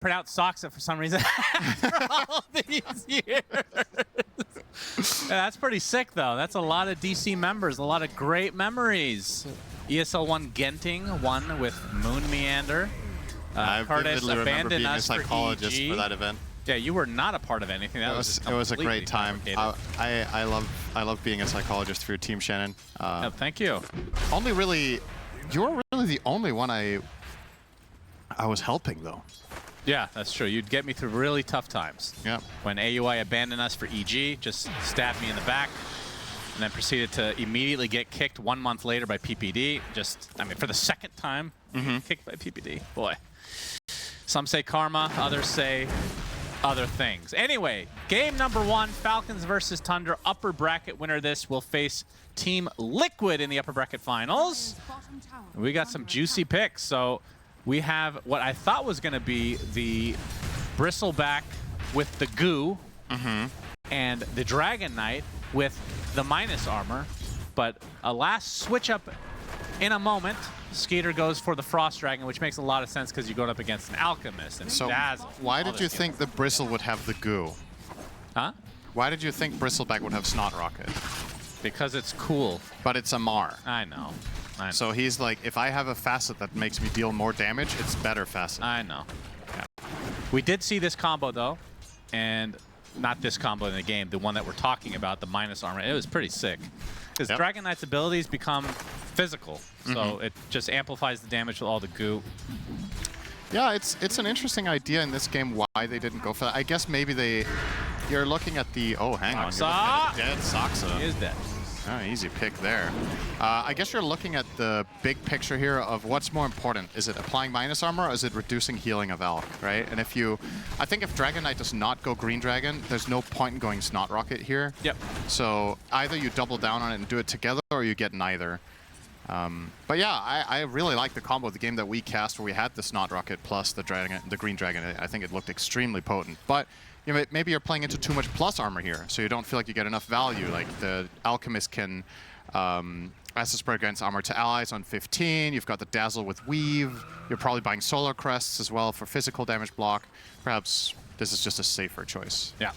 pronounce Soxa for some reason after all these years. That's pretty sick, though. That's a lot of DC members, a lot of great memories. ESL1 Genting won with Moon Meander. I Curtis vividly remember being a us psychologist for, for that event. Yeah, you were not a part of anything. That It was a great time. I love being a psychologist for your team, Shannon. Oh, thank you. Only really, you're really the only one I was helping, though. Yeah, that's true. You'd get me through really tough times. Yeah. When AUI abandoned us for EG, just stabbed me in the back, and then proceeded to immediately get kicked 1 month later by PPD. Just, I mean, for the second time, kicked by PPD. Boy. Some say karma, others say other things. Anyway, game number 1, Falcons versus Tundra. Upper bracket winner this will face Team Liquid in the upper bracket finals. We got some juicy picks. So we have what I thought was going to be the Bristleback with the goo and the Dragon Knight with the minus armor. But alas, switch up in a moment. Skeeter goes for the Frost Dragon, which makes a lot of sense because you're going up against an Alchemist and so Dazzle. Why did you think the Bristle would have the goo? Huh? Why did you think Bristleback would have Snot Rocket? Because it's cool. But it's a Mar. I know. So he's like, if I have a facet that makes me deal more damage, it's better facet. I know. Yeah. We did see this combo, though, and not this combo in the game, the one that we're talking about, the minus armor. It was pretty sick. Because Dragon Knight's abilities become physical, so it just amplifies the damage with all the goo. Yeah, it's an interesting idea in this game why they didn't go for that. I guess maybe you're looking at the, oh, hang on. You're looking at dead Soxa. He is dead. Oh, easy pick there. I guess you're looking at the big picture here of what's more important. Is it applying minus armor or is it reducing healing of Alk, right? And I think if Dragon Knight does not go Green Dragon, there's no point in going Snot Rocket here. Yep. So either you double down on it and do it together or you get neither. But yeah, I really like the combo of the game that we cast where we had the Snot Rocket plus the Green Dragon. I think it looked extremely potent. But you know, maybe you're playing into too much plus armor here, so you don't feel like you get enough value. Like the Alchemist can as a spread against armor to allies on 15. You've got the Dazzle with Weave. You're probably buying Solar Crests as well for physical damage block. Perhaps this is just a safer choice. Yeah.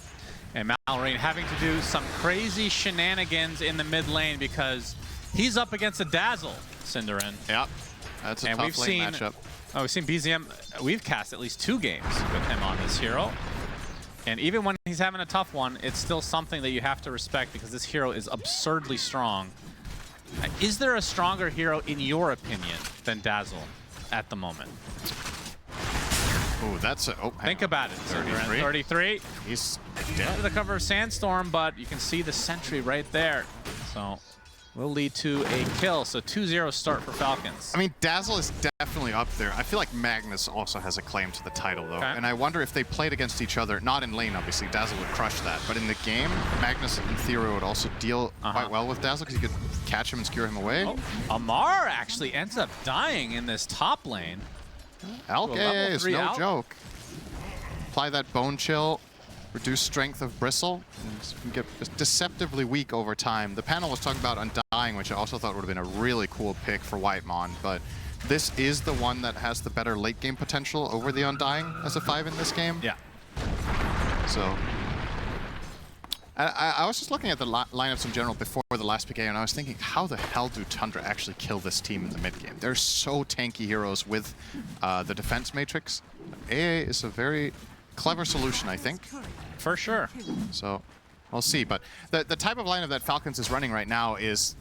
And Mallory having to do some crazy shenanigans in the mid lane because he's up against a Dazzle, Cinderin. Yep. That's a tough lane matchup. Oh, we've seen BZM. We've cast at least 2 games with him on this hero. And even when he's having a tough one, it's still something that you have to respect because this hero is absurdly strong. Is there a stronger hero, in your opinion, than Dazzle at the moment? Oh, that's a... Oh, think about it. 33. 33. He's dead. Under the cover of Sandstorm, but you can see the sentry right there. So will lead to a kill. So 2-0 start for Falcons. I mean, Dazzle is definitely up there. I feel like Magnus also has a claim to the title, though. Okay. And I wonder if they played against each other, not in lane, obviously. Dazzle would crush that. But in the game, Magnus, in theory, would also deal quite well with Dazzle because he could catch him and skewer him away. Oh, Amar actually ends up dying in this top lane. Alke is no joke. Apply that Bone Chill. Reduce strength of Bristle, and get deceptively weak over time. The panel was talking about Undying, which I also thought would have been a really cool pick for Whitemon, but this is the one that has the better late game potential over the Undying as a 5 in this game. Yeah. So, I was just looking at the lineups in general before the last PK, and I was thinking, how the hell do Tundra actually kill this team in the mid game? They're so tanky heroes with the defense matrix. AA is a very clever solution, I think. For sure. So, we'll see. But the type of lineup that Falcons is running right now is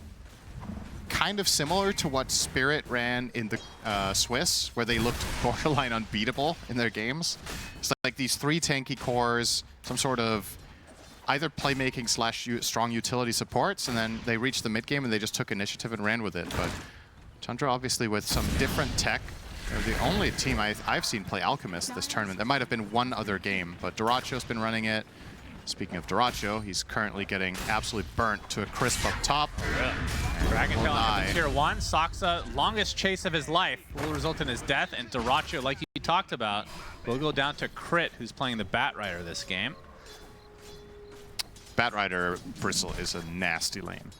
kind of similar to what Spirit ran in the Swiss, where they looked borderline unbeatable in their games. It's like these 3 tanky cores, some sort of either playmaking / strong utility supports, and then they reached the mid game and they just took initiative and ran with it. But Tundra, obviously, with some different tech. They're the only team I've seen play Alchemist this tournament. There might have been one other game, but Duraccio's been running it. Speaking of Duraccio, he's currently getting absolutely burnt to a crisp up top. Yeah. Dragon Tail into tier 1. Soxa, longest chase of his life, will result in his death, and Duraccio, like you talked about, will go down to Crit, who's playing the Batrider this game. Batrider Bristle is a nasty lane.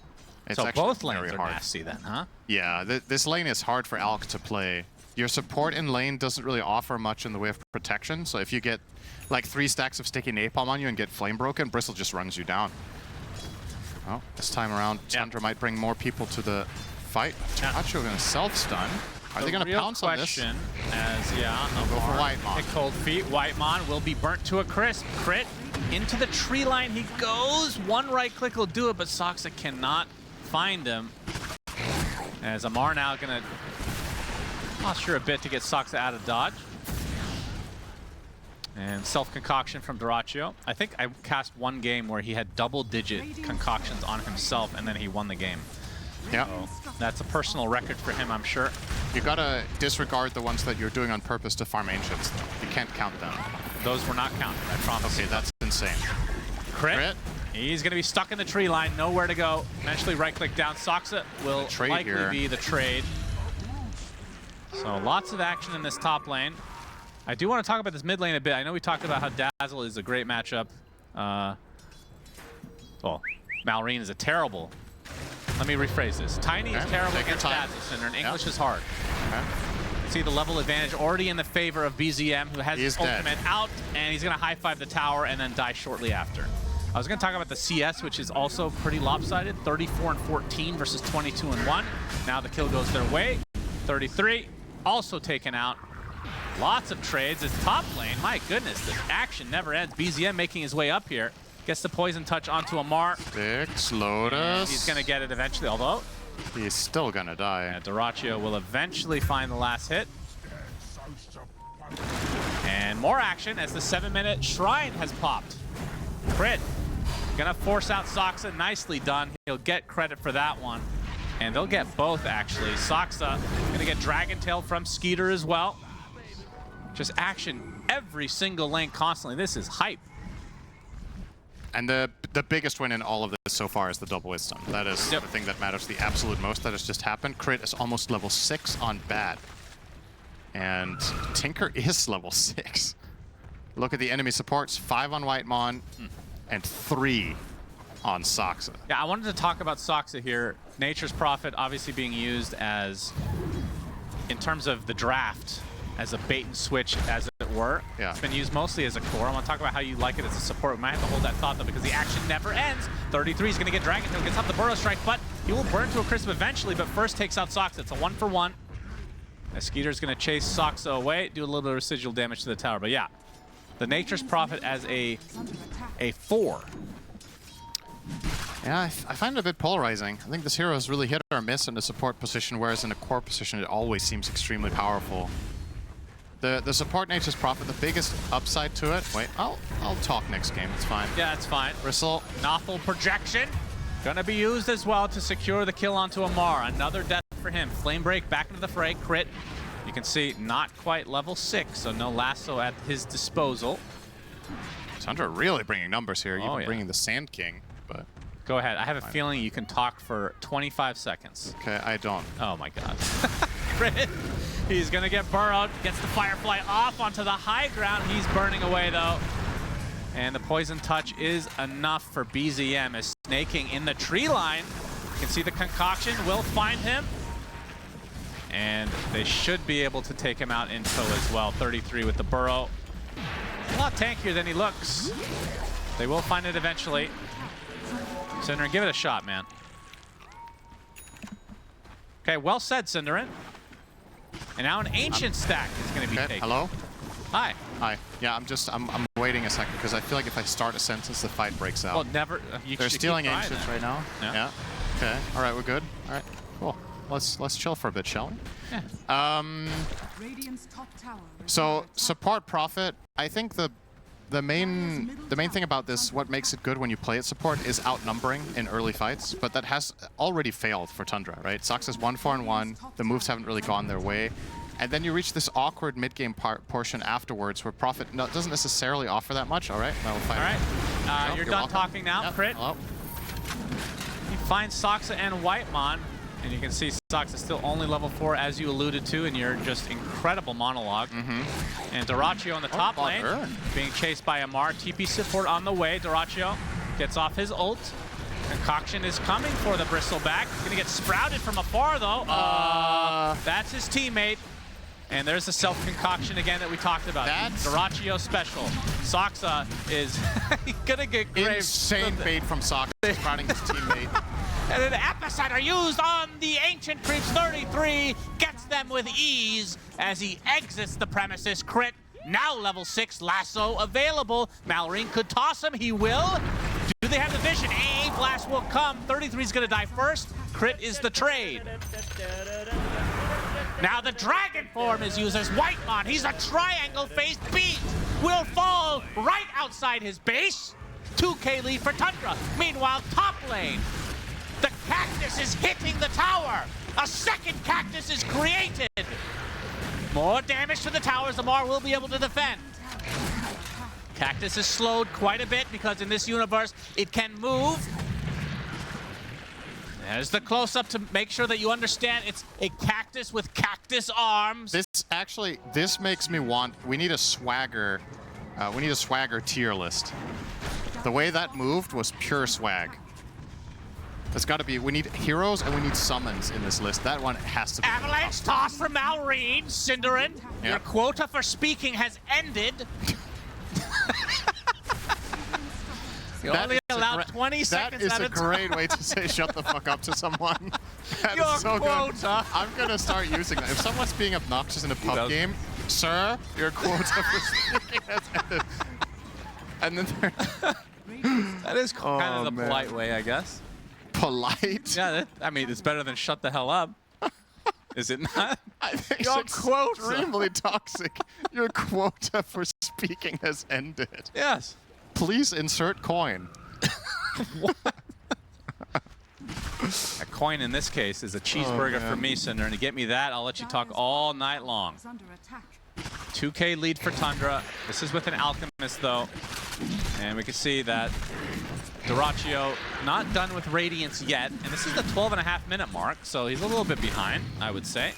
It's so both lanes are hard. nasty then, huh? Yeah, this lane is hard for Alk to play. your support in lane doesn't really offer much in the way of protection. So if you get like 3 stacks of sticky napalm on you and get flame broken, Bristle just runs you down. Oh, this time around, Tundra might bring more people to the fight. Tacho gonna self-stun. Are they gonna pounce on this? As I'll go for Whitemon. Pick cold feet. Whitemon will be burnt to a crisp. Crit into the tree line. He goes. One right click will do it, but Soxa cannot find him. As Amar now gonna posture a bit to get Soxa out of dodge. And self-concoction from Doraccio. I think I cast one game where he had double-digit concoctions on himself, and then he won the game. Yeah. So that's a personal record for him, I'm sure. You gotta disregard the ones that you're doing on purpose to farm ancients. You can't count them. Those were not counted, I promise. Okay, that's insane. Crit. He's gonna be stuck in the tree line, nowhere to go. Eventually right-click down. Soxa will likely be the trade. So lots of action in this top lane. I do want to talk about this mid lane a bit. I know we talked about how Dazzle is a great matchup. Well, Malrine is a terrible. Let me rephrase this. Tiny is terrible against Dazzle Cinder, and English is hard. See the level advantage already in the favor of BZM, who has his ultimate out, and he's going to high-five the tower and then die shortly after. I was going to talk about the CS, which is also pretty lopsided. 34-14 versus 22-1. Now the kill goes their way. 33, also taken out. Lots of trades. It's top lane. My goodness, the action never ends. BZM making his way up here. Gets the poison touch onto Amar. Fix Lotus. He's going to get it eventually, although he's still going to die. Yeah, Doraccio will eventually find the last hit. And more action as the 7-minute Shrine has popped. Crit. Gonna force out Soxa. Nicely done. He'll get credit for that one. And they'll get both, actually. Soxa gonna get Dragon Tail from Skeeter as well. Just action every single lane constantly. This is hype. And the biggest win in all of this so far is the double wisdom. That is the thing that matters the absolute most. That has just happened. Crit is almost level 6 on Bat. And Tinker is level 6. Look at the enemy supports. 5 on Whitemon and 3 on Soxa. Yeah, I wanted to talk about Soxa here. Nature's Prophet obviously being used as, in terms of the draft, as a bait and switch, as it were. Yeah. It's been used mostly as a core. I want to talk about how you like it as a support. We might have to hold that thought, though, because the action never ends. 33 is going to get Dragon Tail, gets up the Burrow Strike, but he will burn to a crisp eventually, but first takes out Soxa. It's a 1-for-1. Skeeter's going to chase Soxa away, do a little bit of residual damage to the tower. But yeah, the Nature's Prophet as a 4. Yeah, I find it a bit polarizing. I think this hero has really hit or miss in the support position, whereas in the core position it always seems extremely powerful. The support Nature's Prophet, the biggest upside to it. Wait, I'll talk next game. It's fine. Yeah, it's fine. Bristle. Nothel projection. Gonna be used as well to secure the kill onto Amar. Another death for him. Flame break back into the fray. Crit. You can see not quite level 6, so no lasso at his disposal. Tundra really bringing numbers here. You've been bringing the Sand King, but... Go ahead. I have a feeling you can talk for 25 seconds. Okay, I don't. Oh my god. Crit. He's gonna get burrowed. Gets the Firefly off onto the high ground. He's burning away though. And the poison touch is enough for BZM as snaking in the tree line. You can see the concoction will find him. And they should be able to take him out in tow as well. 33 with the burrow. A lot tankier than he looks. They will find it eventually. Cinderin, give it a shot, man. Okay, well said, Cinderin. And now an ancient stack is going to be taken. Hello? Hi. Hi. Yeah, I'm waiting a second because I feel like if I start a sentence, the fight breaks out. Well, never. They're stealing ancients right now. Yeah. Okay. All right, we're good. All right. Cool. Let's chill for a bit, shall we? Yeah. So support Prophet. I think the main thing about this, what makes it good when you play it support, is outnumbering in early fights, but that has already failed for Tundra, right? Soxa's 1-4-1, the moves haven't really gone their way, and then you reach this awkward mid-game portion afterwards where Prophet doesn't necessarily offer that much. All right, well, we'll fight. All right, you're done talking now. Yep. Crit. Hello. He finds Soxa and Whitemon, and you can see Soxa still only level 4, as you alluded to in your just incredible monologue. And Doraccio on the top lane, being chased by Amar. TP support on the way. Doraccio gets off his ult. Concoction is coming for the Bristleback. He's going to get sprouted from afar, though. That's his teammate. And there's the self-concoction again that we talked about. That's Doraccio special. Soxa is gonna get graved. Insane bait from Soxa, sprouting his teammate. And an epicenter used on the Ancient Creeps. 33 gets them with ease as he exits the premises. Crit, now level 6, lasso available. Malrine could toss him, he will. Do they have the vision? AA blast will come. 33 is gonna die first. Crit is the trade. Now the dragon form is used as Whitemon. He's a triangle-faced beast. Will fall right outside his base. 2K lead for Tundra. Meanwhile, top lane. The cactus is hitting the tower. A second cactus is created. More damage to the towers. Lamar will be able to defend. Cactus is slowed quite a bit because in this universe, it can move. There's the close-up to make sure that you understand it's a cactus with cactus arms. This makes me want, we need a swagger tier list. The way that moved was pure swag. There's got to be, we need heroes and we need summons in this list. That one has to be. Avalanche toss from Malrine. Cinderin, your quota for speaking has ended. You only allowed 20 seconds at a time. That is a great way to say shut the fuck up to someone. That Your is so quota. Good. I'm going to start using that. If someone's being obnoxious in a pub game, sir, your quota for speaking has ended. And then that is kind of the polite way, I guess. Polite? Yeah, I mean, it's better than shut the hell up. Is it not? I think Your it's quota. extremely toxic. Your quota for speaking has ended. Yes. Please insert coin. What? A coin in this case is a cheeseburger for me, Cinder, and to get me that, I'll let you talk all night long. 2K lead for Tundra. This is with an Alchemist, though. And we can see that Doraccio not done with Radiance yet. And this is the 12.5-minute mark, so he's a little bit behind, I would say.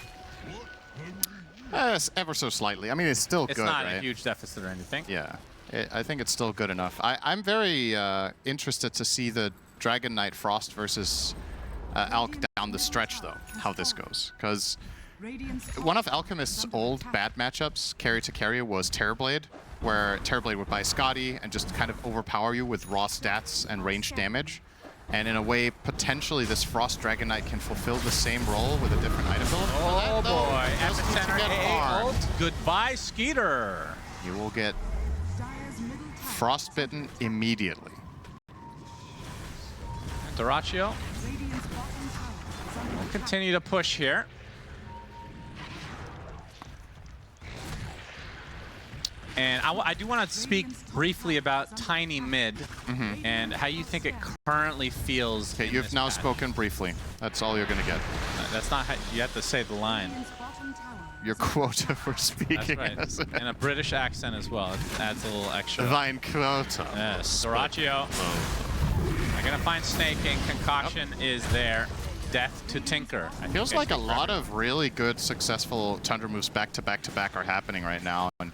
Ever so slightly. I mean, it's still good, right? It's not a huge deficit or anything. Yeah. I think it's still good enough. I'm very interested to see the Dragon Knight Frost versus Alk down the stretch, though, how this goes. Because one of Alchemist's old bad matchups, carry to carry, was Terrorblade, where Terrorblade would buy Scotty and just kind of overpower you with raw stats and ranged damage. And in a way, potentially this Frost Dragon Knight can fulfill the same role with a different item build. Oh boy, epicenter AA ult. Goodbye, Skeeter. You will get frostbitten immediately. Doraccio will continue to push here. And I do want to speak briefly about Tiny Mid and how you think it currently feels. Okay, you've now spoken briefly. That's all you're going to get. That's not how you have to say the line. Your quota for speaking. That's right. And a British accent as well. It adds a little extra. Thine quota. Yes. Doraccio. I'm going to find snaking. Concoction is there. Death to Tinker. Feels like a lot of really good, successful Tundra moves back to back to back are happening right now. And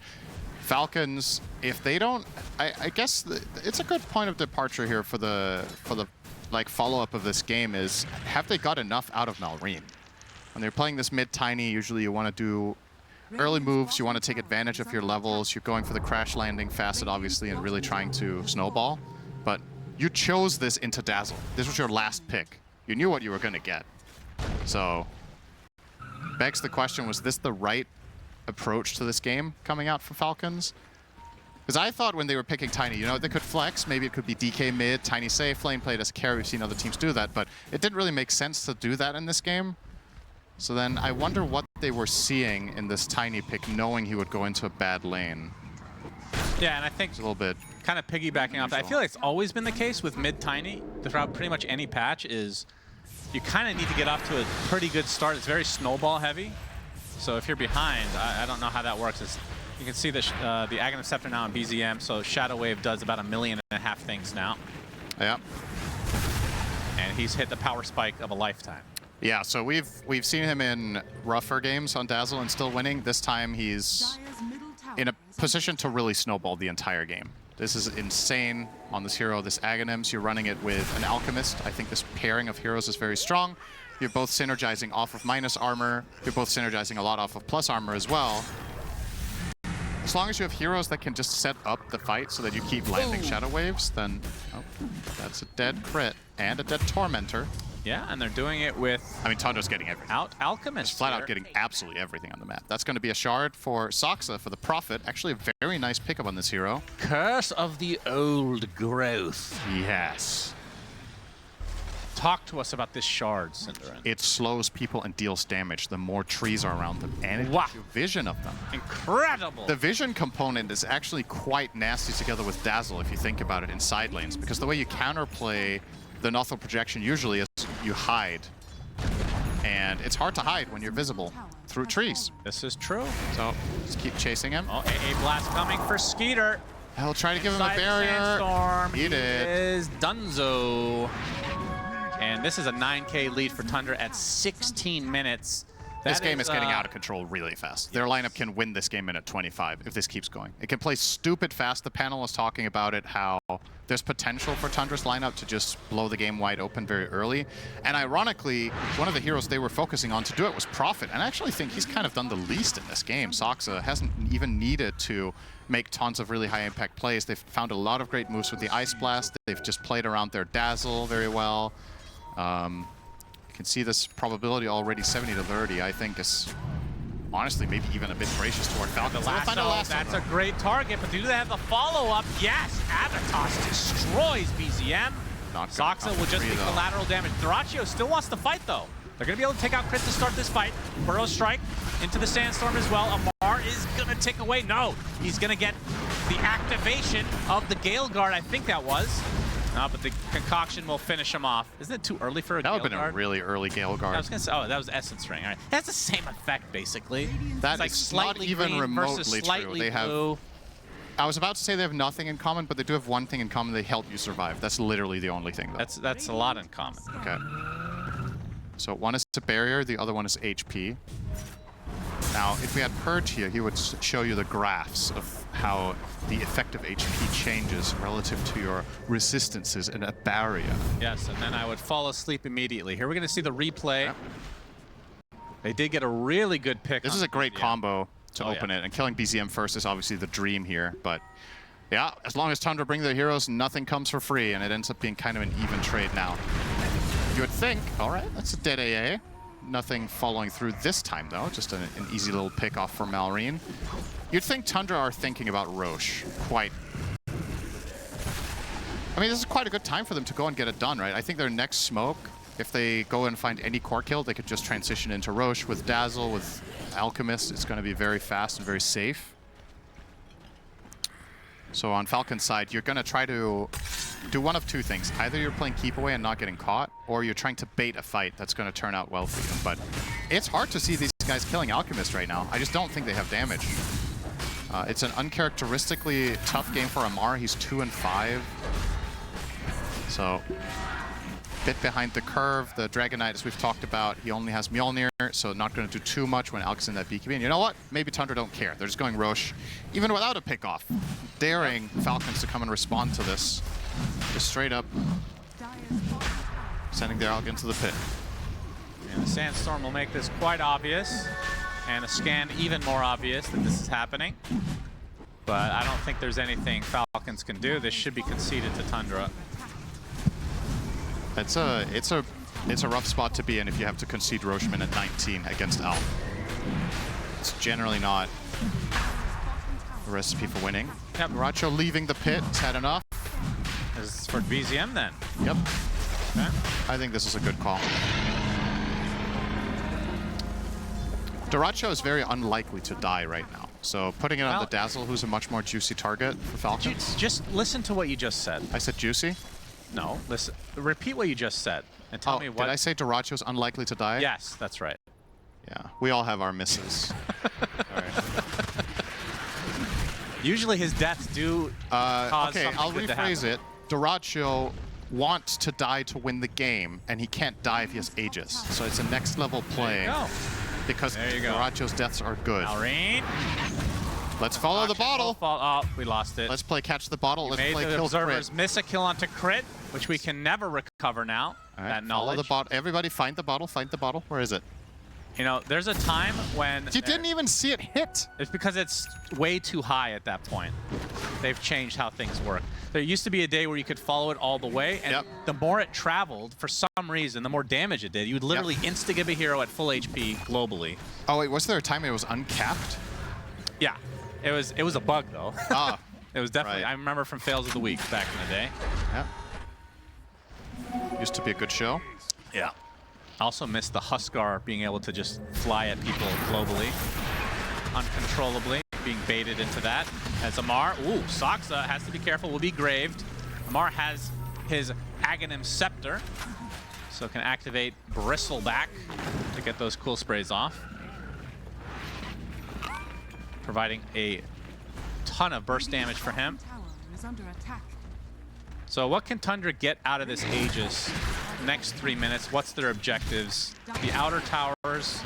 Falcons, if they don't, I guess it's a good point of departure here for the like follow-up of this game is, have they got enough out of Malrine? When they're playing this mid-tiny, usually you want to do early moves, you want to take advantage of your levels, you're going for the crash landing facet, obviously, and really trying to snowball. But you chose this into Dazzle. This was your last pick. You knew what you were going to get. So, begs the question, was this the right approach to this game coming out from Falcons? Because I thought when they were picking Tiny, you know, they could flex. Maybe it could be DK mid, Tiny safe, Flame played as a carry. We've seen other teams do that, but it didn't really make sense to do that in this game. So then I wonder what they were seeing in this Tiny pick, knowing he would go into a bad lane. Yeah, and I think it's a little bit kind of piggybacking off that. I feel like it's always been the case with mid-Tiny throughout pretty much any patch is you kind of need to get off to a pretty good start. It's very snowball heavy. So if you're behind, I don't know how that works. You can see the Aghanim Scepter now on BZM, so Shadow Wave does about 1.5 million things now. Yeah. And he's hit the power spike of a lifetime. Yeah, so we've seen him in rougher games on Dazzle and still winning. This time he's in a position to really snowball the entire game. This is insane on this hero, this Aghanims. You're running it with an Alchemist. I think this pairing of heroes is very strong. You're both synergizing off of minus armor. You're both synergizing a lot off of plus armor as well. As long as you have heroes that can just set up the fight so that you keep landing shadow waves, then that's a dead crit and a dead tormentor. Yeah, and they're doing it with... I mean, Tundra's getting everything. Alchemist. Just flat out getting absolutely everything on the map. That's going to be a shard for Soxa for the Prophet. Actually, a very nice pickup on this hero. Curse of the Old Growth. Yes. Talk to us about this shard, Cinderin. It slows people and deals damage the more trees are around them, and it gives you vision of them. Incredible! The vision component is actually quite nasty together with Dazzle if you think about it in side lanes, because the way you counterplay the Nothel projection usually is you hide. And it's hard to hide when you're visible through trees. This is true. So just keep chasing him. Oh, AA Blast coming for Skeeter. He'll try to give him a barrier. Sandstorm. He did. Is Dunzo. And this is a 9K lead for Tundra at 16 minutes. This game is getting out of control really fast. Their lineup can win this game in at 25 if this keeps going. It can play stupid fast. The panel was talking about it, how there's potential for Tundra's lineup to just blow the game wide open very early. And ironically, one of the heroes they were focusing on to do it was Prophet. And I actually think he's kind of done the least in this game. Soxa hasn't even needed to make tons of really high impact plays. They've found a lot of great moves with the Ice Blast. They've just played around their Dazzle very well. You can see this probability already 70 to 30. I think is honestly maybe even a bit gracious toward Falcons. That's a great target, but do they have the follow-up? Yes, Avatos destroys BZM. Soxa will just be collateral damage. Dyrachyo still wants to fight though. They're going to be able to take out Crit to start this fight. Burrow Strike into the Sandstorm as well. Amar is going to tick away. No, he's going to get the activation of the Gale Guard, I think that was. No, but the concoction will finish him off. Isn't it too early for a Gale Guard? That would have been a really early Gale Guard. I was going to say, oh, that was Essence Ring. All right. It has the same effect, basically. That like is not even remotely true. They have. I was about to say they have nothing in common, but they do have one thing in common. They help you survive. That's literally the only thing, though. That's a lot in common. Okay. So one is a barrier, the other one is HP. Now, if we had Purge here, he would show you the graphs of how the effective HP changes relative to your resistances in a barrier. Yes, and then I would fall asleep immediately. Here we're going to see the replay. Yep. They did get a really good pick. This is a great combo to open it, and killing BZM first is obviously the dream here, but yeah, as long as Tundra bring their heroes, nothing comes for free, and it ends up being kind of an even trade now. You would think, all right, that's a dead AA. Nothing following through this time, though. Just an easy little pick off for Malrine. You'd think Tundra are thinking about Roche quite... I mean, this is quite a good time for them to go and get it done, right? I think their next smoke, if they go and find any core kill, they could just transition into Roche with Dazzle, with Alchemist. It's going to be very fast and very safe. So on Falcon's side, you're going to try to do one of two things. Either you're playing keep away and not getting caught, or you're trying to bait a fight that's going to turn out well for you. But it's hard to see these guys killing Alchemist right now. I just don't think they have damage. It's an uncharacteristically tough game for Amar. He's 2 and 5. So, bit behind the curve. The Dragon Knight, as we've talked about, he only has Mjolnir, so not going to do too much when Alk's in that BKB. And you know what? Maybe Tundra don't care. They're just going Roche, even without a pick-off. Daring Falcons to come and respond to this. Just straight up sending their Alk into the pit. And the Sandstorm will make this quite obvious, and a scan even more obvious that this is happening. But I don't think there's anything Falcons can do. This should be conceded to Tundra. It's a rough spot to be in if you have to concede Rocheman at 19 against Al. It's generally not a recipe for winning. Yep. Dyrachyo leaving the pit. It's had enough. This is for BZM then. Yep. Okay. I think this is a good call. Dyrachyo is very unlikely to die right now. So putting it on the Dazzle, who's a much more juicy target for Falcons. Just listen to what you just said. I said juicy? No, listen. Repeat what you just said and tell me what... Did I say Dyrachyo's unlikely to die? Yes, that's right. Yeah, we all have our misses. All right. Usually his deaths do cause okay, I'll rephrase it. Dyrachyo wants to die to win the game, and he can't die if he has Aegis. So it's a next level play. There you go. Because Dyrachyo's deaths are good. Malrine. Let's follow the bottle. Oh, we lost it. Let's play catch the bottle. Let's play the kill observers crit. miss a kill onto crit, which we can never recover now. All right, that follow knowledge. the bottle. Everybody find the bottle. Find the bottle. Where is it? You know, there's a time when You didn't even see it hit. it's because it's way too high at that point. They've changed how things work. There used to be a day where you could follow it all the way, and the more it traveled, for some reason, the more damage it did. You would literally insta-give a hero at full HP globally. Oh wait, was there a time it was uncapped? Yeah, it was a bug though. Ah, it was definitely. right. I remember from Fails of the Week back in the day. Yeah. Used to be a good show. Yeah. Also missed the Huskar being able to just fly at people globally, uncontrollably, being baited into that. As Amar, ooh, Soxa has to be careful, will be graved. Amar has his Aghanim Scepter, so can activate Bristleback to get those cool sprays off. Providing a ton of burst damage for him. So what can Tundra get out of this Aegis next 3 minutes? What's their objectives? The outer towers,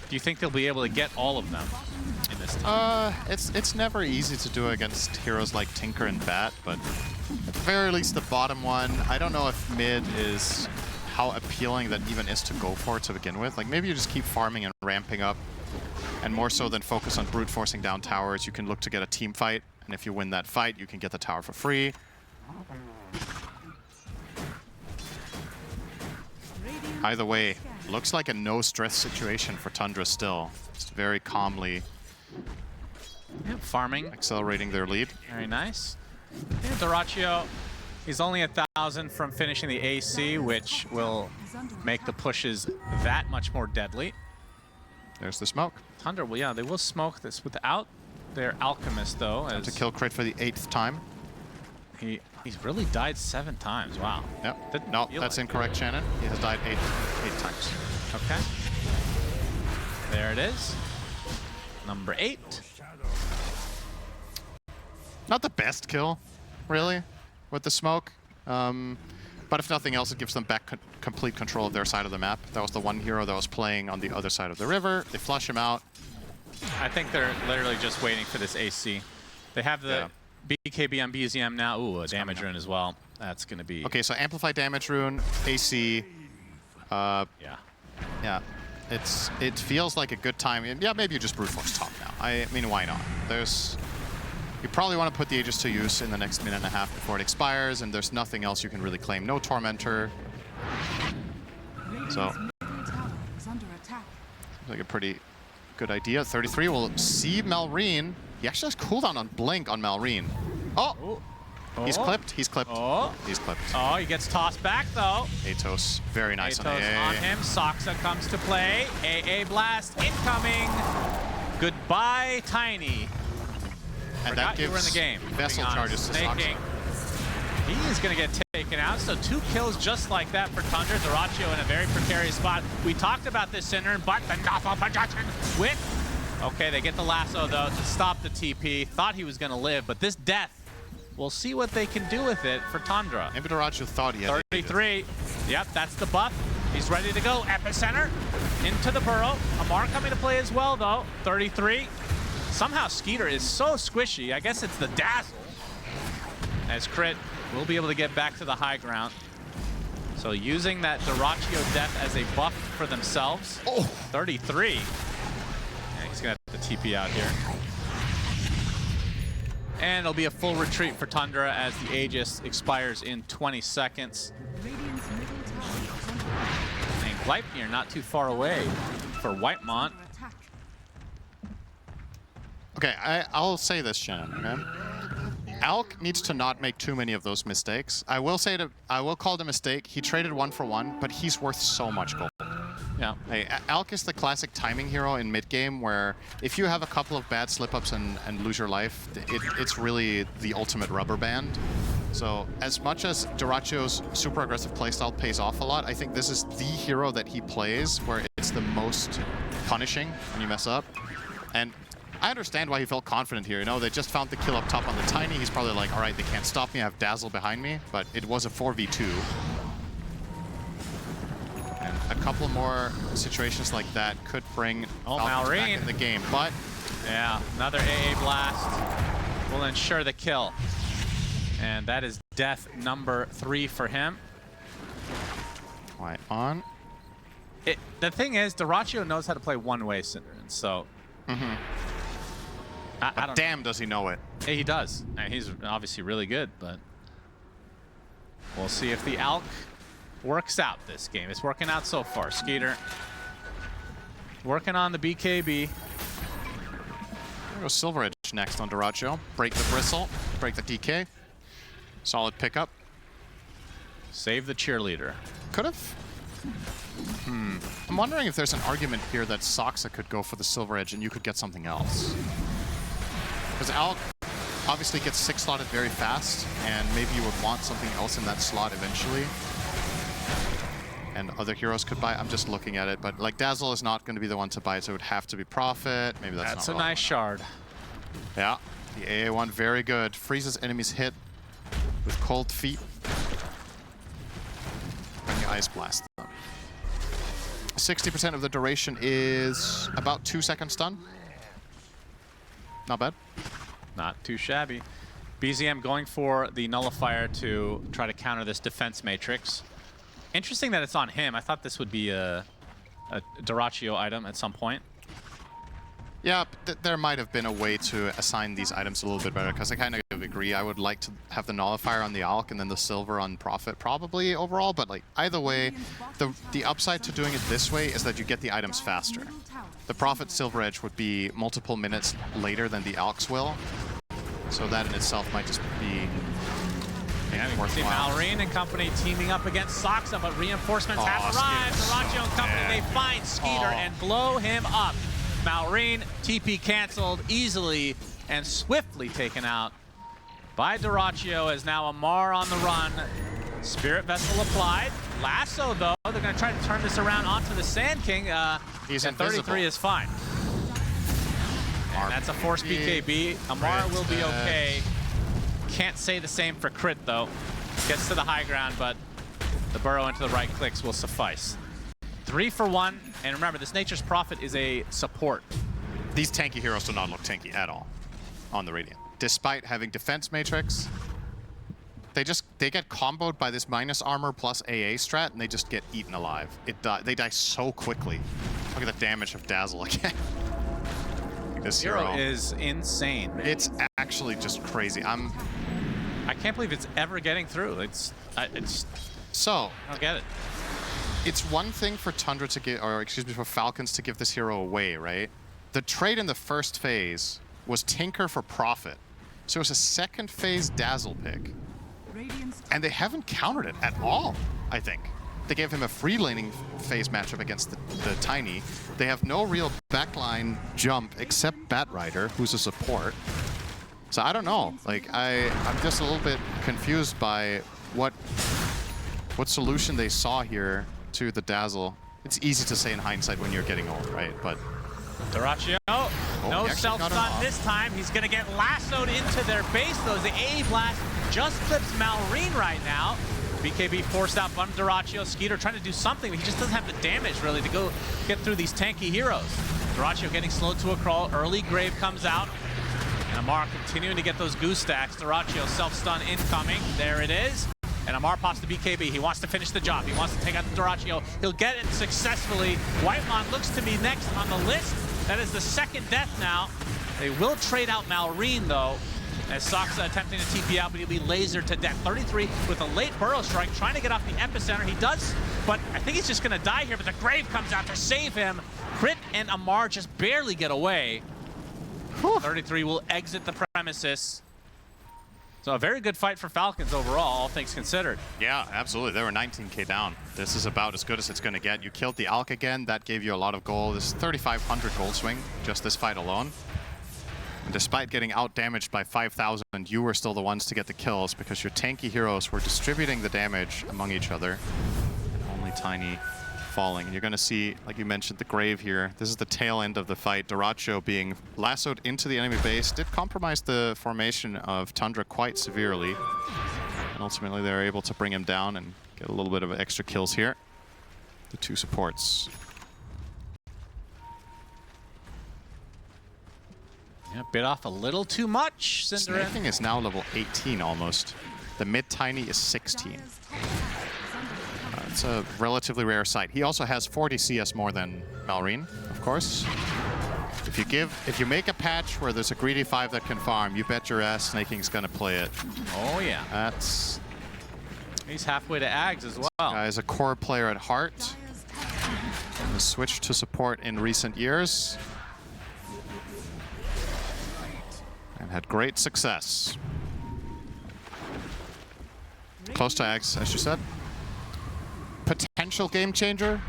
do you think they'll be able to get all of them in this time? It's never easy to do against heroes like Tinker and Bat, but at the very least the bottom one, I don't know if mid is how appealing that even is to go for to begin with. Like maybe you just keep farming and ramping up, and more so than focus on brute forcing down towers, you can look to get a team fight, and if you win that fight, you can get the tower for free. Either way, looks like a no-stress situation for Tundra still. Just very calmly Farming. accelerating their lead. Very nice. Yeah, Doraccio, he's only 1,000 from finishing the AC, which will make the pushes that much more deadly. There's the smoke. Tundra, well, yeah, they will smoke this without their Alchemist, though. As To kill crit for the 8th time. He's really died 7 times. Wow. Yep. No, that's incorrect, Shannon. He has died 8 times. Okay. There it is. Number 8. Not the best kill, really, with the smoke. But if nothing else, it gives them back complete control of their side of the map. That was the one hero that was playing on the other side of the river. They flush him out. I think they're literally just waiting for this AC. They have the BKB on BZM now. Ooh, a damage rune as well. That's going to be... Okay, so Amplify Damage Rune, AC. Yeah. Yeah. It feels like a good time. And yeah, maybe you just brute force top now. I mean, why not? You probably want to put the Aegis to use in the next minute and a half before it expires, and there's nothing else you can really claim. No Tormentor. So, seems like a pretty good idea. 33 will see Malrine. He actually has cooldown on Blink on Malrine. Oh! He's clipped. He's clipped. Oh. He's clipped. Oh, he gets tossed back, though. Atos, very nice Atos on AA. on him. Soxa comes to play. AA Blast incoming. Goodbye, Tiny. And Forgot that you were in gives the game. Vessel charges to Soxa. He is going to get taken out. So 2 kills just like that for Tundra. Doraccio in a very precarious spot. We talked about this, Sinner, but the Nathal projection with... Okay, they get the lasso, though, to stop the TP. Thought he was going to live, but this death, we'll see what they can do with it for Tundra. Maybe Doraccio thought he had 33. Yep, that's the buff. He's ready to go. Epicenter into the burrow. Amar coming to play as well, though. 33. Somehow Skeeter is so squishy. I guess it's the dazzle. As Crit will be able to get back to the high ground. So using that Doraccio death as a buff for themselves. Oh. 33. And he's going to have to TP out here. And it'll be a full retreat for Tundra as the Aegis expires in 20 seconds. And Gleipnir not too far away for Whitemont. Okay, I'll say this, Shannon, okay? Alk needs to not make too many of those mistakes. I will call it a mistake. He traded 1 for 1, but he's worth so much gold. Yeah. Hey, Alk is the classic timing hero in mid-game where if you have a couple of bad slip-ups and lose your life, it's really the ultimate rubber band. So as much as Doraccio's super aggressive playstyle pays off a lot, I think this is the hero that he plays where it's the most punishing when you mess up. And I understand why he felt confident here. You know, they just found the kill up top on the Tiny. He's probably like, all right, they can't stop me. I have Dazzle behind me. But it was a 4v2. And a couple more situations like that could bring Falcons back in the game. But Yeah, another AA blast will ensure the kill. And that is death number 3 for him. Quiet on. The thing is, Dyrachyo knows how to play one-way Cinderin, so... I don't Damn, does he know it. Yeah, he does. And he's obviously really good, but... We'll see if the Alk works out this game. It's working out so far. Skeeter working on the BKB. There goes Silver Edge next on Dyrachyo. Break the Bristle, break the DK. Solid pickup. Save the cheerleader. Could have. I'm wondering if there's an argument here that Soxa could go for the Silver Edge and you could get something else. Because Alk obviously gets 6-slotted very fast, and maybe you would want something else in that slot eventually. And other heroes could buy. I'm just looking at it, but like Dazzle is not going to be the one to buy it, so it would have to be Prophet. Maybe that's not a nice shard. Yeah, the AA1 very good. Freezes enemies hit with cold feet. When you Ice Blast them. 60% of the duration is about 2 seconds stun. Not bad. Not too shabby. BZM going for the Nullifier to try to counter this defense matrix. Interesting that it's on him. I thought this would be a Dyrachyo item at some point. Yeah, there might have been a way to assign these items a little bit better, because I kind of agree. I would like to have the Nullifier on the Alk and then the Silver on Prophet probably overall, but like either way, the upside to doing it this way is that you get the items faster. The Prophet Silver Edge would be multiple minutes later than the Alks will, so that in itself might just be we see Malrine and company teaming up against Soxa, but reinforcements have arrived. Dyrachyo and company, they find Skeeter and blow him up. Malrine, TP canceled easily and swiftly taken out by Dyrachyo, as now Amar on the run. Spirit Vessel applied. Lasso, though, they're going to try to turn this around onto the Sand King. He's and 33 is fine. And that's a force BKB. Amar will be okay. Can't say the same for Crit, though. Gets to the high ground, but the burrow into the right clicks will suffice. 3 for 1, and remember, this Nature's Prophet is a support. These tanky heroes do not look tanky at all on the Radiant. Despite having Defense Matrix, they get comboed by this minus armor plus AA strat, and they just get eaten alive. They die so quickly. Look at the damage of Dazzle again. This hero is insane. It's actually just crazy. I can't believe it's ever getting through. So I don't get it. It's one thing for Tundra to give, or excuse me, for Falcons to give this hero away, right? The trade in the first phase was Tinker for Prophet. So it was a second phase Dazzle pick. And they haven't countered it at all, I think. They gave him a free laning phase matchup against the Tiny. They have no real backline jump except Batrider, who's a support. So I don't know. Like, I'm just a little bit confused by what solution they saw here to the Dazzle. It's easy to say in hindsight when you're getting old, right? But Dyrachyo, no self-stun this time. He's going to get lassoed into their base, though. The A blast just clips Malrine right now. BKB forced out from Dyrachyo. Skeeter trying to do something, but he just doesn't have the damage, really, to go get through these tanky heroes. Dyrachyo getting slowed to a crawl. Early Grave comes out. And Amar continuing to get those goose stacks. Dyrachyo self-stun incoming. There it is. And Amar pops the BKB. He wants to finish the job. He wants to take out the Dyrachyo. He'll get it successfully. Whitemon looks to be next on the list. That is the second death now. They will trade out Malrine, though, as Soxa attempting to TP out, but he'll be lasered to death. 33 with a late burrow strike, trying to get off the epicenter. He does, but I think he's just going to die here, but the Grave comes out to save him. Crit and Amar just barely get away. 33 will exit the premises. So a very good fight for Falcons overall, all things considered. Yeah, absolutely. They were 19k down. This is about as good as it's going to get. You killed the Alk again. That gave you a lot of gold. This is 3,500 gold swing, just this fight alone. And despite getting out-damaged by 5,000, you were still the ones to get the kills because your tanky heroes were distributing the damage among each other. And only Tiny falling. And you're going to see, like you mentioned, the Grave here. This is the tail end of the fight. Dyrachyo being lassoed into the enemy base did compromise the formation of Tundra quite severely. And ultimately, they were able to bring him down and get a little bit of extra kills here. The two supports. Yeah, bit off a little too much. Snaking is now level 18 almost. The mid tiny is 16. It's a relatively rare sight. He also has 40 CS more than Malrine, of course. If you make a patch where there's a greedy 5 that can farm, you bet your ass Snaking's gonna play it. Oh yeah. He's halfway to Ags as well. Is a core player at heart. Has switched to support in recent years. And had great success. Close to Ags, as you said. Potential game changer.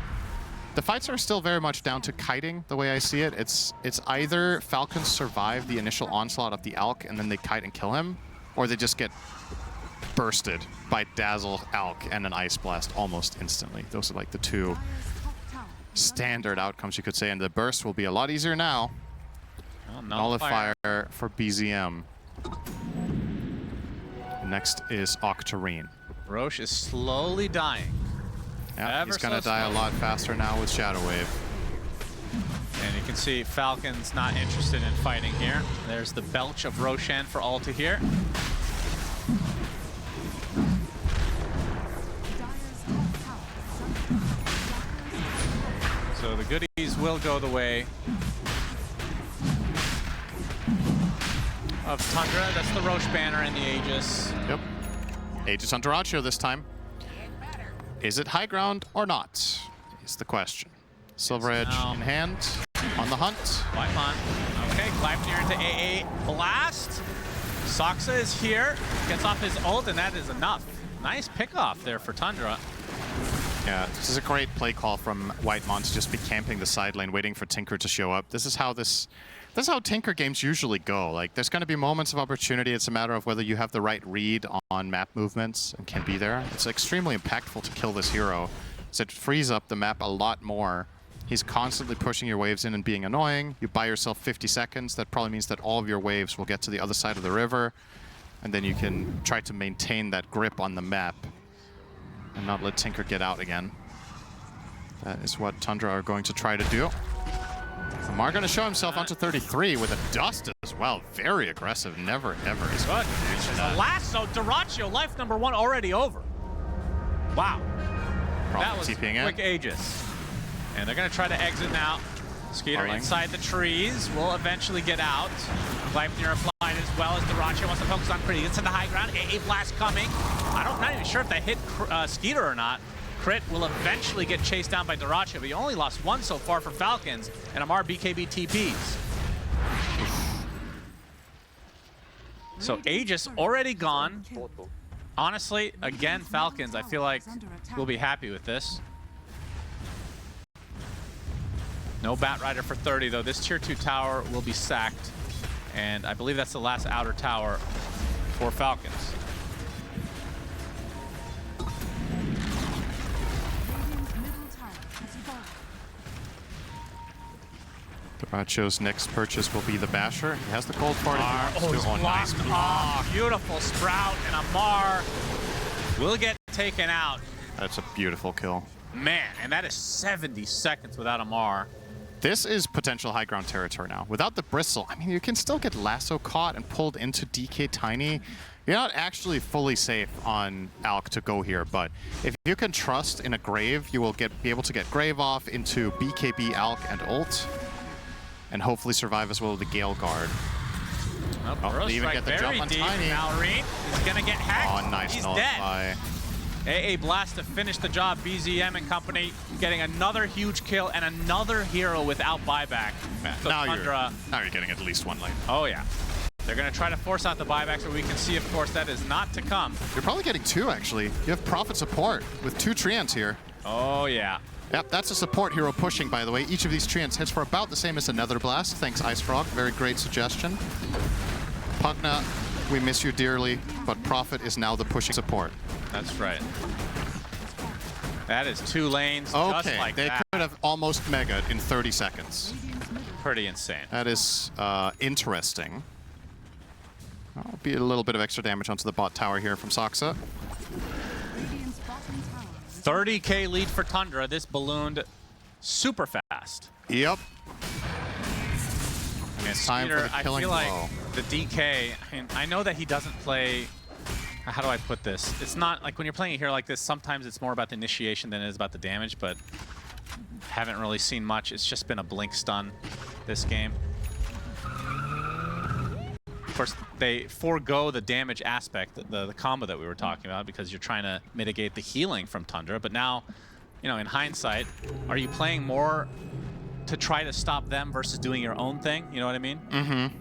The fights are still very much down to kiting, the way I see it. It's either Falcons survive the initial onslaught of the Alk and then they kite and kill him, or they just get bursted by Dazzle, Alk, and an Ice Blast almost instantly. Those are like the two standard outcomes, you could say, and the burst will be a lot easier now. Nullifier for BZM. Next is Octarine. Roche is slowly dying. Yeah, he's gonna die a lot faster now with Shadow Wave. And you can see Falcon's not interested in fighting here. There's the belch of Roshan for all to hear. So the goodies will go the way of Tundra. That's the Roche banner in the Aegis. Yep. Aegis on Duratio this time. Is it high ground or not? Is the question. Silver Edge in hand, on the hunt. Whitemon. Okay, Gleipnir into AA Blast. Soxa is here, gets off his ult, and that is enough. Nice pickoff there for Tundra. Yeah, this is a great play call from Whitemon to just be camping the side lane, waiting for Tinker to show up. This is how Tinker games usually go. Like, there's going to be moments of opportunity. It's a matter of whether you have the right read on map movements and can be there. It's extremely impactful to kill this hero, because it frees up the map a lot more. He's constantly pushing your waves in and being annoying. You buy yourself 50 seconds. That probably means that all of your waves will get to the other side of the river, and then you can try to maintain that grip on the map and not let Tinker get out again. That is what Tundra are going to try to do. Amar going to show himself onto 33 with a dust as well. Very aggressive. Never, ever. He's good. The lasso, Duratio, life number 1 already over. Wow. That was quick Aegis. And they're going to try to exit now. Skeeter inside the trees will eventually get out. Gleipnir applied as well as Duratio wants to focus on Crit. He gets to the high ground. AA Blast coming. I'm not even sure if that hit Skeeter or not. Crit will eventually get chased down by Duratio, but he only lost 1 so far for Falcons, and Amar BKB TPs. So Aegis already gone. Honestly, again, Falcons, I feel like we'll be happy with this. No Batrider for 30, though. This tier 2 tower will be sacked, and I believe that's the last outer tower for Falcons. Duratio's next purchase will be the Basher. He has the gold for it. Nice block. Beautiful Sprout, and Amar will get taken out. That's a beautiful kill. Man, and that is 70 seconds without Amar. This is potential high ground territory now. Without the Bristle, I mean, you can still get lasso caught and pulled into DK Tiny. You're not actually fully safe on Alk to go here, but if you can trust in a Grave, you will be able to get Grave off into BKB, Alk, and ult, and hopefully survive as well with the Gale Guard. They even get the jump on Tiny. Malrine is going to get hacked. Oh, nice nullify. AA Blast to finish the job. BZM and company getting another huge kill and another hero without buyback. So now you're getting at least 1 lane. Oh, yeah. They're going to try to force out the buyback, so we can see, of course, that is not to come. You're probably getting 2, actually. You have Prophet support with 2 Treants here. Oh, yeah. Yep, that's a support hero pushing, by the way. Each of these Treants hits for about the same as a Nether Blast. Thanks, Ice Frog. Very great suggestion. Pugna, we miss you dearly, but Prophet is now the pushing support. That's right. That is 2 lanes just like that. They could have almost megaed in 30 seconds. Pretty insane. That is interesting. That'll be a little bit of extra damage onto the bot tower here from Soxa. 30k lead for Tundra. This ballooned super fast. Yep. It's time for the killing blow. I feel like the DK, I mean, I know that he doesn't play, how do I put this? It's not like when you're playing a hero like this, sometimes it's more about the initiation than it is about the damage, but haven't really seen much. It's just been a blink stun this game. Of course, they forego the damage aspect, the combo that we were talking about, because you're trying to mitigate the healing from Tundra. But now, you know, in hindsight, are you playing more to try to stop them versus doing your own thing? You know what I mean? Mm-hmm.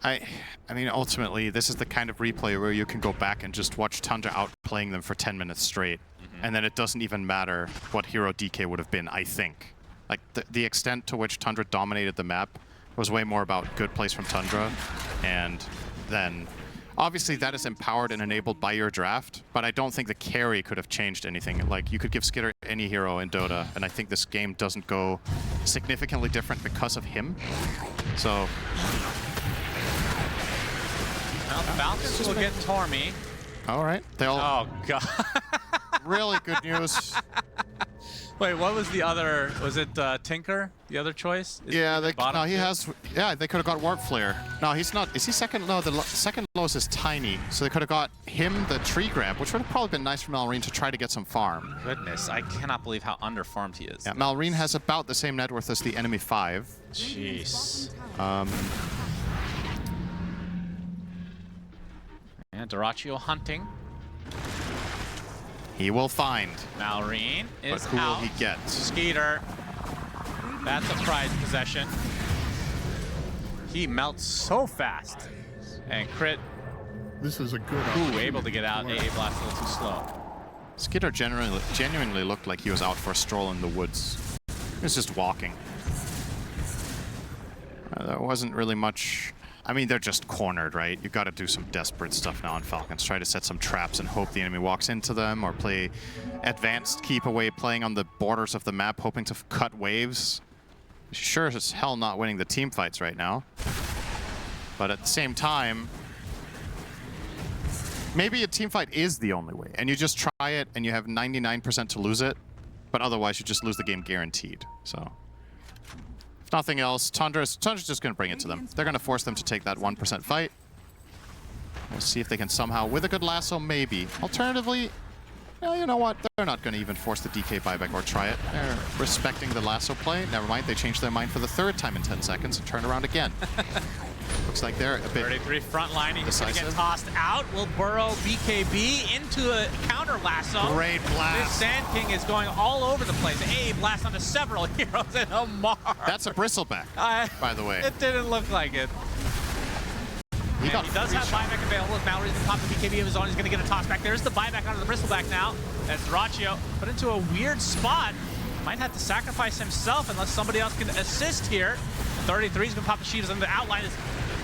I mean, ultimately, this is the kind of replay where you can go back and just watch Tundra outplaying them for 10 minutes straight. And then it doesn't even matter what hero DK would have been, I think. Like, the extent to which Tundra dominated the map was way more about good plays from Tundra. And then, obviously, that is empowered and enabled by your draft, but I don't think the carry could have changed anything. Like, you could give Skitter any hero in Dota, and I think this game doesn't go significantly different because of him. So... Well, the Falcons will get Tormy. All right. They all... Oh, God. Really good news. Wait, what was the other? Was it Tinker? The other choice? Yeah, they could have got Warp Flare. No, he's not. Is he second? No, the second lowest is Tiny. So they could have got him the tree grab, which would have probably been nice for Malrine to try to get some farm. Goodness, I cannot believe how underfarmed he is. Yeah, Malrine has about the same net worth as the enemy 5. Jeez. And Doraccio hunting. He will find. Malrine is but who out. will he get? Skeeter. That's a prized possession. He melts so fast. And Crit. This is a good. Ooh, able to get out. AA Blast a little too slow. Skeeter genuinely looked like he was out for a stroll in the woods. He was just walking. There wasn't really much. I mean, they're just cornered, right? You've got to do some desperate stuff now on Falcons. Try to set some traps and hope the enemy walks into them, or play advanced keep away, playing on the borders of the map, hoping to cut waves. Sure as hell not winning the team fights right now. But at the same time, maybe a team fight is the only way, and you just try it and you have 99% to lose it, but otherwise you just lose the game guaranteed. So... if nothing else, Tundra's just going to bring it to them. They're going to force them to take that 1% fight. We'll see if they can somehow, with a good lasso, maybe. Alternatively, well, you know what? They're not going to even force the DK buyback or try it. They're respecting the lasso play. Never mind, they changed their mind for the 3rd time in 10 seconds and turned around again. Looks like they're a bit 33 front line. He's going to get decisive. tossed out. Will burrow BKB into a counter lasso. Great blast. This Sand King is going all over the place. A blast onto several heroes and a Mar. That's a bristleback, by the way. It didn't look like it. He does have buyback available. Now he's going to pop the BKB of his own. He's going to get a toss back. There's the buyback onto the bristleback now. That's Doraccio put into a weird spot. Might have to sacrifice himself unless somebody else can assist here. 33 is going to pop the Sheetas on the outline.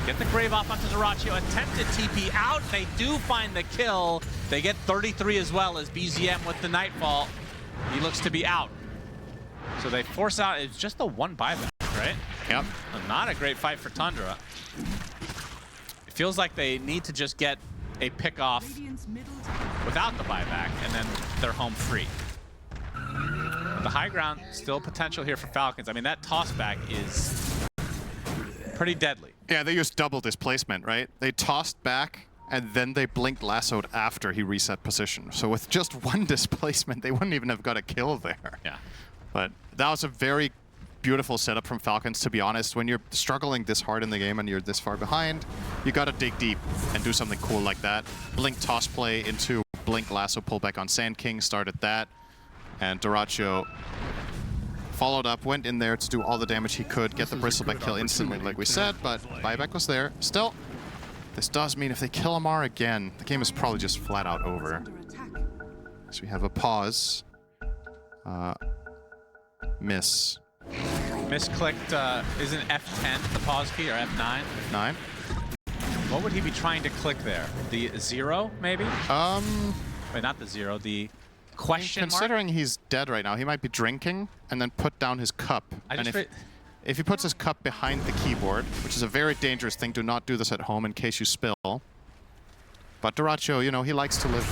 Get the Grave off onto Doraccio. Attempted TP out. They do find the kill. They get 33 as well as BZM with the Nightfall. He looks to be out. So they force out. It's just the one buyback, right? Yep. Not a great fight for Tundra. It feels like they need to just get a pick off without the buyback, and then they're home free. But the high ground, still potential here for Falcons. I mean, that toss back is pretty deadly. Yeah, they used double displacement, right? They tossed back, and then they blinked lassoed after he reset position. So with just one displacement, they wouldn't even have got a kill there. Yeah. But that was a very beautiful setup from Falcons, to be honest. When you're struggling this hard in the game and you're this far behind, you gotta dig deep and do something cool like that. Blink toss play into blink lasso pullback on Sand King, started that. And Doraccio followed up, went in there to do all the damage he could, get the bristleback kill instantly, like we said, but buyback was there. Still, this does mean if they kill Amar again, the game is probably just flat out over. So we have a pause. Miss. Misclicked, isn't F10 the pause key, or F9? F9. What would he be trying to click there? The 0, maybe? Wait, not the 0, the question mark? Considering he's dead right now, he might be drinking and then put down his cup. And if he puts his cup behind the keyboard, which is a very dangerous thing, do not do this at home in case you spill. But Doraccio, you know, he likes to live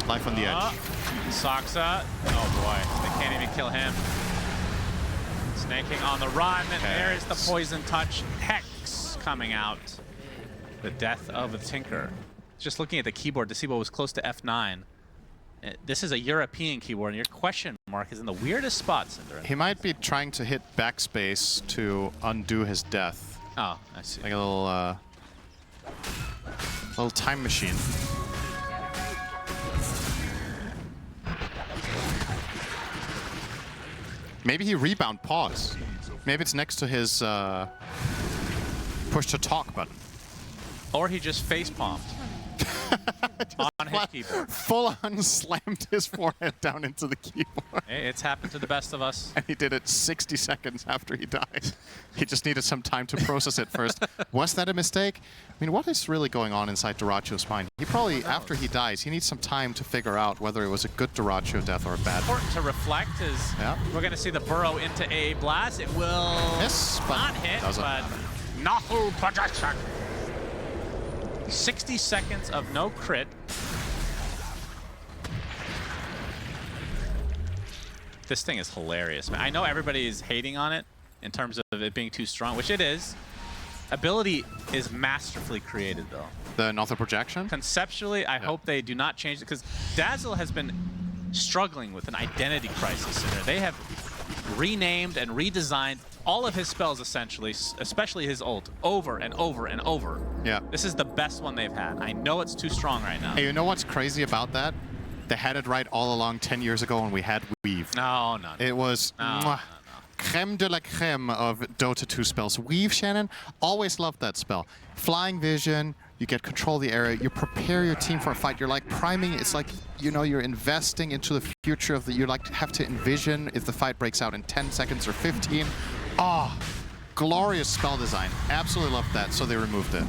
life on the edge. Soxa. Oh boy, they can't even kill him. Snaking on the run, and there's the poison touch. Hex coming out. The death of a Tinker. Just looking at the keyboard to see what was close to F9. This is a European keyboard, and your question mark is in the weirdest spot, Cinder. He might be trying to hit backspace to undo his death. Oh, I see. Like a little time machine. Maybe he rebound pause. Maybe it's next to his push to talk button. Or he just face palmed. On his keyboard. Full on slammed his forehead down into the keyboard. Hey, it's happened to the best of us. And he did it 60 seconds after he died. He just needed some time to process it first. Was that a mistake? I mean, what is really going on inside Duracio's mind? He probably, after he dies, he needs some time to figure out whether it was a good Duracio death or a bad one. Important to reflect is we're going to see the burrow into a blast. It will miss, but not hit, but Nahu projection. 60 seconds of no crit. This thing is hilarious, man. I know everybody is hating on it in terms of it being too strong, which it is. Ability is masterfully created, though. The Nothing projection? Conceptually, I hope they do not change it, because Dazzle has been struggling with an identity crisis in there. They have renamed and redesigned all of his spells, essentially, especially his ult, over and over and over. Yeah. This is the best one they've had. I know it's too strong right now. Hey, you know what's crazy about that? They had it right all along 10 years ago when we had Weave. No. It was creme de la creme of Dota 2 spells. Weave, Shannon, always loved that spell. Flying vision, you get control of the area, you prepare your team for a fight. You're like priming, it's like, you know, you're investing into the future of the, you like have to envision if the fight breaks out in 10 seconds or 15. Oh, glorious spell design. Absolutely loved that, so they removed it.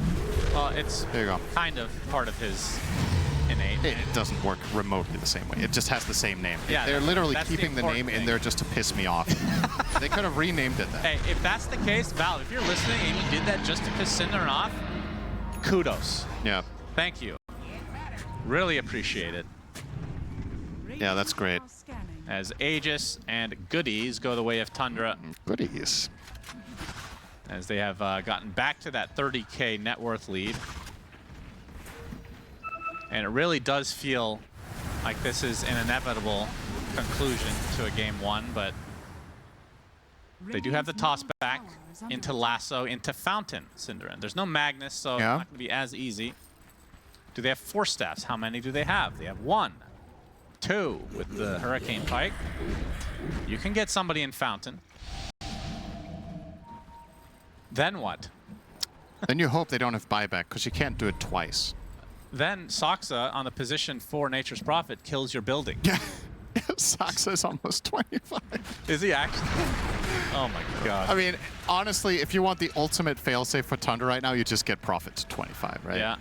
Well, it's there you go. Kind of part of his innate. It doesn't work remotely the same way. It just has the same name. Yeah, they're literally keeping the name in there just to piss me off. They could have renamed it then. Hey, if that's the case, Valve, if you're listening and you did that just to piss Cinder off, kudos. Yeah. Thank you. Really appreciate it. Yeah, that's great. As Aegis and Goodies go the way of Tundra. Goodies. As they have gotten back to that 30K net worth lead. And it really does feel like this is an inevitable conclusion to a game one, but they do have the toss back into Lasso, into Fountain, Cinderin. There's no Magnus, so it's not going to be as easy. Do they have 4 staffs? How many do they have? They have 1. 2 with the Hurricane Pike. You can get somebody in Fountain. Then what? Then you hope they don't have buyback, because you can't do it twice. Then Soxa on the position for Nature's Prophet kills your building. Yeah, Soxa is almost 25. Is he actually? Oh my god. I mean, honestly, if you want the ultimate failsafe for Tundra right now, you just get Prophet to 25, right? Yeah.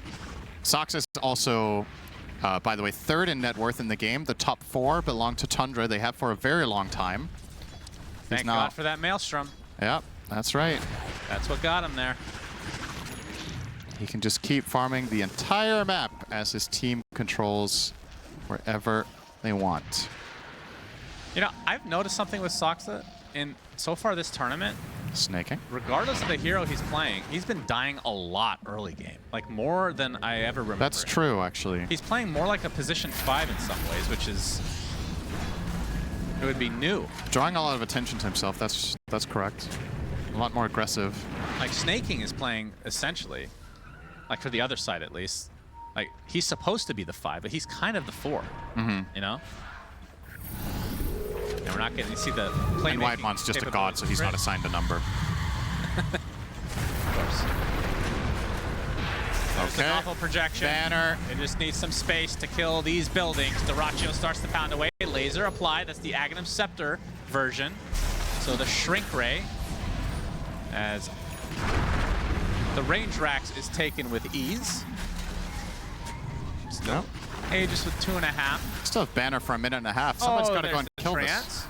Soxa is also, by the way, 3rd in net worth in the game. The top 4 belong to Tundra. They have for a very long time. Thank God for that Maelstrom. Yeah, that's right. That's what got him there. He can just keep farming the entire map as his team controls wherever they want. You know, I've noticed something with Soxa in so far this tournament. Snaking. Regardless of the hero he's playing, he's been dying a lot early game. Like more than I ever remember. That's true, actually. He's playing more like a position 5 in some ways, which is... It would be new. Drawing a lot of attention to himself, that's correct. A lot more aggressive. Like Snaking is playing essentially, like for the other side at least, like he's supposed to be the 5, but he's kind of the 4. You know? And we're not getting to see the playmaking. And Whitemon's just a god, so he's not assigned a number. Of course. There's an awful projection. Banner. They just need some space to kill these buildings. Duraccio starts to pound away. Laser applied. That's the Aghanim Scepter version. So the Shrink Ray, as the range racks is taken with ease. Still Aegis with 2.5. Still have Banner for a minute and a half. Someone's got to go and kill this.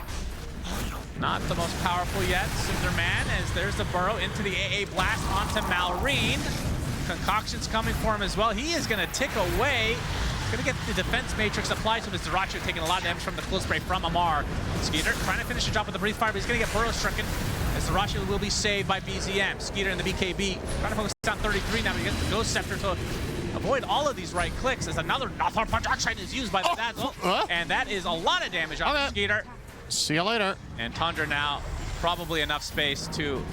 Not the most powerful yet. Cinderman, as there's the burrow into the AA blast onto Malrine. Concoction's coming for him as well. He is going to tick away Gonna get the defense matrix applied to his Dyrachyo, taking a lot of damage from the close spray from Amar. Skeeter trying to finish the job with the breathe fire, but he's gonna get burrow strucken. As Dyrachyo will be saved by BZM. Skeeter and the BKB trying to focus on 33 now, but he gets the Ghost Scepter to avoid all of these right clicks as another Nothor projection is used by the Dazzle. And that is a lot of damage on Skeeter. See you later. And Tundra now probably enough space to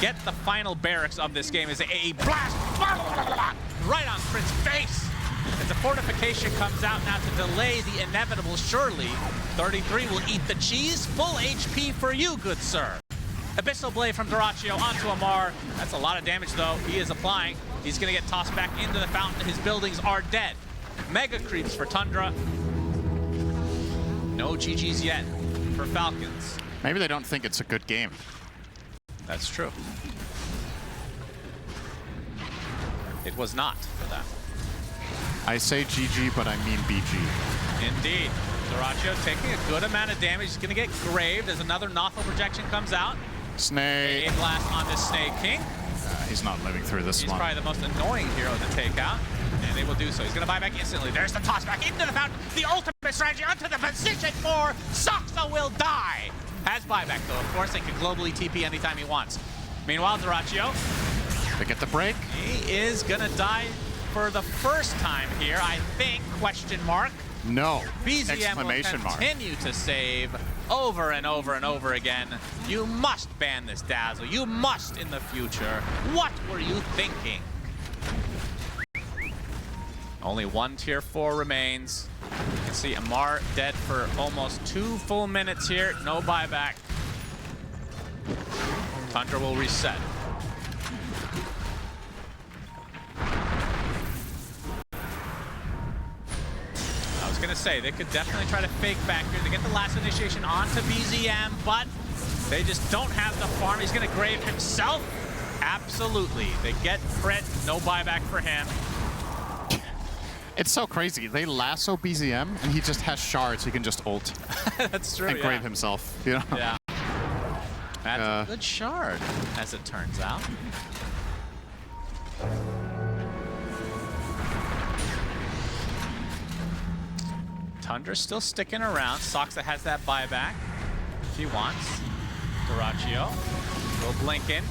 get the final barracks of this game as a blast right on Crit's face. As the fortification comes out now to delay the inevitable, surely 33 will eat the cheese. Full HP for you, good sir. Abyssal Blade from Dyrachyo onto Amar. That's a lot of damage, though. He is applying. He's going to get tossed back into the fountain. His buildings are dead. Mega creeps for Tundra. No GGs yet for Falcons. Maybe they don't think it's a good game. That's true. It was not for them. I say GG, but I mean BG. Indeed. Dyrachyo taking a good amount of damage. He's going to get graved as another Nothor projection comes out. Snake. A blast on this Snake King. He's not living through this He's one. probably the most annoying hero to take out, and they will do so. He's going to buy back instantly. There's the toss back into the fountain. The ultimate strategy onto the position for Saksa will die. Has buyback, though. Of course, they can globally TP anytime he wants. Meanwhile, Dyrachyo. They get the break. He is going to die for the first time here, I think, question mark. No. BZM Exclamation will mark. continue to save over and over and over again. You must ban this Dazzle. You must in the future. What were you thinking? Only one tier 4 remains. You can see Amar dead for almost 2 full minutes here. No buyback. Tundra will reset. I was gonna say, they could definitely try to fake back here to get the last initiation onto BZM, but they just don't have the farm. He's gonna grave himself. Absolutely. They get crit, no buyback for him. It's so crazy. They lasso BZM, and he just has shards. He can just ult That's true, and grave himself. You know? Yeah. That's a good shard, as it turns out. Tundra's still sticking around. Saksa has that buyback if he wants. Dyrachyo will blink in.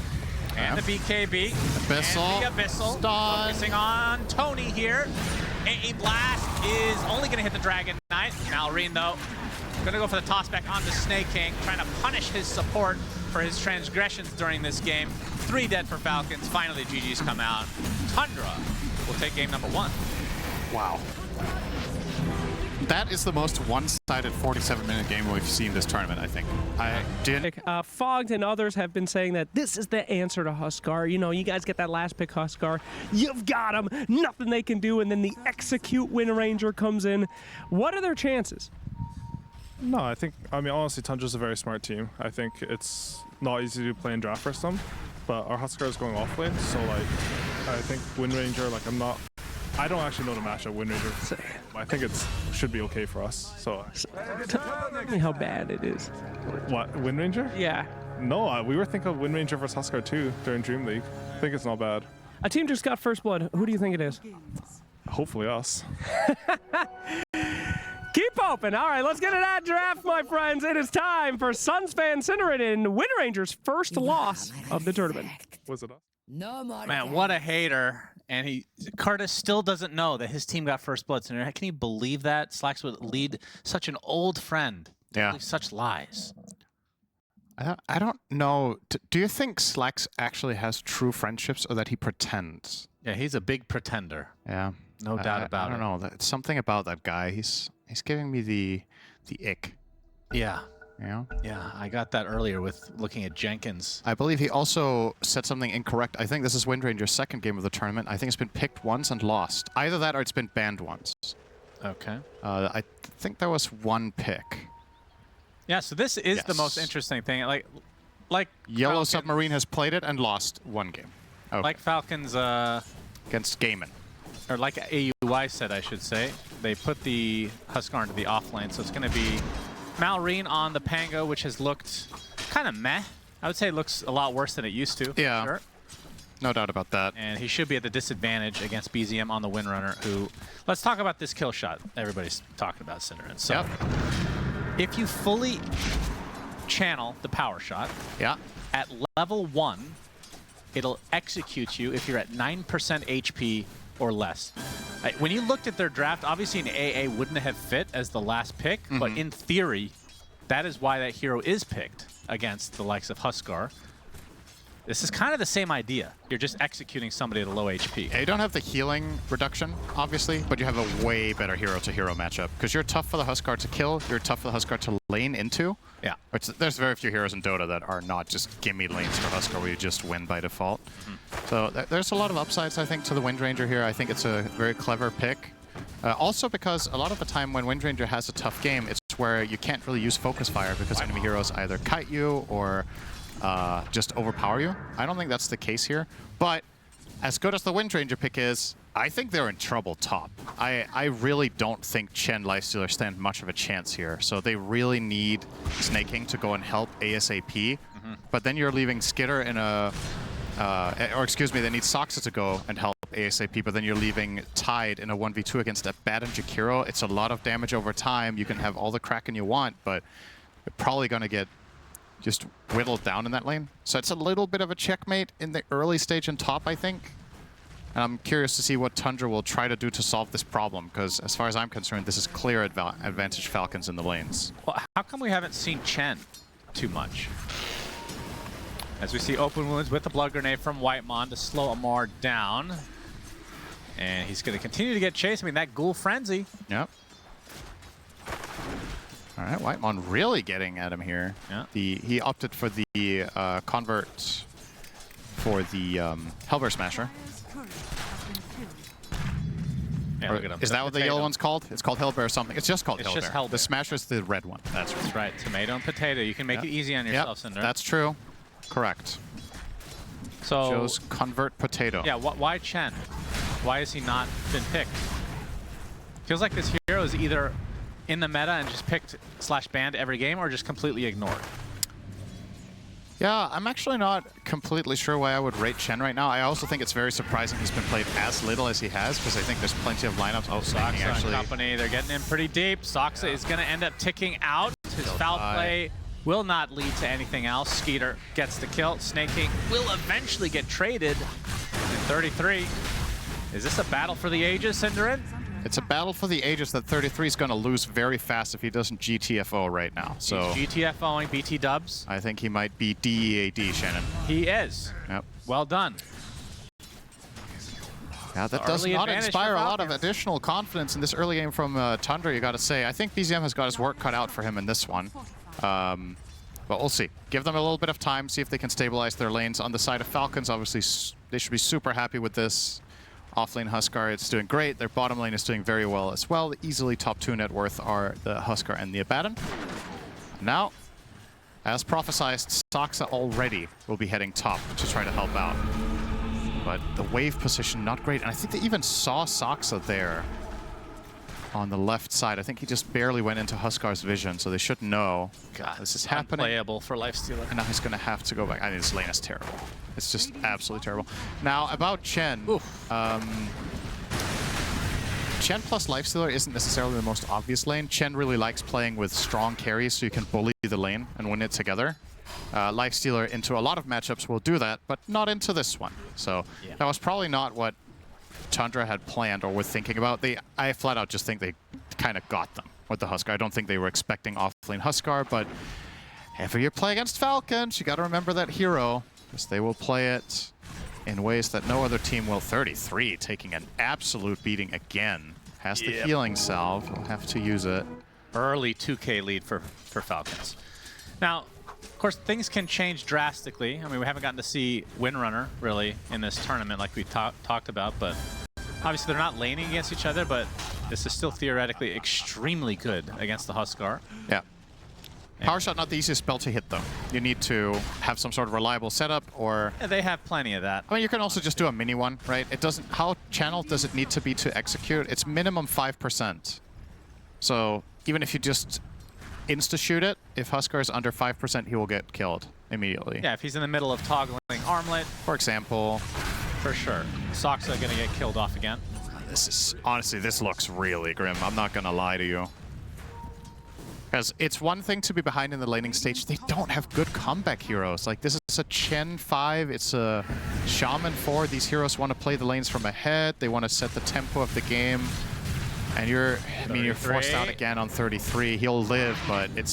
And the BKB. Abyssal. And the Abyssal. Stun. Focusing on Tony here. A blast is only going to hit the Dragon Knight. Malrine, though, going to go for the toss back onto Snake King, trying to punish his support for his transgressions during this game. 3 dead for Falcons. Finally, GG's come out. Tundra will take game number 1. Wow. That is the most one-sided 47-minute game we've seen this tournament, I think. Fogged and others have been saying that this is the answer to Huskar. You know, you guys get that last pick Huskar. You've got them. Nothing they can do. And then the execute Wind Ranger comes in. What are their chances? No, I mean, honestly, Tundra's a very smart team. I think it's not easy to play in draft versus them, but our Huskar is going off lane, so, like, I think Wind Ranger, like, I don't actually know the matchup Wind Ranger. I think it should be okay for us. So Tell me how bad it is. what, Wind Ranger? Yeah. No, we were thinking of Wind Ranger versus Huskar too during Dream League. I think it's not bad. A team just got first blood. Who do you think it is? Hopefully us. Keep open. All right, let's get to that draft, my friends. It is time for Sunsfan Cinderin, Wind Ranger's first loss of the tournament. Was it us? Man, what a hater. And Curtis still doesn't know that his team got first blood. So can you believe that? Slacks would lead such an old friend. Yeah. Such lies. I don't know. Do you think Slacks actually has true friendships or that he pretends? Yeah, he's a big pretender. Yeah. No doubt about it. I don't know. Something about that guy. He's giving me the ick. Yeah. You know? Yeah, I got that earlier with looking at Jenkins. I believe he also said something incorrect. I think this is Wind Ranger's second game of the tournament. I think it's been picked once and lost. Either that or it's been banned once. Okay. I think there was one pick. Yeah, so this is the most interesting thing. Like Yellow Falcons, Submarine has played it and lost one game. Okay. Like Falcons, against Gaimin. or like AUI said, I should say, they put the Huskar into the off lane, so it's going to be Malrine on the Pango, which has looked kind of meh. I would say it looks a lot worse than it used to. Yeah. Sure. No doubt about that. And he should be at the disadvantage against BZM on the Windrunner, who... Let's talk about this kill shot everybody's talking about, Cinderin. So, Yep. if you fully channel the power shot, Yeah. at level 1, it'll execute you if you're at 9% HP or less. When you looked at their draft, obviously an AA wouldn't have fit as the last pick, but in theory, that is why that hero is picked against the likes of Huskar. This is kind of the same idea. You're just executing somebody at a low HP. Yeah, you don't have the healing reduction, obviously, but you have a way better hero-to-hero matchup. Because you're tough for the Huskar to kill, you're tough for the Huskar to lane into. Yeah. There's very few heroes in Dota that are not just gimme lanes for Huskar where you just win by default. So there's a lot of upsides, I think, to the Windranger here. I think it's a very clever pick. Also because a lot of the time when Windranger has a tough game, it's where you can't really use focus fire because enemy heroes either kite you or just overpower you. I don't think that's the case here. But as good as the Windranger pick is, I think they're in trouble top. I really don't think Chen Lifestealer stand much of a chance here. So they really need Snaking to go and help ASAP. But then you're leaving Skitter in a... or excuse me, they need Soxa to go and help ASAP, but then you're leaving Tide in a 1v2 against a bad and Jakiro. It's a lot of damage over time. You can have all the Kraken you want, but you're probably going to get just whittled down in that lane. So it's a little bit of a checkmate in the early stage in top, I think. And I'm curious to see what Tundra will try to do to solve this problem, because as far as I'm concerned, this is clear advantage Falcons in the lanes. Well, how come we haven't seen Chen too much? As we see open wounds with the blood grenade from Whitemon to slow Amar down. And he's going to continue to get chased. I mean, that Ghoul Frenzy. Yep. All right, Whitemon really getting at him here. Yeah. He opted for the convert for the Hellbear Smasher. Yeah, look at him. Is that what the yellow one's called? It's called Hellbear or something. It's just called Hellbear. Just Hellbear. The Smasher's the red one. That's right. Tomato and potato. You can make it easy on yourself, Cinder. That's true. Correct. So Joe's convert potato. Yeah, why Chen? Why has he not been picked? Feels like this hero is either in the meta and just picked / banned every game, or just completely ignored. Yeah, I'm actually not completely sure why I would rate Chen right now. I also think it's very surprising he's been played as little as he has, because I think there's plenty of lineups. Oh, Soxa actually. and company, they're getting in pretty deep. Soxa is going to end up ticking out. His foul play will not lead to anything else. Skeeter gets the kill. Snaking will eventually get traded in 33. Is this a battle for the ages, Cinderin? It's a battle for the ages that 33 is going to lose very fast if he doesn't GTFO right now. So he's GTFOing BT dubs. I think he might be DEAD, Shannon. He is. Yep. Well done. Yeah, that does not inspire a lot of additional confidence in this early game from Tundra, you got to say. I think BZM has got his work cut out for him in this one. But we'll see. Give them a little bit of time, see if they can stabilize their lanes. On the side of Falcons, obviously, they should be super happy with this. Offlane Huskar, it's doing great. Their bottom lane is doing very well as well. Easily top 2 net worth are the Huskar and the Abaddon. Now, as prophesized, Soxa already will be heading top to try to help out. But the wave position, not great. And I think they even saw Soxa there on the left side. I think he just barely went into Huskar's vision, so they should know this is happening. Unplayable for Lifestealer. And now he's going to have to go back. I mean, this lane is terrible. It's just absolutely terrible. Now, about Chen. Chen plus Lifestealer isn't necessarily the most obvious lane. Chen really likes playing with strong carries so you can bully the lane and win it together. Lifestealer into a lot of matchups will do that, but not into this one. So that was probably not what Tundra had planned or were thinking about. I flat out just think they kind of got them with the Huskar. I don't think they were expecting offlane Huskar, but if you play against Falcons, you got to remember that hero, because they will play it in ways that no other team will. 33 taking an absolute beating again. Has the healing salve. He'll have to use it. Early 2K lead for Falcons. Now, of course, things can change drastically. I mean, we haven't gotten to see Windrunner, really, in this tournament like we talked about, but obviously they're not laning against each other, but this is still theoretically extremely good against the Huskar. Yeah. Power shot, not the easiest spell to hit, though. You need to have some sort of reliable setup, or... Yeah, they have plenty of that. I mean, you can also just do a mini one, right? It doesn't... How channeled does it need to be to execute? It's minimum 5%. So even if you just insta-shoot it, if Huskar is under 5%, he will get killed immediately. Yeah, if he's in the middle of toggling armlet. For example. For sure. Soxa gonna get killed off again. This is, honestly, this looks really grim. I'm not gonna lie to you. Because it's one thing to be behind in the laning stage. They don't have good comeback heroes. Like, this is a Chen 5, it's a Shaman 4. These heroes want to play the lanes from ahead. They want to set the tempo of the game. And you're forced out again on 33. He'll live, but it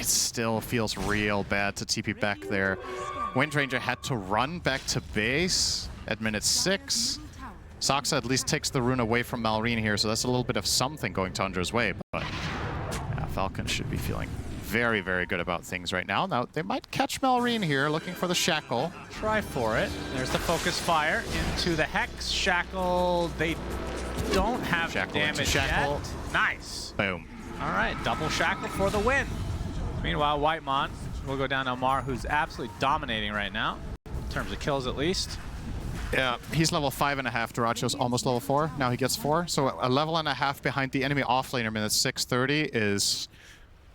still feels real bad to TP back there. Windranger had to run back to base at minute 6. Soxa at least takes the rune away from Malrine here, so that's a little bit of something going Tundra's way. But yeah, Falcons should be feeling very, very good about things right now. Now, they might catch Malrine here, looking for the Shackle. Try for it. There's the focus fire into the Hex. Shackle, they don't have Shackle damage Shackle. yet. Nice. Boom. All right, double Shackle for the win. Meanwhile, Whitemon will go down to Omar, who's absolutely dominating right now, in terms of kills at least. Yeah, he's level 5.5. Duracio's almost level 4. Now he gets 4. So a level and a half behind the enemy offlaner minute 6:30 is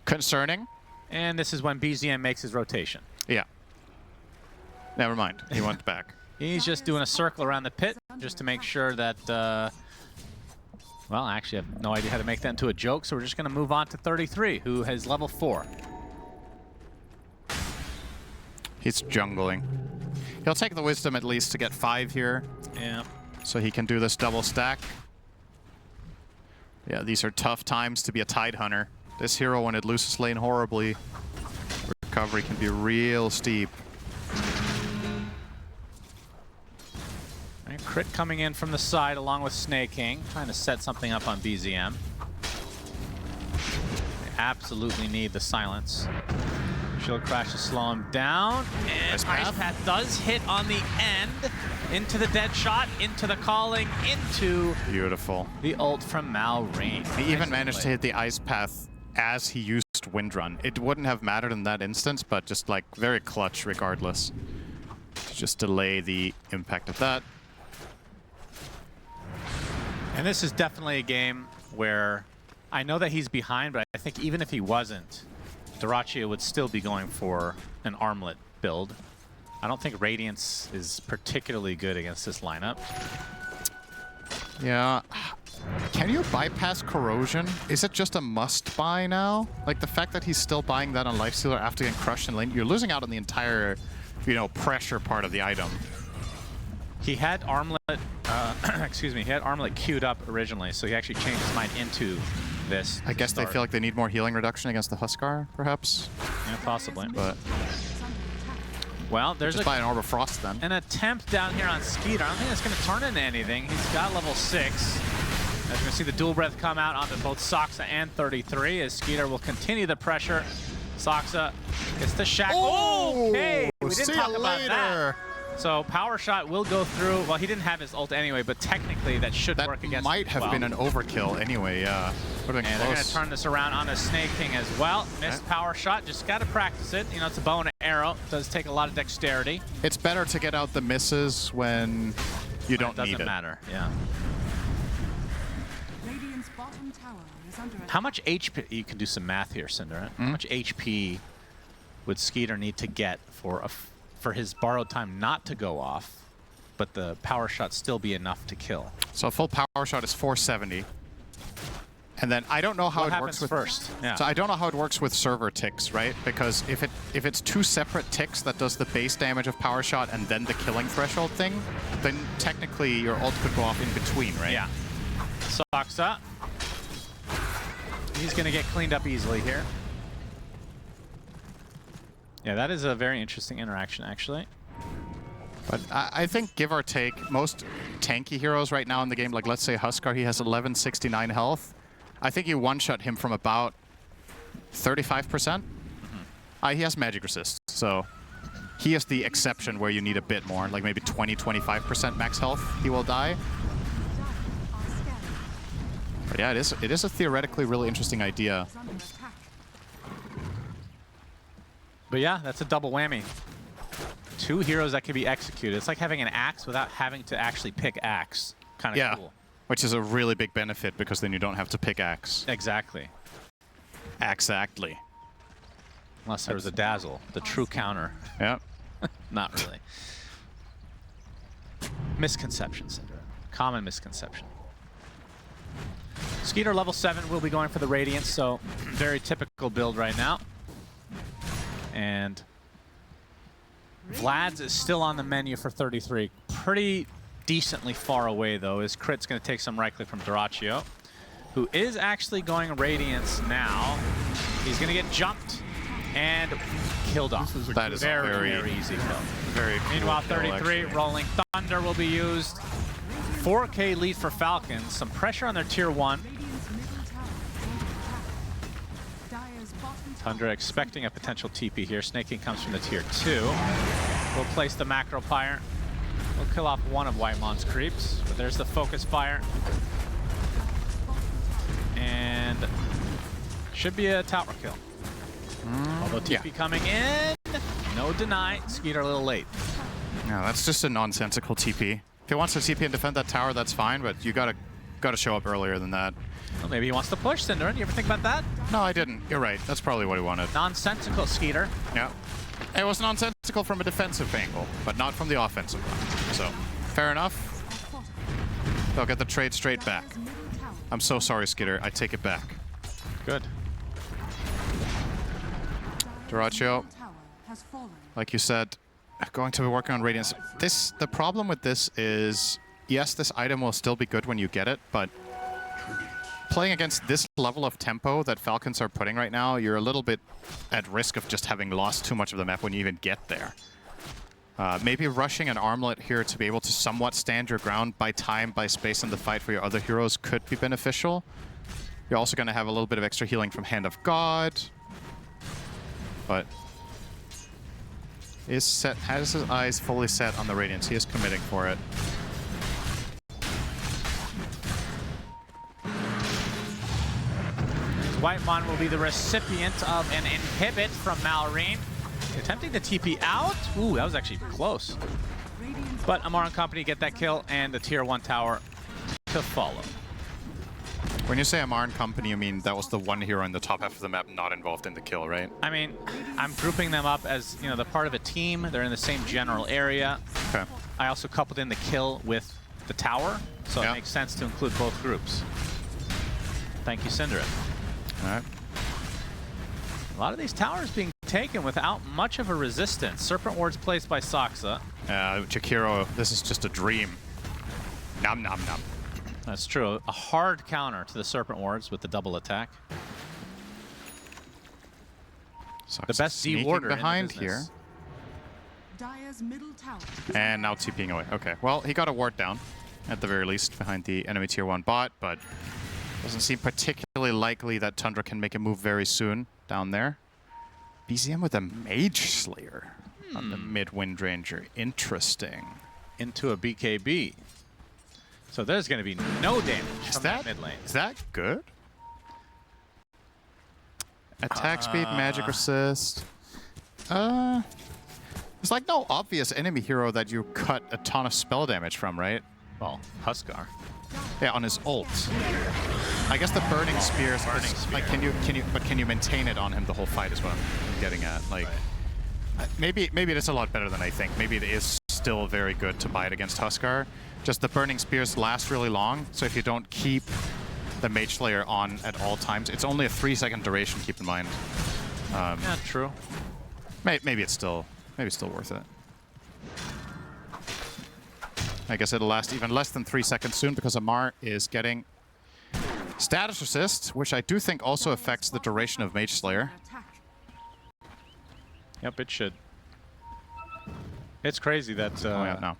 concerning. And this is when BZM makes his rotation. Yeah. Never mind. He went back. He's just doing a circle around the pit just to make sure that, well, actually, I have no idea how to make that into a joke, so we're just going to move on to 33, who has level 4. He's jungling. He'll take the wisdom at least to get 5 here. Yeah. So he can do this double stack. Yeah, these are tough times to be a Tide Hunter. This hero, when it loses lane horribly, recovery can be real steep. Right, crit coming in from the side along with Snake King, trying to set something up on BZM. They absolutely need the silence. Shield Crash to slow him down, and Ice Path does hit on the end, into the dead shot, into the calling, into Beautiful. the ult from Malrine. He even managed to hit the Ice Path as he used Wind Run. It wouldn't have mattered in that instance, but just like very clutch regardless. To just delay the impact of that. And this is definitely a game where I know that he's behind, but I think even if he wasn't, Durachia would still be going for an armlet build. I don't think Radiance is particularly good against this lineup. Yeah. Can you bypass Corrosion? Is it just a must buy now? Like the fact that he's still buying that on Lifestealer after getting crushed in lane, you're losing out on the entire, you know, pressure part of the item. He had armlet, excuse me, he had armlet queued up originally, so he actually changed his mind into this. I guess they feel like they need more healing reduction against the Huskar, perhaps? Yeah, possibly. But well, there's just buy an Orb of Frost then. An attempt down here on Skeeter. I don't think that's going to turn into anything. He's got level 6. As you can see the dual breath come out onto both Soxa and 33 as Skeeter will continue the pressure. Soxa gets the shackle. Oh, okay, we didn't talk about later. that. So Power Shot will go through. Well, he didn't have his ult anyway, but technically that should work against him. That might have been an overkill anyway, yeah. And they're going to turn this around on a Snake King as well. Missed Power Shot, just got to practice it. You know, it's a bow and arrow. It does take a lot of dexterity. It's better to get out the misses when you don't need it. Doesn't matter, yeah. How much HP, you can do some math here, Cinder. How much HP would Skeeter need to get for his borrowed time not to go off, but the Power Shot still be enough to kill? So a full Power Shot is 470. And then I don't know how it works with first. Yeah. So I don't know how it works with server ticks, right? Because if it's 2 separate ticks that does the base damage of Power Shot and then the killing threshold thing, then technically your ult could go off in between, right? Yeah. Soxa. He's going to get cleaned up easily here. Yeah, that is a very interesting interaction, actually. But I think, give or take, most tanky heroes right now in the game, like let's say Huskar, he has 1169 health. I think you one-shot him from about 35%. He has magic resist, so he is the exception where you need a bit more, like maybe 20-25% max health, he will die. But yeah, it is a theoretically really interesting idea. But yeah, that's a double whammy. 2 heroes that can be executed. It's like having an axe without having to actually pick axe. Kind of cool. Which is a really big benefit because then you don't have to pick axe. Exactly. Exactly. Unless there was a dazzle, the true counter. Yeah. Not really. Misconception, Cinder. Common misconception. Skeeter level 7 will be going for the Radiance, so very typical build right now. And Vlad's is still on the menu for 33. Pretty decently far away, though. His crit's going to take some right click from Doraccio, who is actually going Radiance now. He's going to get jumped and killed off. That is very easy kill. Very cool. Meanwhile, kill, 33, actually. Rolling Thunder will be used. 4K lead for Falcons. Some pressure on their tier 1. Tundra expecting a potential TP here. Snaking comes from the tier 2. We'll place the macro fire. We'll kill off one of Whitemon's creeps. But there's the focus fire. And should be a tower kill. Although TP coming in, no deny. Skeeter a little late. No, that's just a nonsensical TP. If he wants to TP and defend that tower, that's fine, but you gotta show up earlier than that. Well, maybe he wants to push, Cinder. You ever think about that? No, I didn't. You're right. That's probably what he wanted. Nonsensical, Skeeter. Yeah. It was nonsensical from a defensive angle, but not from the offensive one. So, fair enough. They'll get the trade straight back. I'm so sorry, Skeeter. I take it back. Good. Doraccio, like you said, going to be working on Radiance. The problem with this is, yes, this item will still be good when you get it, but playing against this level of tempo that Falcons are putting right now, you're a little bit at risk of just having lost too much of the map when you even get there. Maybe rushing an armlet here to be able to somewhat stand your ground by time, by space in the fight for your other heroes could be beneficial. You're also going to have a little bit of extra healing from Hand of God. But has his eyes fully set on the Radiance. He is committing for it. Whitemon will be the recipient of an inhibit from Malrine. Attempting to TP out. Ooh, that was actually close. But Amar and company get that kill and the tier 1 tower to follow. When you say Amar and company, you mean that was the one hero in the top half of the map not involved in the kill, right? I mean, I'm grouping them up as, you know, they're part of a team. They're in the same general area. Okay. I also coupled in the kill with the tower, so it makes sense to include both groups. Thank you, Syndra. All right. A lot of these towers being taken without much of a resistance. Serpent wards placed by Saksa. Chikiro, this is just a dream. Nom nom nom. That's true. A hard counter to the Serpent wards with the double attack. The best D warder behind in the here. Dire's middle tower. And now TPing away. Okay, well, he got a ward down, at the very least, behind the enemy tier 1 bot, but doesn't seem particularly likely that Tundra can make a move very soon down there. BZM with a Mage Slayer on the mid-Wind Ranger. Interesting. Into a BKB. So there's going to be no damage from that mid lane. Is that good? Attack speed, magic resist. There's like no obvious enemy hero that you cut a ton of spell damage from, right? Well, Huskar. Yeah, on his ult. I guess the burning spears. Like, can you maintain it on him the whole fight? Is what I'm getting at. Like, maybe it is a lot better than I think. Maybe it is still very good to buy it against Huskar. Just the burning spears last really long, so if you don't keep the Mage Slayer on at all times, it's only a 3-second duration. Keep in mind. Yeah, true. Maybe it's still worth it. I guess it'll last even less than 3 seconds soon because Amar is getting status resist, which I do think also affects the duration of Mage Slayer. Yep, it should. It's crazy that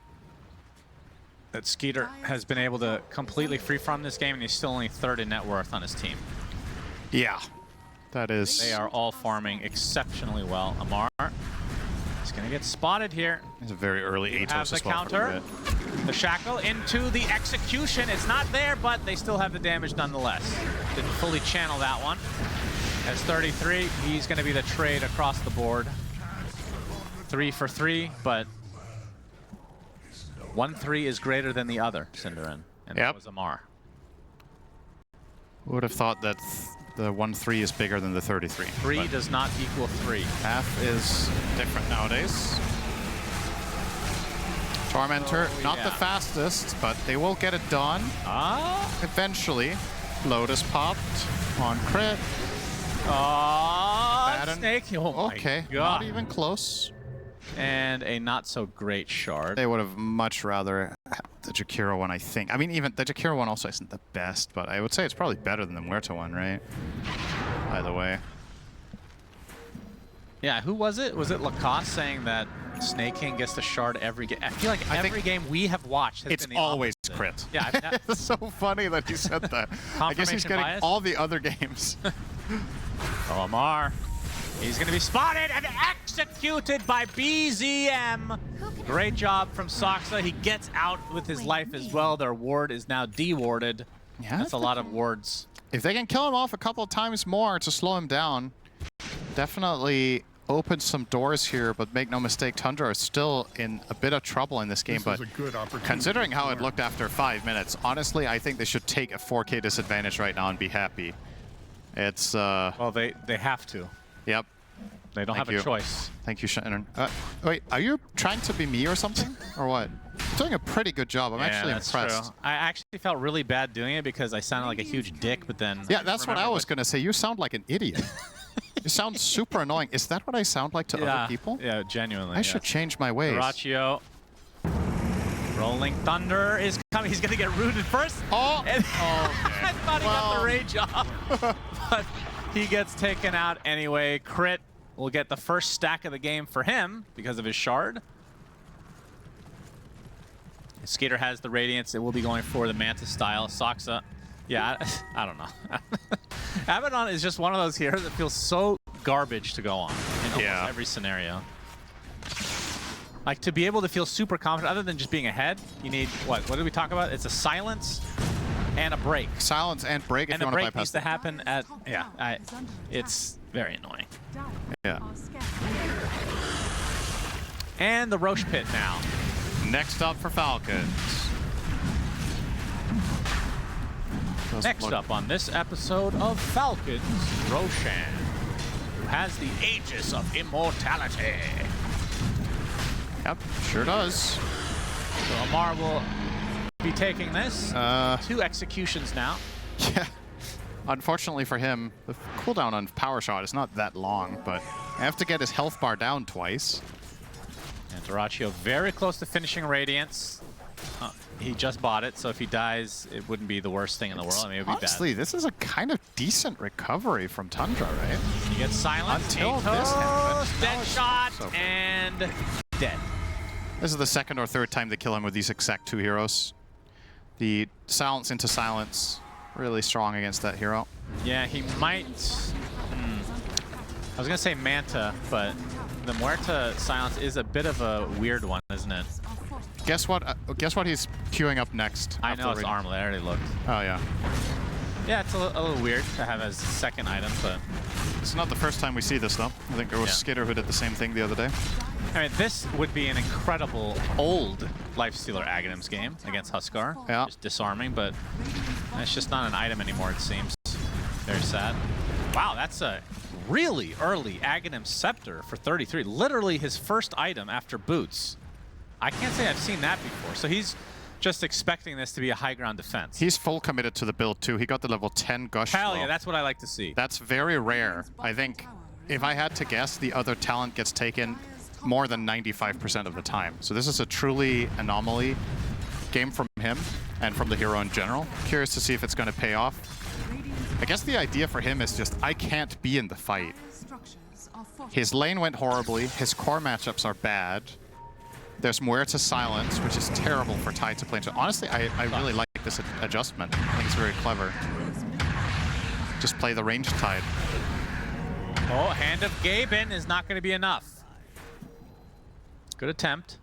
that Skeeter has been able to completely free from this game, and he's still only 3rd in net worth on his team. Yeah, that is. They are all farming exceptionally well. Amar is going to get spotted here. It's a very early Atos as well. The counter, the shackle into the execution. It's not there, but they still have the damage nonetheless. Didn't fully channel that one. As 33, he's going to be the trade across the board. 3 for 3, but 1-3 is greater than the other, Cinderin, and that was Amar. Would have thought that the 1-3 is bigger than the 33. 3 does not equal 3. Half is different nowadays. Tormentor, Oh, not yeah. the fastest, but they will get it done. Eventually. Lotus popped on crit. Batten. Snake. Oh my Okay, God. not even close. And a not so great shard. They would have much rather had the Jakiro one, I think. I mean, even the Jakiro one also isn't the best, but I would say it's probably better than the Muerto one, right? Either way. Yeah, who was it? Was it Lacoste saying that Snake King gets the shard every game? I feel like every game we have watched has It's been the always opposite. crit. Yeah, It's so funny that he said that. I guess he's Confirmation getting bias? all the other games. Oh, Amar. He's going to be spotted and executed by BZM. Great job from Soxa. He gets out with his life as well. Their ward is now dewarded. Yeah, That's a lot of wards. If they can kill him off a couple of times more to slow him down, definitely open some doors here, but make no mistake, Tundra are still in a bit of trouble in this game. This But is a good opportunity considering how to it learn. looked after 5 minutes, honestly, I think they should take a 4K disadvantage right now and be happy. It's, Well, they have to. yep. They don't Thank have you. a choice. Thank you, Shannon. Wait, are you trying to be me or something? Or what? You're doing a pretty good job. I'm actually that's impressed. True. I actually felt really bad doing it because I sounded like a huge dick, but then... Yeah, that's what I was going to say. You sound like an idiot. You sound super annoying. Is that what I sound like to other people? Yeah, genuinely. I should change my ways. Doraccio. Rolling Thunder is coming. He's going to get rooted first. Oh! And Okay. I thought he got Well. the rage off. But he gets taken out anyway. Crit will get the first stack of the game for him because of his shard. Skater has the Radiance. It will be going for the Mantis style. Soxa. Yeah, I don't know. Abaddon is just one of those heroes that feels so garbage to go on in almost every scenario. Like, to be able to feel super confident, other than just being ahead, you need, what did we talk about? It's a silence and a break. Silence and break if And you the want to break bypass needs to it. happen at, it's very annoying. Yeah. And the Roche Pit now. Next up for Falcons. Next up on this episode of Falcons, Roshan, who has the Aegis of Immortality. Yep, sure does. So Amar will be taking this. 2 executions now. Yeah. Unfortunately for him, the cooldown on Power Shot is not that long, but I have to get his health bar down twice. And Doraccio very close to finishing Radiance. He just bought it, so if he dies, it wouldn't be the worst thing in the world. I mean, it would be Honestly, this is a kind of decent recovery from Tundra, right? bad. You get silence. Until this happened. Dead Now it's shot so good. and dead. This is the second or third time they kill him with these exact 2 heroes. The silence into silence, really strong against that hero. Yeah, he might. I was gonna say Manta, but the Muerta silence is a bit of a weird one, isn't it? Guess what? Guess what he's queuing up next? I after know the it's raid? Armlet. I already looked. Oh yeah. Yeah, it's a little weird to have as second item, but It's not the first time we see this though. I think there was Yeah. Skitter who did the same thing the other day. I mean, this would be an incredible old Lifestealer Aghanims game against Huskar. Yeah. Just disarming, but it's just not an item anymore, it seems. Very sad. Wow, that's a really early Aghanim Scepter for 33. Literally his first item after Boots. I can't say I've seen that before. So he's just expecting this to be a high ground defense. He's full committed to the build too. He got the level 10 Gush Hell flow. yeah, that's what I like to see. That's very rare. I think if I had to guess, the other talent gets taken more than 95% of the time. So this is a truly anomaly game from him and from the hero in general. Curious to see if it's going to pay off. I guess the idea for him is just, I can't be in the fight. His lane went horribly. His core matchups are bad. There's Muerta Silence, which is terrible for Tide to play into. Honestly, I really like this adjustment. I think it's very clever. Just play the ranged Tide. Oh, Hand of Gaimin is not going to be enough. Good attempt.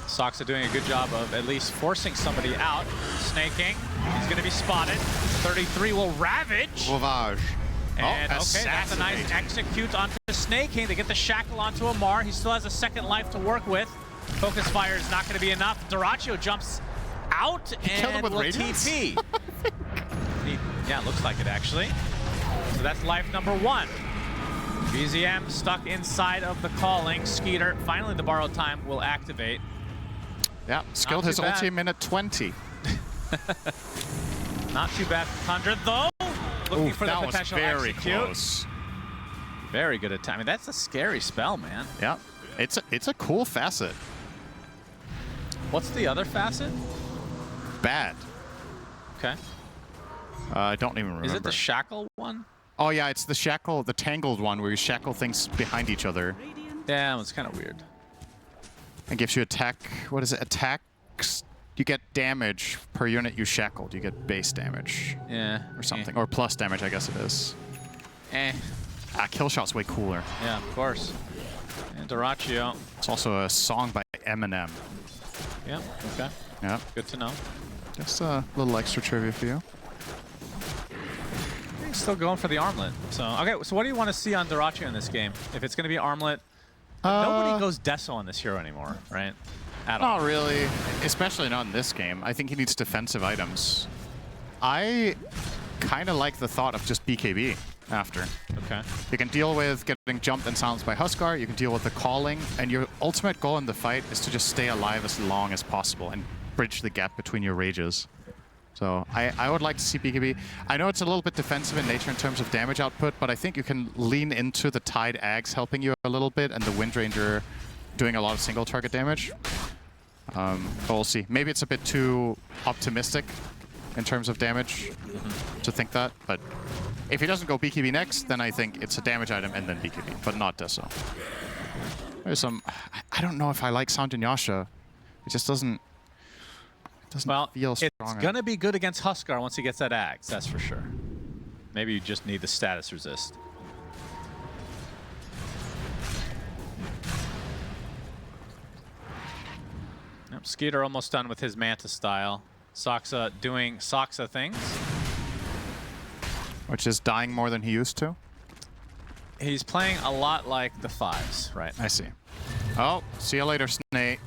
Soxa doing a good job of at least forcing somebody out. Snaking. He's going to be spotted. 33 will ravage. Ravage. And oh, okay, that's a nice execute onto Snaking. They get the shackle onto Amar. He still has a second life to work with. Focus fire is not going to be enough. Doraccio jumps out killed him and with will radiance? TP. Yeah, looks like it actually. So that's life number 1. BZM stuck inside of the calling. Skeeter, finally the borrowed time will activate. Yeah, skilled his ulti in minute 20. Not too bad for Tundra, though. Looking for the that potential was very execute. close. Very good attack. I mean, that's a scary spell, man. Yeah, it's a cool facet. What's the other facet? Bad. Okay. I don't even remember. Is it the shackle one? Oh yeah, it's the shackle, the tangled one where you shackle things behind each other. Yeah, it's kind of weird. It gives you attack. What is it? Attacks. You get damage per unit you shackled. You get base damage. Yeah. Or something. Or plus damage, I guess it is. Kill shot's way cooler. Yeah, of course. And Doraccio. It's also a song by Eminem. Yeah, okay. Yeah. Good to know. Just a little extra trivia for you. He's still going for the armlet. So, okay, so what do you want to see on Doraccio in this game? If it's going to be armlet, nobody goes Deso on this hero anymore, right? At all. Not really, especially not in this game. I think he needs defensive items. I kind of like the thought of just BKB after. Okay. You can deal with getting jumped and silenced by Huskar, you can deal with the calling, and your ultimate goal in the fight is to just stay alive as long as possible and bridge the gap between your rages. So I would like to see BKB. I know it's a little bit defensive in nature in terms of damage output, but I think you can lean into the Tide Ags helping you a little bit and the Wind Ranger doing a lot of single target damage. But we'll see. Maybe it's a bit too optimistic in terms of damage to think that, but if he doesn't go BKB next, then I think it's a damage item and then BKB, but not Deso. There's some... I don't know if I like Sound and Yasha. It just doesn't feel strong. It's going to be good against Huskar once he gets that Axe, that's for sure. Maybe you just need the status resist. Yep, Skeeter almost done with his Manta style. Soxa doing Soxa things. Which is dying more than he used to? He's playing a lot like the fives, right? I see. Oh, see you later, Snake.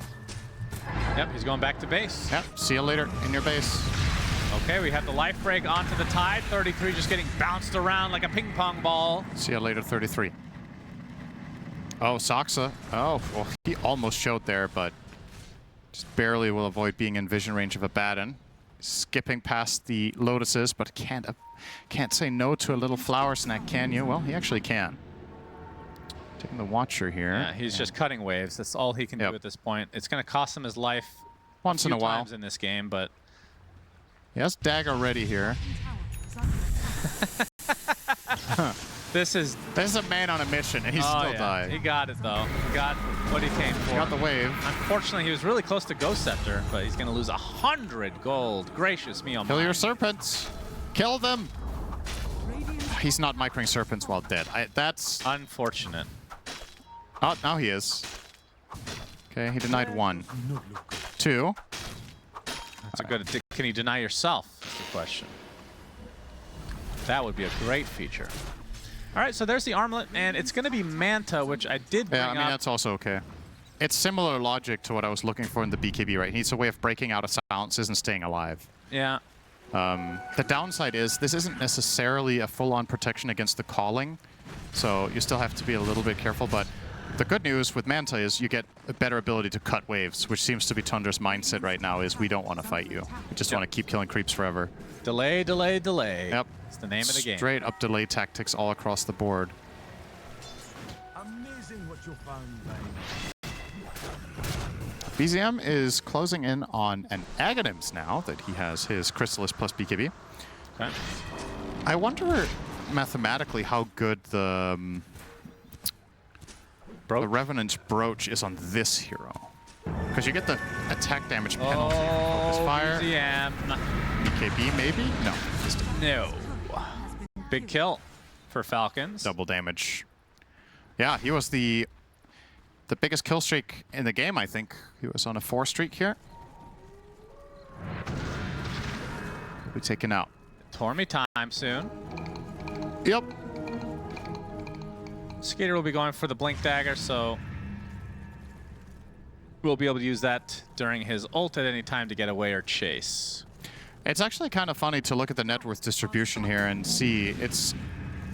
Yep, he's going back to base. Yep, see you later in your base. Okay, we have the life break onto the Tide. 33 just getting bounced around like a ping pong ball. See you later, 33. Oh, Soxa. Oh, well, he almost showed there, but just barely will avoid being in vision range of a Batten. Skipping past the Lotuses, but can't say no to a little flower snack, can you? Well, he actually can. Taking the Watcher here. Yeah, he's just cutting waves. That's all he can do at this point. It's going to cost him his life once in a while times in this game, but he has Dagger ready here. This is a man on a mission, and he's still dying. He got it though. He got what he came for. He got the wave. Unfortunately, he was really close to Ghost Scepter, but he's going to lose 100 gold. Gracious me, oh my. Kill your serpents. Kill them. He's not microing serpents while dead. That's unfortunate. Oh, now he is. Okay, he denied 1. 2. That's a good. Can you deny yourself? Is the question. That would be a great feature. All right, so there's the armlet, and it's going to be Manta, which I did bring up. Yeah, I mean, that's also okay. It's similar logic to what I was looking for in the BKB, right? He needs a way of breaking out of silences and staying alive. Yeah. The downside is this isn't necessarily a full-on protection against the calling, so you still have to be a little bit careful, but the good news with Manta is you get a better ability to cut waves, which seems to be Tundra's mindset right now, is we don't want to fight you. We just want to keep killing creeps forever. Delay, delay, delay. Yep. It's the name of the game. Straight up delay tactics all across the board. Amazing what you found, BZM is closing in on an Aghanims now that he has his Chrysalis plus BKB. Okay. I wonder mathematically how good the Revenant's Brooch is on this hero. Because you get the attack damage penalty. Focus fire. BZM. BKB maybe? No. No. Big kill for Falcons. Double damage. Yeah, he was the biggest kill streak in the game, I think. He was on a 4 streak here. He'll be taken out. Tormy time soon. Yep. Skater will be going for the Blink Dagger, so we'll be able to use that during his ult at any time to get away or chase. It's actually kind of funny to look at the net worth distribution here and see it's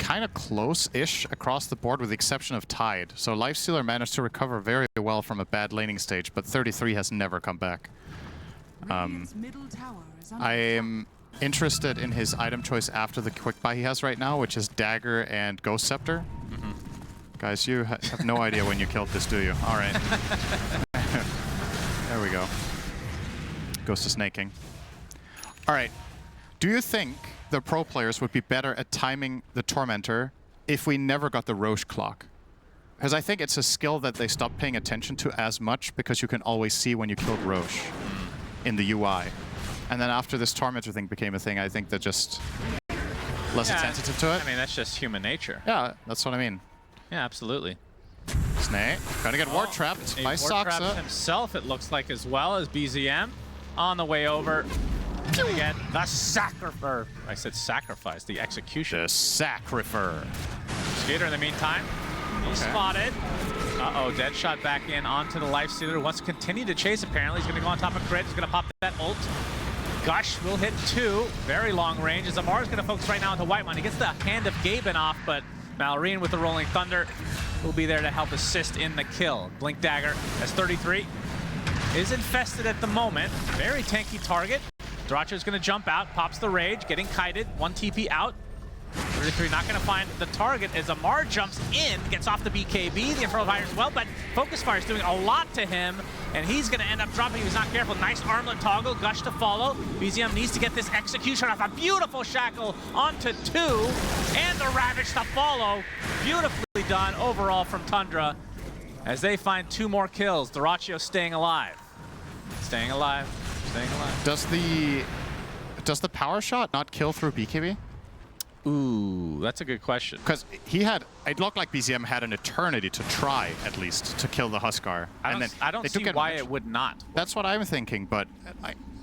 kind of close-ish across the board with the exception of Tide. So Lifestealer managed to recover very well from a bad laning stage, but 33 has never come back. Radiant's middle tower is under I attack. am interested in his item choice after the quick buy he has right now, which is Dagger and Ghost Scepter. Guys, you have no idea when you killed this, do you? All right. There we go. Goes to snaking. All right. Do you think the pro players would be better at timing the Tormentor if we never got the Roche clock? Because I think it's a skill that they stopped paying attention to as much because you can always see when you killed Roche in the UI. And then after this Tormentor thing became a thing, I think they're just less sensitive to it. I mean, that's just human nature. Yeah, that's what I mean. Yeah, absolutely. Snake, gonna get ward trapped by Soxa. Himself, it looks like, as well as BZM on the way over. Gonna get the sacrifice. I said sacrifice, the execution. The sacrifice. Skater in the meantime, he's spotted. Uh-oh, dead shot back in onto the Lifestealer. Wants to continue to chase, apparently. He's gonna go on top of Crit. He's gonna pop that ult. Gush will hit 2. Very long range. As Amar's gonna focus right now into Whitemon. He gets the hand of Gaimin off, but Malorine with the Rolling Thunder will be there to help assist in the kill. Blink Dagger as 33 is infested at the moment. Very tanky target. Dyrachio's gonna jump out, pops the Rage, getting kited. 1 TP out. 33 not gonna find the target as Amar jumps in, gets off the BKB, the Infernal Fire as well, but Focus Fire is doing a lot to him, and he's gonna end up dropping. He was not careful. Nice armlet toggle, Gush to follow. BZM needs to get this execution off. A beautiful shackle onto 2, and the Ravage to follow. Beautifully done overall from Tundra as they find 2 more kills. Dyrachio staying alive. Staying alive, staying alive. Does the power shot not kill through BKB? Ooh, that's a good question. Because it looked like BZM had an eternity to try, at least, to kill the Huskar. I don't see why it would not. That's what I'm thinking, but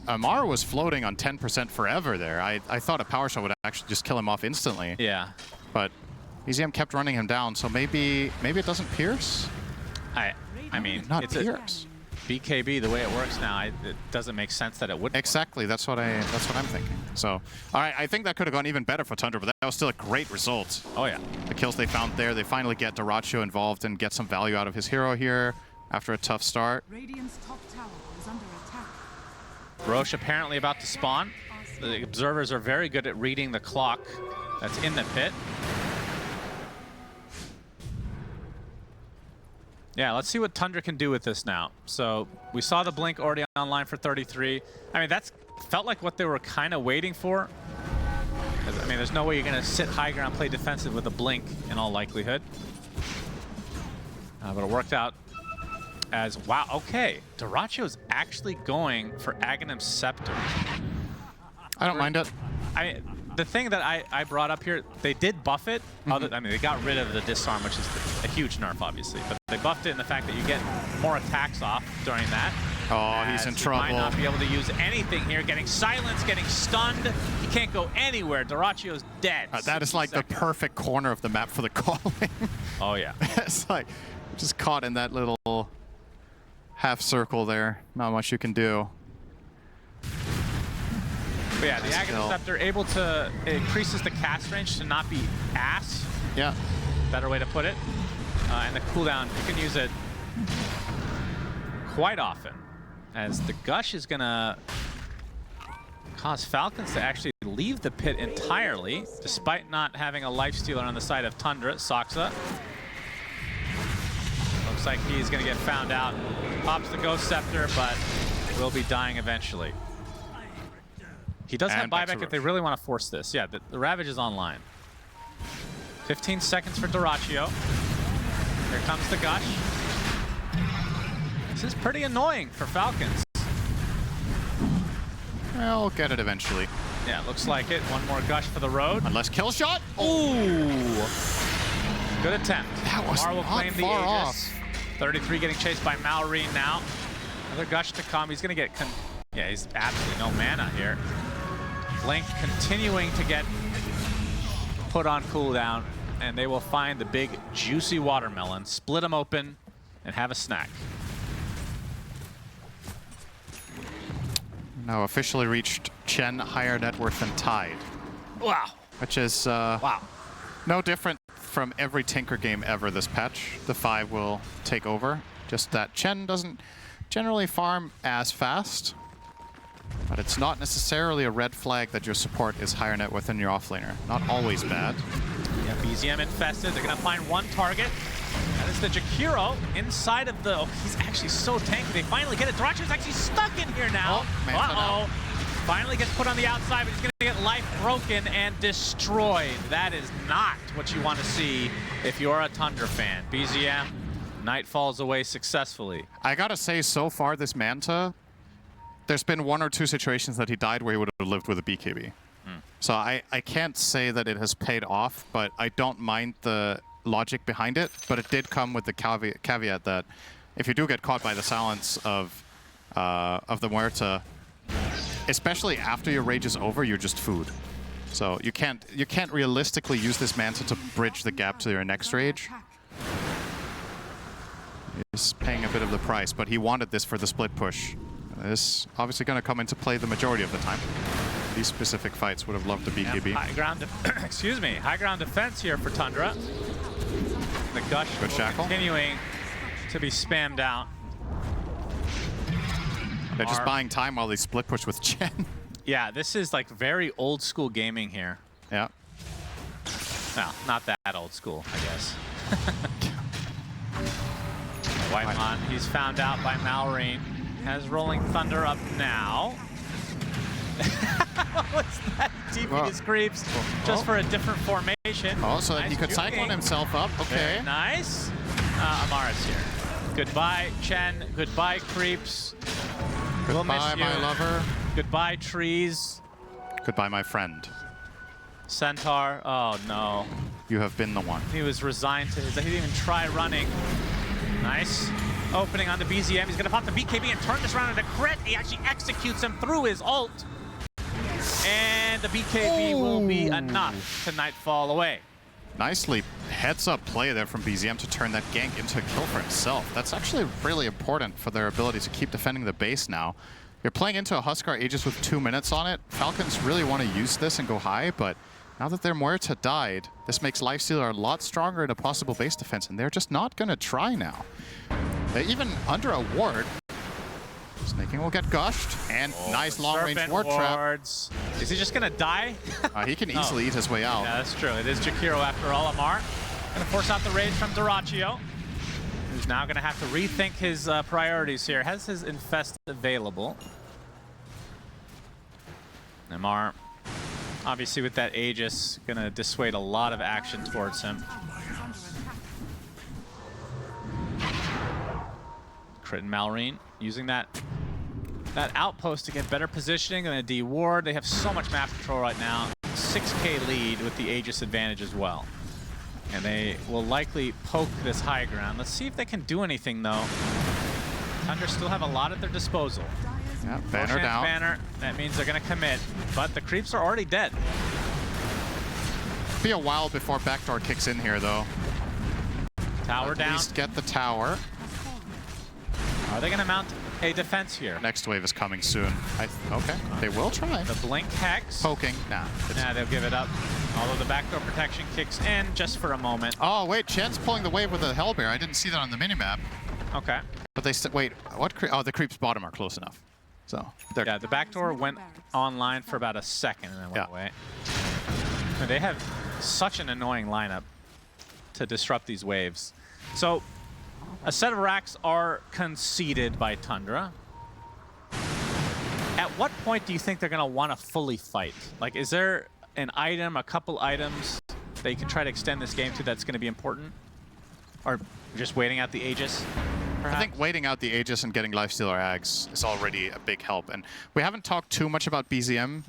Amar was floating on 10% forever there. I thought a power shot would actually just kill him off instantly. Yeah. But BZM kept running him down, so maybe it doesn't pierce? I mean, Not it's pierce. BKB, the way it works now, it doesn't make sense that it would. Exactly, that's what I'm thinking. So, all right, I think that could have gone even better for Tundra, but that was still a great result. Oh yeah. The kills they found there, they finally get Dyrachio involved and get some value out of his hero here after a tough start. Radiant's top tower is under attack. Roche apparently about to spawn. The observers are very good at reading the clock that's in the pit. Yeah, let's see what Tundra can do with this now. So we saw the blink already online for 33. I mean, that's felt like what they were kind of waiting for. I mean, there's no way you're going to sit high ground, play defensive with a blink in all likelihood. But it worked out as, wow, okay. Dyrachio's actually going for Aghanim's Scepter. I don't mind it. The thing that I brought up here, they did buff it. I mean, they got rid of the disarm, which is a huge nerf, obviously. But they buffed it in the fact that you get more attacks off during that. Oh, he's in trouble. He might not be able to use anything here. Getting silenced, getting stunned. He can't go anywhere. Dyrachio's dead. That is like the perfect corner of the map for the calling. Oh, yeah. It's like just caught in that little half circle there. Not much you can do. But yeah, the Aghanim Scepter able to, it increases the cast range to not be ass. Yeah. Better way to put it. And the cooldown, you can use it quite often, as the Gush is gonna cause Falcons to actually leave the pit entirely, despite not having a Lifestealer on the side of Tundra. Soxa looks like he's gonna get found out. Pops the Ghost Scepter, but will be dying eventually. He does have buyback if they really want to force this. Yeah, the Ravage is online. 15 seconds for Dyrachio. Here comes the Gush. This is pretty annoying for Falcons. I'll get it eventually. Yeah, looks like it. One more Gush for the road. Unless kill shot. Ooh! Good attempt. That was Amar will not claim the far Aegis. off. 33 getting chased by Malorine now. Another Gush to come. He's going to get... yeah, he's absolutely no mana here. Blink continuing to get put on cooldown, and they will find the big juicy watermelon, split them open, and have a snack. Now officially reached Chen higher net worth than Tide. Wow. Which is Wow. No different from every Tinker game ever this patch. The 5 will take over. Just that Chen doesn't generally farm as fast, but it's not necessarily a red flag that your support is higher net worth than your offlaner. Not always bad. Yeah, BZM infested. They're going to find one target. That is the Jakiro inside of the... Oh, he's actually so tanky. They finally get it. Daracho's actually stuck in here now. Uh-oh. Finally gets put on the outside, but he's going to get life broken and destroyed. That is not what you want to see if you're a Tundra fan. BZM, Knight falls away successfully. I gotta say, so far this Manta, there's been 1 or 2 situations that he died where he would have lived with a BKB. So I can't say that it has paid off, but I don't mind the logic behind it. But it did come with the caveat that if you do get caught by the silence of the Muerta, especially after your rage is over, you're just food. So you can't realistically use this Manta to bridge the gap to your next rage. He's paying a bit of the price, but he wanted this for the split push. This is obviously going to come into play the majority of the time. These specific fights would have loved a BKB. High ground, excuse me, high ground defense here for Tundra. The Gush Good shackle. Continuing to be spammed out. They're just buying time while they split push with Chen. Yeah, this is like very old school gaming here. Yeah. Well, not that old school, I guess. Whitemon, he's found out by Malrine. Has Rolling Thunder up now. What's that? TP his creeps just for a different formation. Oh, so nice he could cyclone himself up. Okay. Very nice. Amara's here. Goodbye, Chen. Goodbye, creeps. We'll miss Goodbye, you. my lover. Goodbye, trees. Goodbye, my friend. Centaur. Oh, no. You have been the one. He was resigned to his... He didn't even try running. Nice. Opening on the BZM. He's going to pop the BKB and turn this round into crit. He actually executes him through his ult. And the BKB will be enough to Nightfall away. Nicely heads-up play there from BZM to turn that gank into a kill for himself. That's actually really important for their ability to keep defending the base now. You're playing into a Huskar Aegis with 2 minutes on it. Falcons really want to use this and go high, but now that their Muerta died, this makes Lifestealer a lot stronger in a possible base defense, and they're just not going to try now. They even under a ward. Snaking will get gushed, and nice long-range ward trap. Is he just going to die? He can easily eat his way out. Yeah, that's true. It is Jakiro after all. Amar going to force out the rage from Daracho, who's now going to have to rethink his priorities here. Has his Infest available. Amar, obviously with that Aegis, going to dissuade a lot of action towards him. Crit and Malrine using that outpost to get better positioning and a D-ward. They have so much map control right now. 6k lead with the Aegis advantage as well. And they will likely poke this high ground. Let's see if they can do anything though. Thunder still have a lot at their disposal. Yeah, banner down. Banner. That means they're going to commit, but the creeps are already dead. Be a while before backdoor kicks in here though. Tower down. At least get the tower. Are they going to mount a defense here? Next wave is coming soon. Okay, they will try. The Blink Hex. Poking. Nah. They'll give it up. Although the backdoor protection kicks in just for a moment. Oh, wait, Chen's pulling the wave with a Hellbear. I didn't see that on the minimap. Okay. But they said, wait, what? Oh, the creeps bottom are close enough. So, yeah, the backdoor went online for about a second and then went away. And they have such an annoying lineup to disrupt these waves. So, a set of racks are conceded by Tundra. At what point do you think they're going to want to fully fight? Like, is there an item, a couple items that you can try to extend this game to that's going to be important? Or just waiting out the Aegis, perhaps? I think waiting out the Aegis and getting Lifestealer Ags is already a big help. And we haven't talked too much about BZM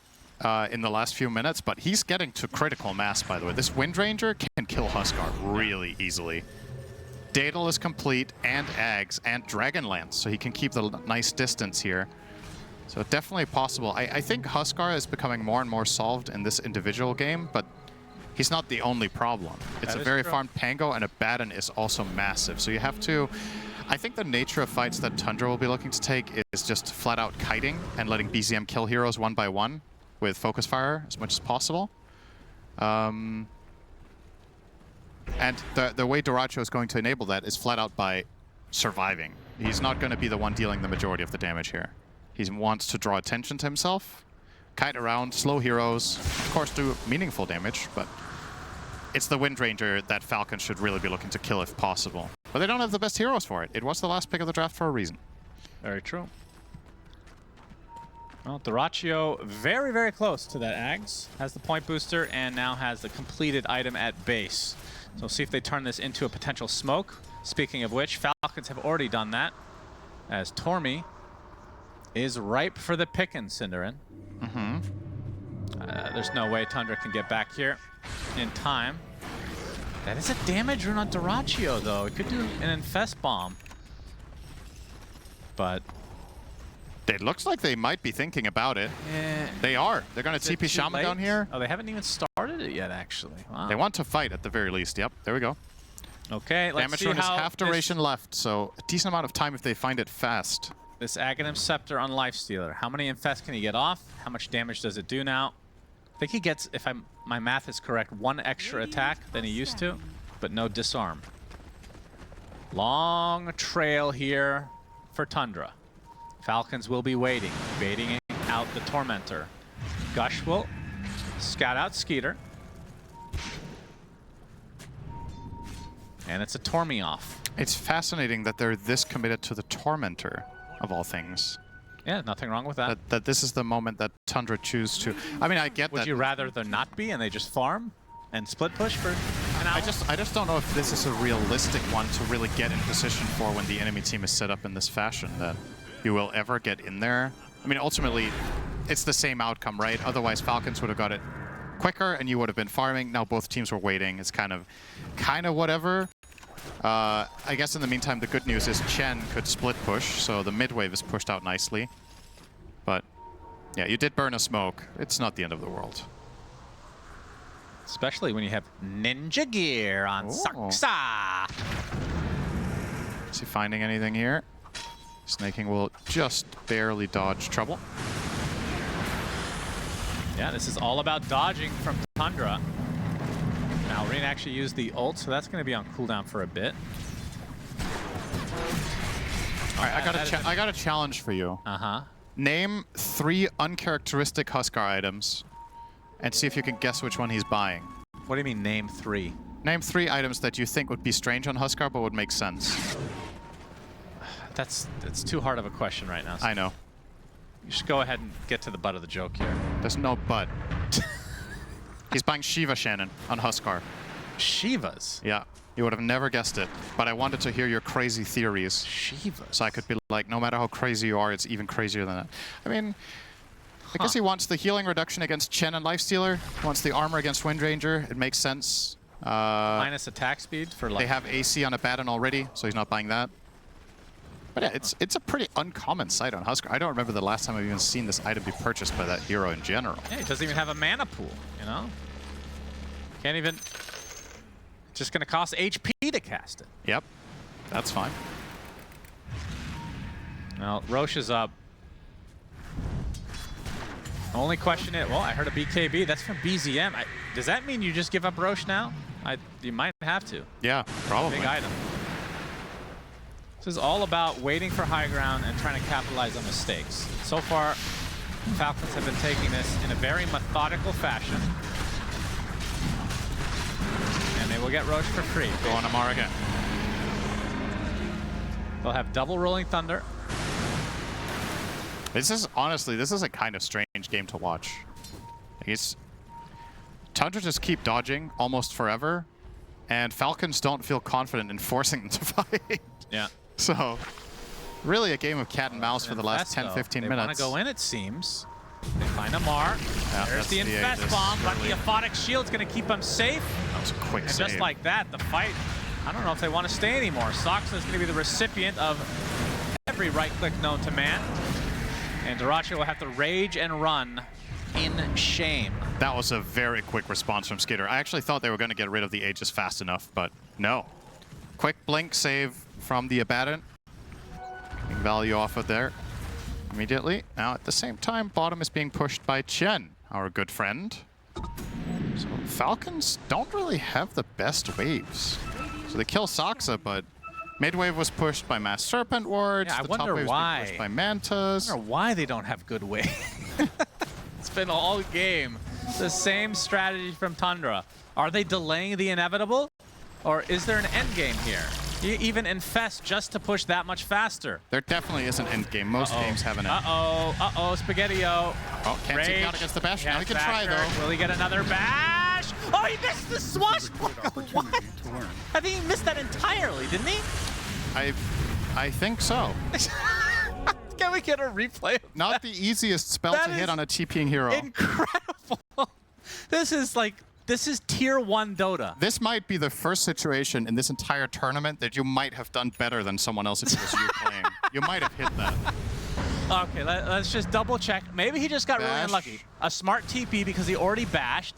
in the last few minutes, but he's getting to critical mass, by the way. This Windranger can kill Huskar really easily. Daedal is complete, and Ags, and Dragonlance, so he can keep the nice distance here. So definitely possible. I think Huskar is becoming more and more solved in this individual game, but he's not the only problem. It's a very farmed Pango, and a Batten is also massive. So you have to... I think the nature of fights that Tundra will be looking to take is just flat-out kiting and letting BZM kill heroes one by one with focus fire as much as possible. And the way Doracho is going to enable that is flat out by surviving. He's not going to be the one dealing the majority of the damage here. He wants to draw attention to himself, kite around, slow heroes, of course do meaningful damage, but it's the Wind Ranger that Falcons should really be looking to kill if possible. But they don't have the best heroes for it. It was the last pick of the draft for a reason. Very true. Well, Doracho very, very close to that Ags. Has the point booster and now has the completed item at base. So we'll see if they turn this into a potential smoke. Speaking of which, Falcons have already done that, as Tormy is ripe for the pickin', Cinderin. There's no way Tundra can get back here in time. That is a damage rune on Doracho, though. It could do an Infest Bomb. But it looks like they might be thinking about it. yeah, They are. They're going to TP Shaman down here. Oh, they haven't even started it yet, actually. Wow. They want to fight at the very least. Yep, there we go. Okay, let's Damage see rune has how half duration left, so a decent amount of time if they find it fast. this Aghanim Scepter on Lifestealer. How many Infest can he get off? How much damage does it do now? I think he gets, if my math is correct, 1 extra attack than he used to, but no disarm. Long trail here for Tundra. Falcons will be waiting, baiting out the Tormentor. Gush will scout out Skeeter. And it's a Tormy off. It's fascinating that they're this committed to the Tormentor, of all things. Yeah, nothing wrong with that. That this is the moment that Tundra choose to... I mean, I get that... Would you rather there not be and they just farm and split push for an hour? I just don't know if this is a realistic one to really get in position for when the enemy team is set up in this fashion, that you will ever get in there. I mean, ultimately, it's the same outcome, right? Otherwise, Falcons would have got it quicker and you would have been farming. Now both teams were waiting. It's kind of whatever. I guess in the meantime, the good news is Chen could split push, so the mid wave is pushed out nicely. But yeah, you did burn a smoke. It's not the end of the world. Especially when you have ninja gear on Saksa. Is he finding anything here? Snaking will just barely dodge trouble. Yeah, this is all about dodging from Tundra. Now, Reen actually used the ult, so that's going to be on cooldown for a bit. All right, I got a challenge for you. Uh-huh. Name 3 uncharacteristic Huskar items and see if you can guess which one he's buying. What do you mean, name 3? Name 3 items that you think would be strange on Huskar but would make sense. That's too hard of a question right now. I know. You should go ahead and get to the butt of the joke here. There's no but. He's buying Shiva Shannon on Huskar. Shivas? Yeah, you would have never guessed it, but I wanted to hear your crazy theories. Shivas? So I could be like, no matter how crazy you are, it's even crazier than that. I mean, I guess he wants the healing reduction against Chen and Lifestealer, wants the armor against Wind Ranger. It makes sense. Minus attack speed for like... They have AC on Abaddon already, so he's not buying that. But yeah, it's a pretty uncommon sight on Huskar. I don't remember the last time I've even seen this item be purchased by that hero in general. Yeah, it doesn't even have a mana pool, you know? Can't even... Just going to cost HP to cast it. Yep, that's fine. Well, Roche is up. Only question is... Well, I heard a BKB. That's from BZM. Does that mean you just give up Roche now? You might have to. Yeah, probably. Big item. This is all about waiting for high ground and trying to capitalize on mistakes. So far, Falcons have been taking this in a very methodical fashion. And they will get Roche for free. Go on Amar again. They'll have double Rolling Thunder. This is, honestly, this is a kind of strange game to watch. Tundra just keep dodging almost forever, and Falcons don't feel confident in forcing them to fight. Yeah. So, really a game of cat and mouse for the last 10, 15 minutes. They want to go in, it seems. They find Amar. Yeah, There's the Infest Bomb, but the Aphotic Shield's going to keep them safe. That was a quick And save. just like that, the fight, I don't know if they want to stay anymore. Soxa is going to be the recipient of every right-click known to man. And Doracho will have to rage and run in shame. That was a very quick response from Skitter. I actually thought they were going to get rid of the Aegis fast enough, but no. Quick blink save from the Abaddon. Getting value off of there immediately. Now, at the same time, bottom is being pushed by Chen, our good friend. So Falcons don't really have the best waves. So they kill Saksa, but mid wave was pushed by Mass Serpent Wards. Yeah, I the wonder top wave why. was pushed by Mantas. I wonder why they don't have good wave. It's been all game. The same strategy from Tundra. Are they delaying the inevitable? Or is there an end game here? You even infest just to push that much faster. There definitely is an end game. Most games have an end. Spaghetti-O. Oh, can't take it out against the bash. Now he can try, though. Will he get another bash? Oh, he missed the swashbuckle. What? I think he missed that entirely, didn't he? I think so. Can we get a replay? Not the easiest spell That to hit is on a TPing hero. Incredible. This is tier 1 Dota. This might be the first situation in this entire tournament that you might have done better than someone else if it was you playing. You might have hit that. Okay, let's just double check. Maybe he just got really unlucky. A smart TP because he already bashed.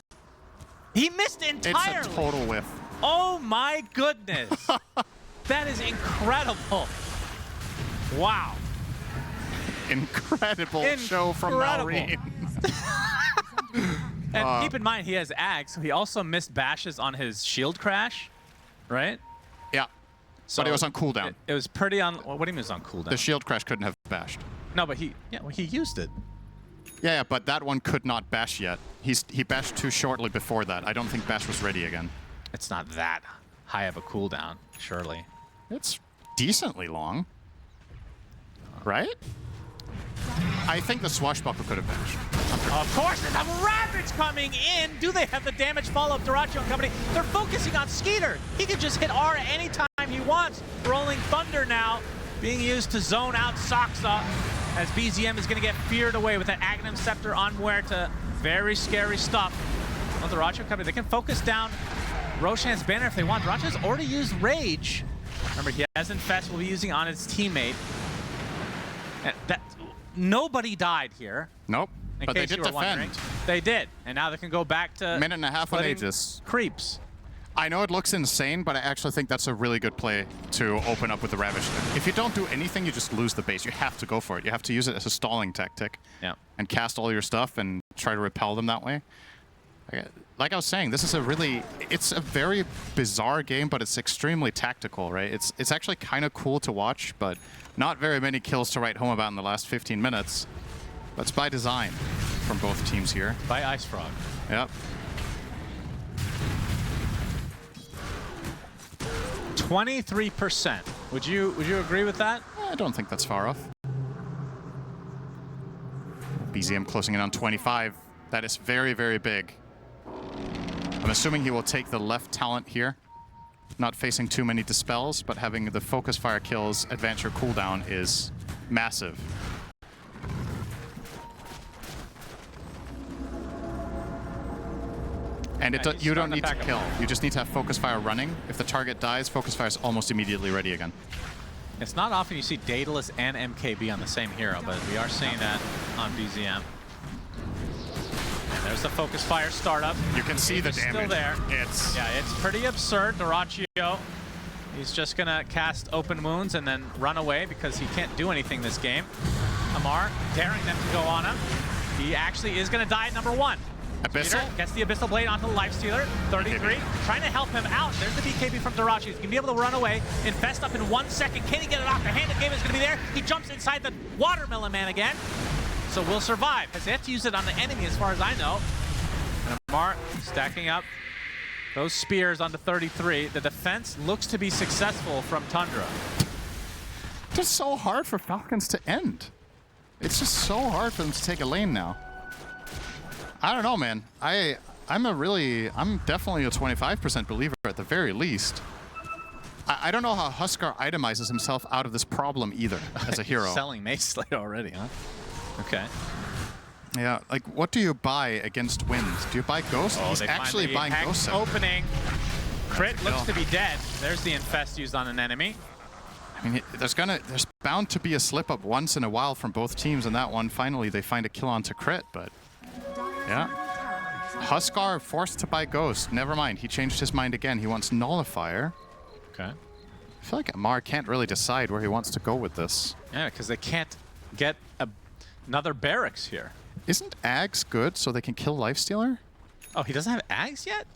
He missed entirely. It's a total whiff. Oh my goodness. That is incredible. Wow. Incredible show from Maureen. And keep in mind, he has Ag, so he also missed bashes on his shield crash, right? Yeah. So but it was on cooldown. It was pretty on. What do you mean it was on cooldown? The shield crash couldn't have bashed. No, but he used it. Yeah, but that one could not bash yet. He bashed too shortly before that. I don't think bash was ready again. It's not that high of a cooldown, surely. It's decently long. Right? I think the swashbuckle could have bashed. Of course, there's a Ravage coming in. Do they have the damage follow-up? Duracho and company, they're focusing on Skeeter. He can just hit R anytime he wants. Rolling Thunder now being used to zone out Saksa as BZM is going to get feared away with that Agnum Scepter on Muerta. Very scary stuff. Well, Duracho company, they can focus down Roshan's banner if they want. Duracho's already used Rage. Remember, he has Infest, will be using on his teammate. And nobody died here. Nope. But they did defend. They did. And now they can go back to minute and a half on Aegis. Creeps. I know it looks insane, but I actually think that's a really good play to open up with the Ravage. If you don't do anything, you just lose the base. You have to go for it. You have to use it as a stalling tactic. Yeah. And cast all your stuff and try to repel them that way. Like I was saying, this is it's a very bizarre game, but it's extremely tactical, right? It's actually kind of cool to watch, but not very many kills to write home about in the last 15 minutes. That's by design from both teams here. By Ice Frog. Yep. 23%. Would you agree with that? I don't think that's far off. BZM closing in on 25. That is very, very big. I'm assuming he will take the left talent here. Not facing too many dispels, but having the focus fire kills advance your cooldown is massive. And you don't need to kill. You just need to have focus fire running. If the target dies, focus fire is almost immediately ready again. It's not often you see Daedalus and MKB on the same hero, but we are seeing that on BZM. And there's the focus fire startup. You can see the damage. Still there. Yeah, it's pretty absurd. Duracho, he's just gonna cast open wounds and then run away because he can't do anything this game. Amar daring them to go on him. He actually is gonna die at number 1. Abyssal gets the Abyssal Blade onto the Lifestealer. 33, trying to help him out. There's the BKB from Duracho. He's gonna be able to run away. Infest up in 1 second. Can he get it off? The hand of game is gonna be there. He jumps inside the Watermelon Man again. So will survive. Has yet to use it on the enemy as far as I know. And Amar stacking up those spears onto 33. The defense looks to be successful from Tundra. It's just so hard for Falcons to end. It's just so hard for them to take a lane now. I don't know, man. I'm definitely a 25% believer at the very least. I don't know how Huskar itemizes himself out of this problem either as a hero. Selling Mace Slate already, huh? Okay. Yeah, like what do you buy against wind? Do you buy Ghost? Oh, He's actually buying Ghost. Opening. Crit looks to be dead. There's the Infest used on an enemy. I mean, there's bound to be a slip up once in a while from both teams, and that one finally they find a kill onto Crit, but yeah. Huskar forced to buy Ghost. Never mind, he changed his mind again. He wants Nullifier. Okay. I feel like Amar can't really decide where he wants to go with this. Yeah, because they can't get another barracks here. Isn't Ags good so they can kill Lifestealer? Oh, he doesn't have Ags yet?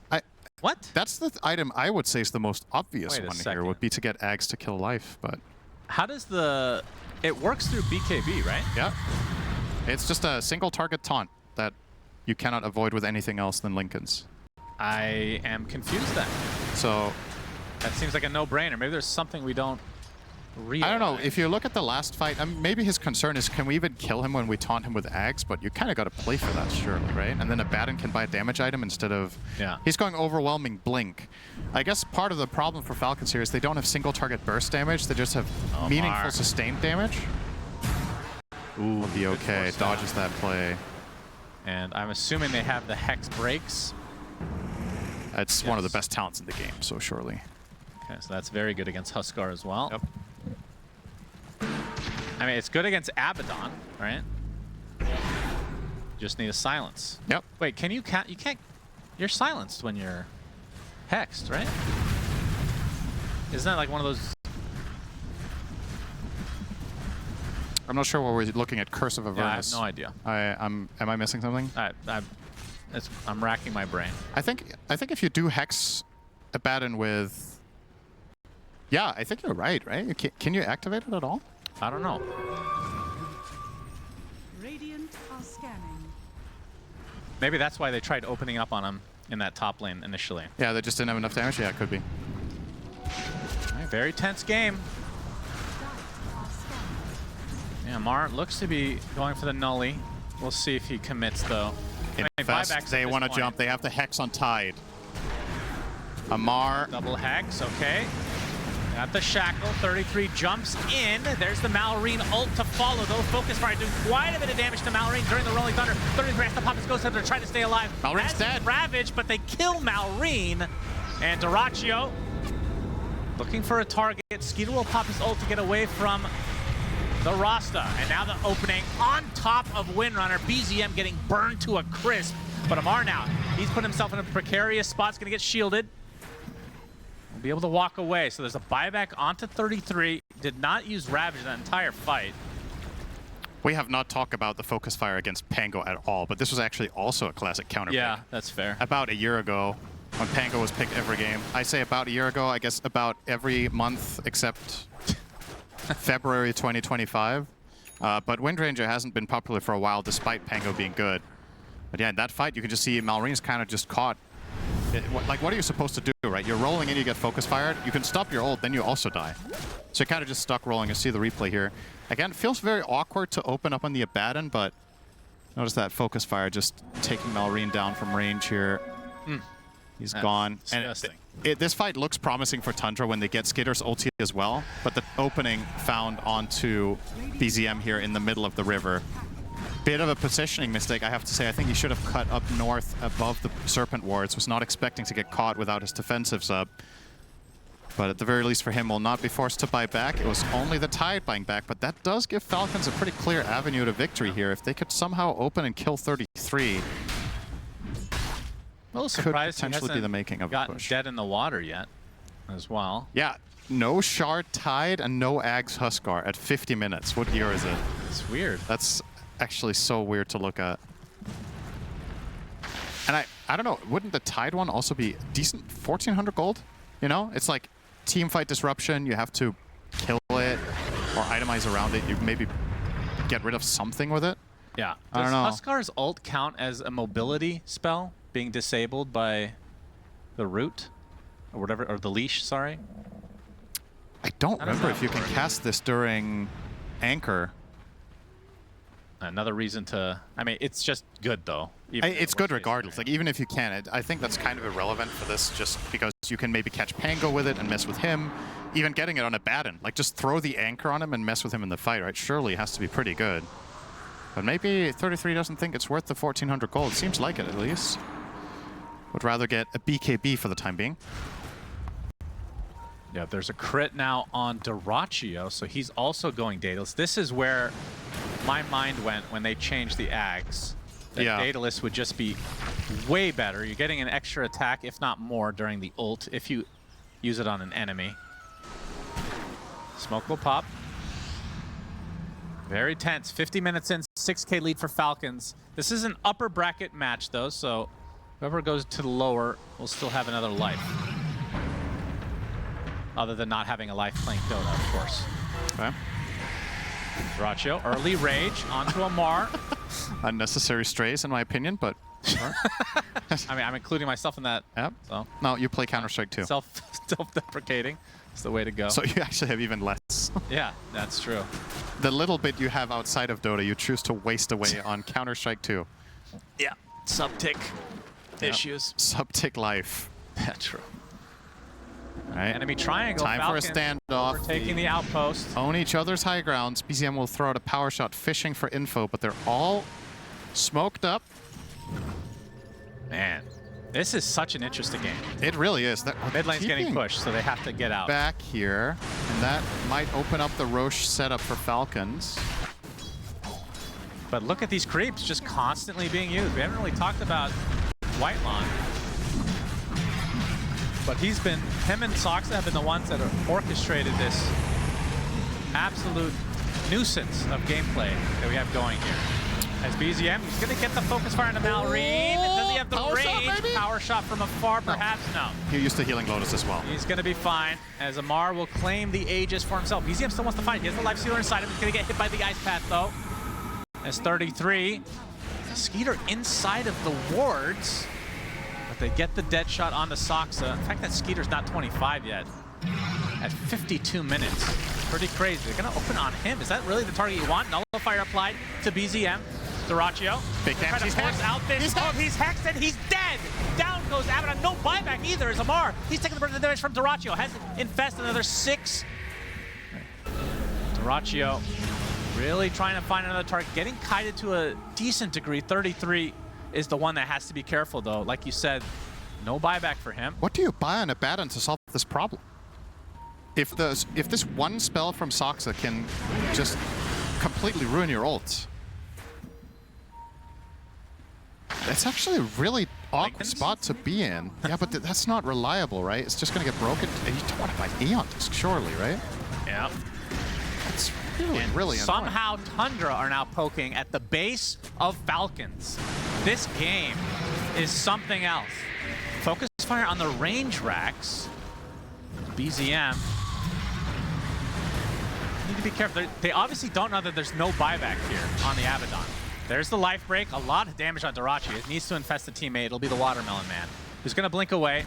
What? That's the item I would say is the most obvious Wait a one here, second. would be to get Ags to kill life, but... How does the... It works through BKB, right? Yeah. It's just a single target taunt that you cannot avoid with anything else than Lincoln's. I am confused then. So... That seems like a no-brainer. Maybe there's something we don't realize. I don't know. If you look at the last fight, maybe his concern is, can we even kill him when we taunt him with Ags? But you kind of got to play for that, surely, right? And then a Batten can buy a damage item instead of... Yeah. He's going overwhelming Blink. I guess part of the problem for Falcons here is they don't have single target burst damage. They just have meaningful sustained damage. Ooh, will be okay. Dodges that play. And I'm assuming they have the Hex breaks. It's one of the best talents in the game, so surely. Okay, so that's very good against Huskar as well. Yep. I mean, it's good against Abaddon, right? Just need a silence. Yep. Wait, can you can't? You can't. You're silenced when you're hexed, right? Isn't that like one of those? I'm not sure what we're looking at. Curse of Avernus. Yeah, I have no idea. Am I missing something? I'm racking my brain. I think if you do Hex Abaddon with... Yeah, I think you're right, right? Can you activate it at all? I don't know. Radiant are scanning. Maybe that's why they tried opening up on him in that top lane initially. Yeah, they just didn't have enough damage? Yeah, it could be. Right, very tense game. Yeah, Mar looks to be going for the Nully. We'll see if he commits, though. Infest, they want to jump. They have the Hex on Tide. Amar. Double Hex, okay. Got the Shackle, 33 jumps in. There's the Malrine ult to follow, though. Focus Fire doing quite a bit of damage to Malrine during the Rolling Thunder. 33 has to pop his Ghost Hunter to try to stay alive. Malrine's dead. Ravage, but they kill Malrine. And Duraccio looking for a target. Skeeter will pop his ult to get away from the Rasta. And now the opening on top of Windrunner. BZM getting burned to a crisp. But Amar now, he's put himself in a precarious spot. He's going to get shielded. Be able to walk away. So there's a buyback onto 33. Did not use Ravage that entire fight. We have not talked about the focus fire against Pango at all, but this was actually also a classic counter Yeah, pick. that's fair. About a year ago, when Pango was picked every game. I say about a year ago, I guess about every month except February 2025. But Windranger hasn't been popular for a while, despite Pango being good. But yeah, in that fight, you can just see Malrine's kind of just caught. Like, what are you supposed to do, right? You're rolling in, you get focus fired. You can stop your ult, then you also die. So you're kind of just stuck rolling. You see the replay here. Again, it feels very awkward to open up on the Abaddon, but notice that focus fire just taking Malrine down from range here. He's gone. Disgusting. And this fight looks promising for Tundra when they get Skitter's ulti as well, but the opening found onto BZM here in the middle of the river. Bit of a positioning mistake, I have to say. I think he should have cut up north above the Serpent Wards. Was not expecting to get caught without his defensives up. But at the very least for him, will not be forced to buy back. It was only the Tide buying back, but that does give Falcons a pretty clear avenue to victory here. If they could somehow open and kill 33, A little could surprised potentially be the making of a gotten push. dead in the water yet as well. Yeah, no Shard Tide and no Ags Huskar at 50 minutes. What year is it? It's weird. That's actually so weird to look at. And I don't know, wouldn't the Tide one also be decent? 1,400 gold? You know, it's like team fight disruption. You have to kill it or itemize around it. You maybe get rid of something with it. Yeah. I don't know. Does Huskar's ult count as a mobility spell being disabled by the root or whatever, or the leash, sorry? I don't How does remember that if you can work? cast this during Anchor. Another reason to, I mean, it's just good though. even in It's the good worst case regardless. Like, scenario. even if you can, I think that's kind of irrelevant for this, just because you can maybe catch Pango with it and mess with him. Even getting it on a Batten, like just throw the anchor on him and mess with him in the fight, right? Surely has to be pretty good. But maybe 33 doesn't think it's worth the 1,400 gold. Seems like it, at least. Would rather get a BKB for the time being. Yeah, there's a crit now on Duraccio, so he's also going Daedalus. This is where my mind went when they changed the Ags. That Yeah. Daedalus would just be way better. You're getting an extra attack, if not more, during the ult if you use it on an enemy. Smoke will pop. Very tense. 50 minutes in, 6K lead for Falcons. This is an upper bracket match, though, so Whoever goes to the lower will still have another life. Other than not having a life playing Dota, of course. Okay. Dyrachyo, early rage onto Amar. Unnecessary strays, in my opinion, but... Sure. I mean, I'm including myself in that. Yep. So No, you play Counter-Strike too. Self-deprecating. It's the way to go. So you actually have even less. Yeah, that's true. The little bit you have outside of Dota, you choose to waste away on Counter-Strike 2. Yeah, sub-tick issues. Sub-tick life. Yeah, true. All right. Enemy triangle. Time Falcon, for a standoff. We're taking the outpost. Own each other's high grounds. BZM will throw out a power shot fishing for info, but they're all smoked up. Man, this is such an interesting game. It really is. Mid lane's getting pushed, so they have to get out. Back here, and that might open up the Roche setup for Falcons. But look at these creeps just constantly being used. We haven't really talked about Whitelon. But him and Soxa have been the ones that have orchestrated this absolute nuisance of gameplay that we have going here. As BZM, he's going to get the focus fire into Malrine. Does he have the Power range? shot, maybe? Power shot from afar, perhaps? No. He used to Healing Lotus as well. He's going to be fine, as Amar will claim the Aegis for himself. BZM still wants to fight. He has the Life Stealer inside him. He's going to get hit by the Ice Path, though. As 33. Skeeter inside of the wards. But they get the dead shot onto Soxa. In fact, that Skeeter's not 25 yet. At 52 minutes. Pretty crazy. They're going to open on him. Is that really the target you want? Nullifier applied to BZM. Dyrachyo. Big Trying Hex. to force out this. He's hexed and he's dead. Down goes Abaddon. No buyback either as Amar. He's taking the burden of damage from Dyrachyo. Has infest another 6. Dyrachyo really trying to find another target. Getting kited to a decent degree. 33 is the one that has to be careful though. Like you said, no buyback for him. What do you buy on Abaddon to solve this problem? If this one spell from Soxa can just completely ruin your ult. That's actually a really awkward spot to be in. Yeah, but that's not reliable, right? It's just going to get broken. And you don't want to buy Aeon Disc, surely, right? Yeah. That's really annoying. Somehow Tundra are now poking at the base of Falcons. This game is something else. Focus fire on the range racks. BZM. Need to be careful. They obviously don't know that there's no buyback here on the Abaddon. There's the life break. A lot of damage on Dyrachyo. It needs to infest the teammate. It'll be the Watermelon Man, who's going to blink away.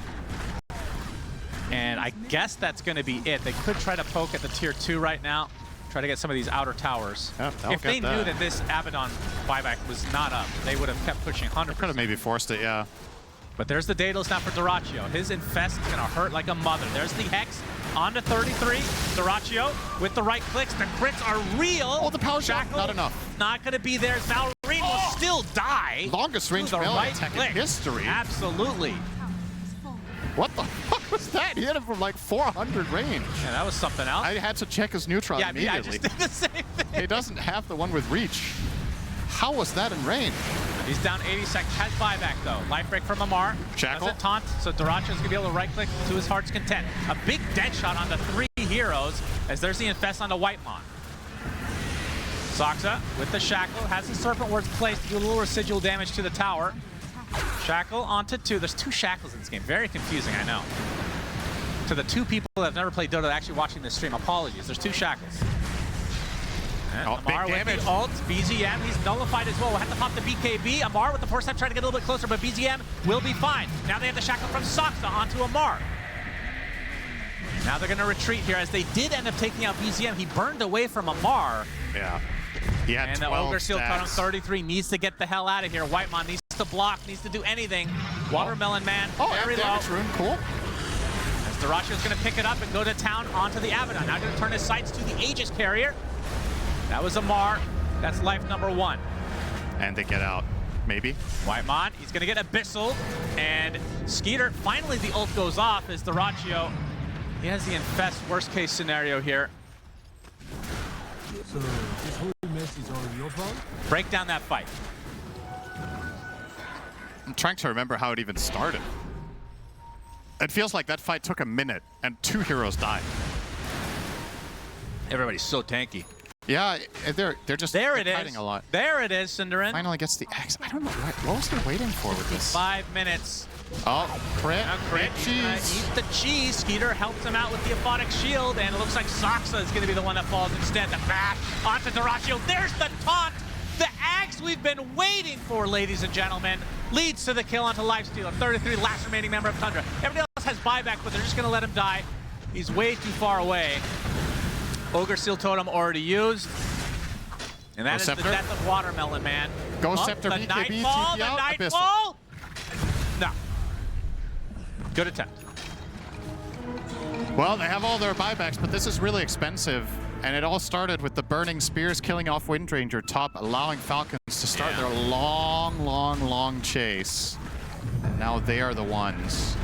And I guess that's going to be it. They could try to poke at the tier 2 right now. Try to get some of these outer towers. Yeah, if they knew that this Abaddon buyback was not up, they would have kept pushing 100%. Could have maybe forced it, yeah. But there's the Daedalus now for Dyrachyo. His infest is going to hurt like a mother. There's the Hex onto 33. Dyrachyo with the right clicks. The crits are real. Oh, the power shot, Shackle, not enough. Not going to be there. Malrine will still die. Longest range the melee right attack click. in history. Absolutely. What the fuck was that? He hit him from like 400 range. Yeah, that was something else. I had to check his neutron immediately. I just did the same thing. He doesn't have the one with reach. How was that in range? He's down 80 seconds. Has buyback though. Life break from Amar. Shackle. Doesn't taunt, so Dyrachyo's gonna be able to right click to his heart's content. A big dead shot onto 3 heroes as there's the infest onto Whitelon. Soxa with the shackle has the serpent wards placed to do a little residual damage to the tower. Shackle onto 2. There's 2 shackles in this game. Very confusing, I know. To the 2 people that have never played Dota actually watching this stream, apologies. There's 2 shackles. And Amar with the ult. BZM, he's nullified as well. We'll have to pop the BKB. Amar with the force step trying to get a little bit closer, but BZM will be fine. Now they have the shackle from Soxa onto Amar. Now they're going to retreat here as they did end up taking out BZM. He burned away from Amar. Yeah. He had and the 12 Ogre Seal cut on stacks. 33. Needs to get the hell out of here. Whitemon needs to block, needs to do anything. Watermelon Man, very low. Damage rune, cool. As Dyrachyo's going to pick it up and go to town onto the Abaddon. Now going to turn his sights to the Aegis carrier. That was Amar. That's life number 1. And they get out, maybe. Whitemon, he's going to get Abyssal. And Skeeter, finally the ult goes off as Dyrachyo. He has the infest worst case scenario here. So this whole mess is all your fault? Break down that fight. I'm trying to remember how it even started. It feels like that fight took a minute and 2 heroes died. Everybody's so tanky. Yeah, they're just There it fighting is. a lot. There it is, Cinderin. Finally gets the axe. I don't know what was he waiting for with this. 5 minutes. Oh, crit. Now Crit, he's gonna Cheese. eat the cheese. Skeeter helps him out with the aphotic shield, and it looks like Soxa is going to be the one that falls instead. The bash onto Duraccio. There's the taunt. The axe we've been waiting for, ladies and gentlemen, leads to the kill onto Lifesteal. 33, last remaining member of Tundra. Everybody else has buyback, but they're just going to let him die. He's way too far away. Ogre Seal Totem already used. And that is the death of Watermelon, man. Go Oh, Scepter, the BKB, Nightfall, TP the out, Abyssal. Nightfall. No. Good attempt. Well, they have all their buybacks, but this is really expensive. And it all started with the Burning Spears killing off Windranger top, allowing Falcons to start their long chase. And now they are the ones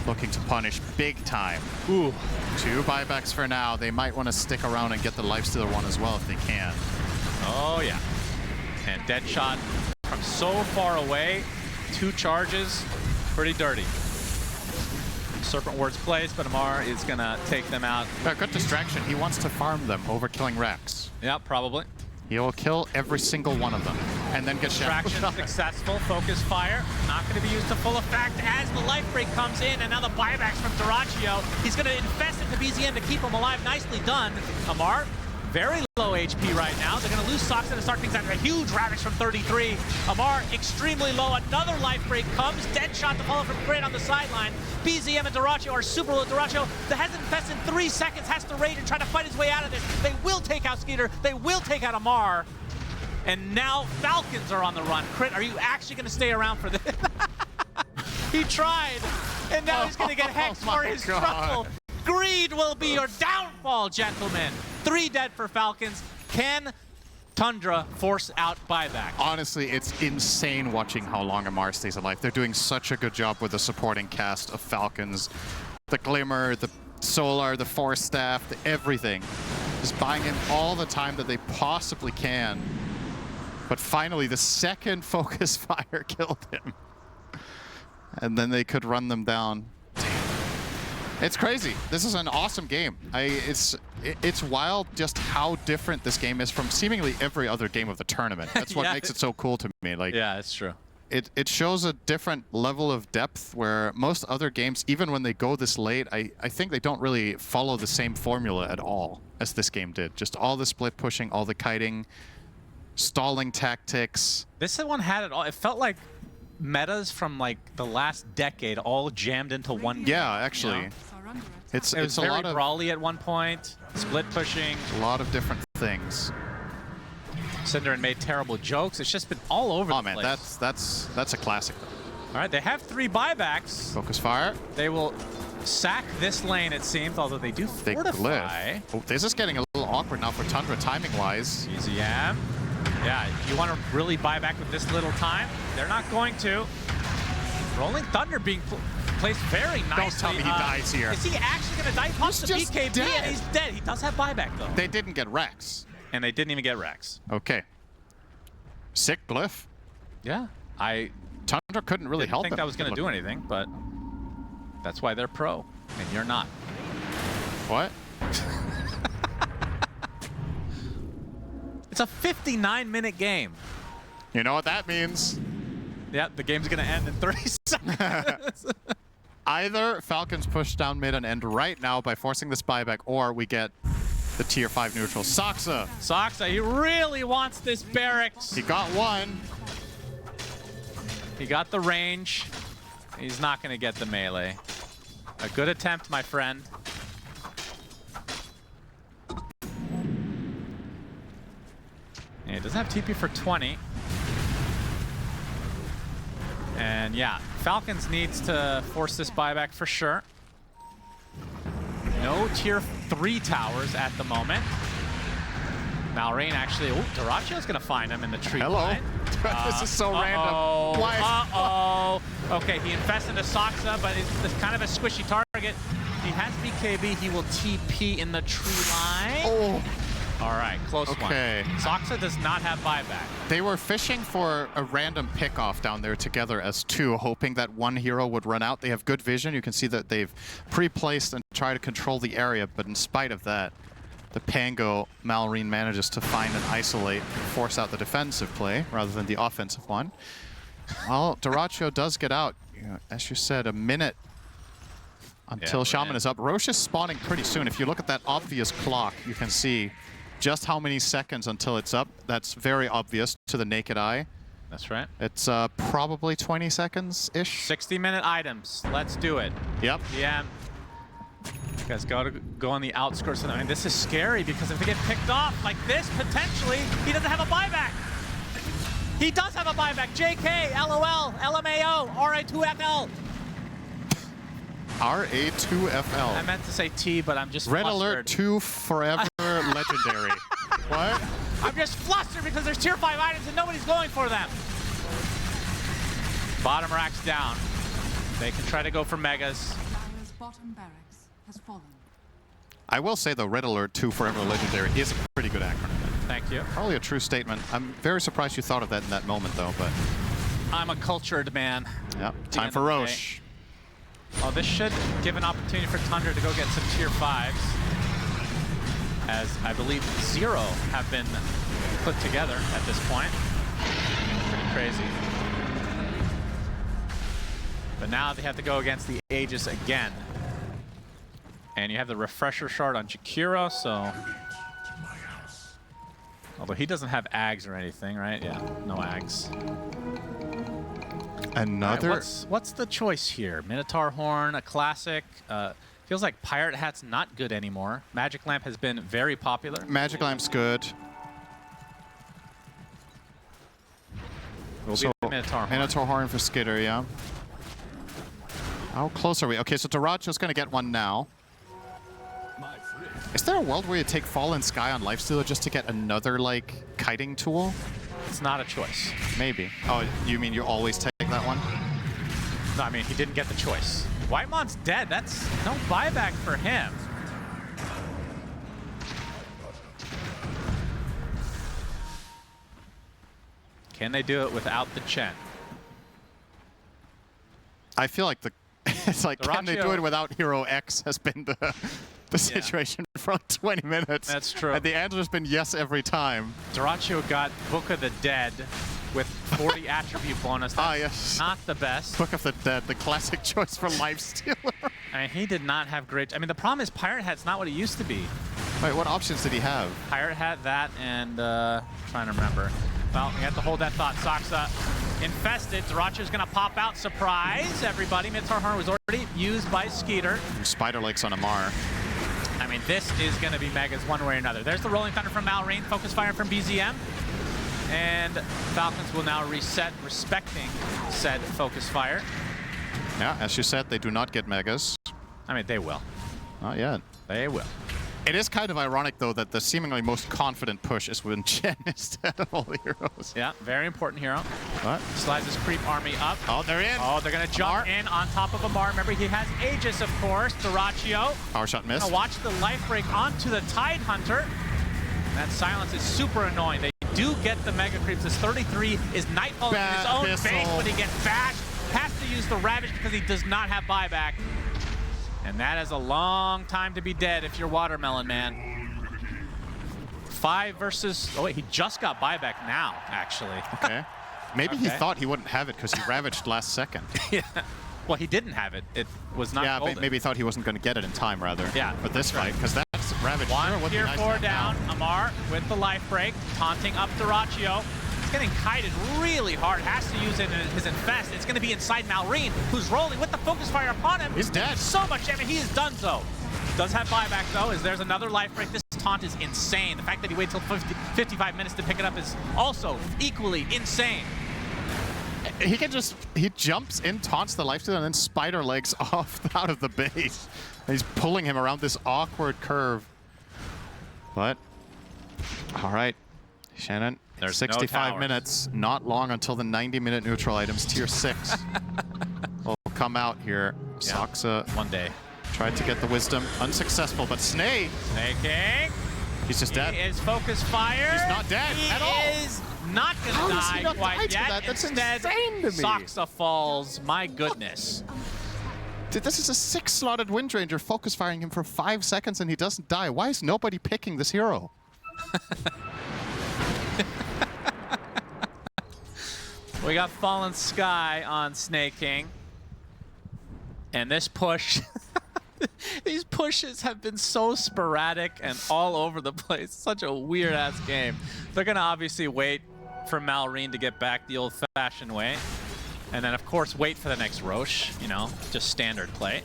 looking to punish big time. Ooh. 2 buybacks for now. They might want to stick around and get the Lifestealer one as well if they can. Oh, yeah. And Deadshot from so far away. 2 charges. Pretty dirty. Serpent Wards plays, but Amar is going to take them out. Good distraction. He wants to farm them over killing Rex. Yeah, probably. He'll kill every single one of them and then get Distraction shot. successful. Focus fire. Not going to be used to full effect as the life break comes in, and now the buybacks from Duraccio. He's going to infest into BZM to keep him alive. Nicely done. Amar, very low HP right now. They're going to lose Soxa to start things out. A huge ravage from 33. Amar extremely low. Another life break comes. Deadshot to follow from Crit on the sideline. BZM and Duraccio are super low. Duraccio, that has infested in 3 seconds, has to rage and try to fight his way out of this. They will take out Skeeter. They will take out Amar. And now Falcons are on the run. Crit, are you actually going to stay around for this? He tried, and now he's going to get hexed for his trouble. Greed will be your downfall, gentlemen. 3 dead for Falcons. Can Tundra force out buyback? Honestly, it's insane watching how long Amar stays alive. They're doing such a good job with the supporting cast of Falcons. The Glimmer, the Solar, the Force Staff, the everything. Just buying him all the time that they possibly can. But finally, the second focus fire killed him. And then they could run them down. It's crazy. This is an awesome game. It's wild just how different this game is from seemingly every other game of the tournament. That's what makes it so cool to me. Like, yeah, it's true. It shows a different level of depth where most other games, even when they go this late, I think they don't really follow the same formula at all as this game did. Just all the split pushing, all the kiting, stalling tactics. This one had it all. It felt like metas from like the last decade all jammed into one game. Yeah, actually. You know? It's It was a very lot of brawly at one point, split pushing. a lot of different things. Cinderin made terrible jokes. It's just been all over the Man, place. that's a classic though. All right, they have 3 buybacks. Focus fire. They will sack this lane, it seems, although they do Big fortify. glyph. Oh, this is getting a little awkward now for Tundra timing-wise. Easy, yeah. Yeah, you want to really buy back with this little time? They're not going to. Rolling Thunder being placed very nicely. Don't tell me he dies here. Is he actually going to die? He pops the just BKB dead. and he's dead. He does have buyback, though. They didn't get Rex. And they didn't even get Rex. Okay. Sick glyph. Yeah. Tundra couldn't really Didn't help think him. that was going to do anything, but that's why they're pro, and you're not. What? It's a 59-minute game. You know what that means? Yeah, the game's going to end in 30 seconds. Either Falcons push down mid and end right now by forcing this buyback, or we get the tier 5 neutral. Soxa. Soxa, he really wants this barracks. He got one. He got the range. He's not going to get the melee. A good attempt, my friend. Yeah, he doesn't have TP for 20. And yeah, Falcons needs to force this buyback for sure. No tier 3 towers at the moment. Malrain actually, oh, Duraccio's gonna find him in the tree line. This is so random. Why? Okay, he infests into Soxa, but it's kind of a squishy target. He has BKB, he will TP in the tree line. Oh. All right, close one. Soxa does not have buyback. They were fishing for a random pickoff down there together as 2, hoping that one hero would run out. They have good vision. You can see that they've pre-placed and try to control the area, but in spite of that, the Pango, Malrine manages to find and isolate and force out the defensive play rather than the offensive one. Well, Dyrachyo does get out. You know, as you said, a minute until Shaman is up. Roche is spawning pretty soon. If you look at that obvious clock, you can see just how many seconds until it's up. That's very obvious to the naked eye. That's right. It's probably 20 seconds-ish. 60-minute items. Let's do it. Yep. Yeah. You guys got to go on the outskirts. I mean, this is scary because if they get picked off like this, potentially, he doesn't have a buyback. He does have a buyback. JK, LOL, LMAO, RA2FL. RA2FL. I meant to say T, but I'm just Red flustered. Alert 2 Forever Legendary. What? I'm just flustered because there's tier 5 items and nobody's going for them. Bottom rack's down. They can try to go for megas. Dire's bottom barracks has fallen. I will say, though, Red Alert 2 Forever Legendary is a pretty good acronym. Thank you. Probably a true statement. I'm very surprised you thought of that in that moment, though, but... I'm a cultured man. Yep, time for Roche. Well, this should give an opportunity for Tundra to go get some tier 5s. As I believe 0 have been put together at this point. Pretty crazy. But now they have to go against the Aegis again. And you have the refresher shard on Jakiro, so... Although he doesn't have Ags or anything, right? Yeah, no Ags. Another... Right, what's the choice here? Minotaur Horn, a classic. Feels like Pirate Hat's not good anymore. Magic Lamp has been very popular. Magic Lamp's good. Will So, be Minotaur Horn. Minotaur Horn for Skitter, yeah. How close are we? Okay, so Dyrachyo's going to get one now. Is there a world where you take Fallen Sky on Lifestealer just to get another, like, kiting tool? It's not a choice. Maybe. Oh, you mean you always take that one? No, I mean, he didn't get the choice. Whitemon's dead. That's no buyback for him. Can they do it without the Chen? I feel like it's like, can they do Dyrachyo- it without Hero X has been the situation for 20 minutes. That's true. And the answer has been yes every time. Dyrachyo got Book of the Dead with 40 attribute bonus. That's yes. not the best. Book of the Dead, the classic choice for Lifestealer. I mean, he did not have great... I mean, the problem is Pirate Hat's not what it used to be. Wait, what options did he have? Pirate Hat, that, and trying to remember. Well, you have to hold that thought. Saksa infested. Dyrachyo's going to pop out. Surprise, everybody. Minotaur Horn was already used by Skeeter. Spider Legs on Amar. I mean, this is going to be megas one way or another. There's the Rolling Thunder from Malrine. Focus Fire from BZM. And Falcons will now reset, respecting said Focus Fire. Yeah, as you said, they do not get megas. I mean, they will. Not yet. They will. It is kind of ironic, though, that the seemingly most confident push is when Chen instead of all the heroes. Yeah, very important hero. What? Slides his creep army up. Oh, they're in. Oh, they're going to jump in on top of Amar. Remember, he has Aegis, of course. Dyrachyo. Power shot missed. Gonna watch the life break onto the Tide Hunter. That silence is super annoying. They do get the mega creeps. This 33 is Nightfall in his own base, but he gets bashed. Has to use the Ravage because he does not have buyback. And that is a long time to be dead if you're Watermelon Man. 5 versus... Oh, wait, he just got buyback now, actually. Okay. Maybe he thought he wouldn't have it because he ravaged last second. Yeah. Well, he didn't have it. It was not golden. Maybe he thought he wasn't going to get it in time, rather. Yeah. For this fight, because that's ravage. One tier 4 down. Amar with the life break, taunting up Dyrachyo. He's getting kited really hard. Has to use it in his infest. It's going to be inside Malrine, who's rolling with the focus fire upon him. He's dead. So much damage. He is done so. Does have buyback though. As there's another life break. This taunt is insane. The fact that he waited till 55 minutes to pick it up is also equally insane. He jumps in, taunts the lifesteal, and then spider legs off out of the base. And he's pulling him around this awkward curve. But, all right, Shannon, there's 65 no minutes, not long until the 90-minute neutral items, tier 6 will come out here. Yeah. Saksa One day. tried to get the wisdom, unsuccessful, but Snake, Snaking. he's just dead. He is focus fire. He's not dead at all. He is not going to How does he die not quite die to yet. that? That's Instead, insane to me. Saksa falls. My goodness. This is a 6-slotted Windranger focus firing him for 5 seconds and he doesn't die. Why is nobody picking this hero? We got Fallen Sky on Snake King. And this push, these pushes have been so sporadic and all over the place. Such a weird-ass game. They're going to obviously wait for Malrine to get back the old-fashioned way. And then, of course, wait for the next Roche, you know, just standard play.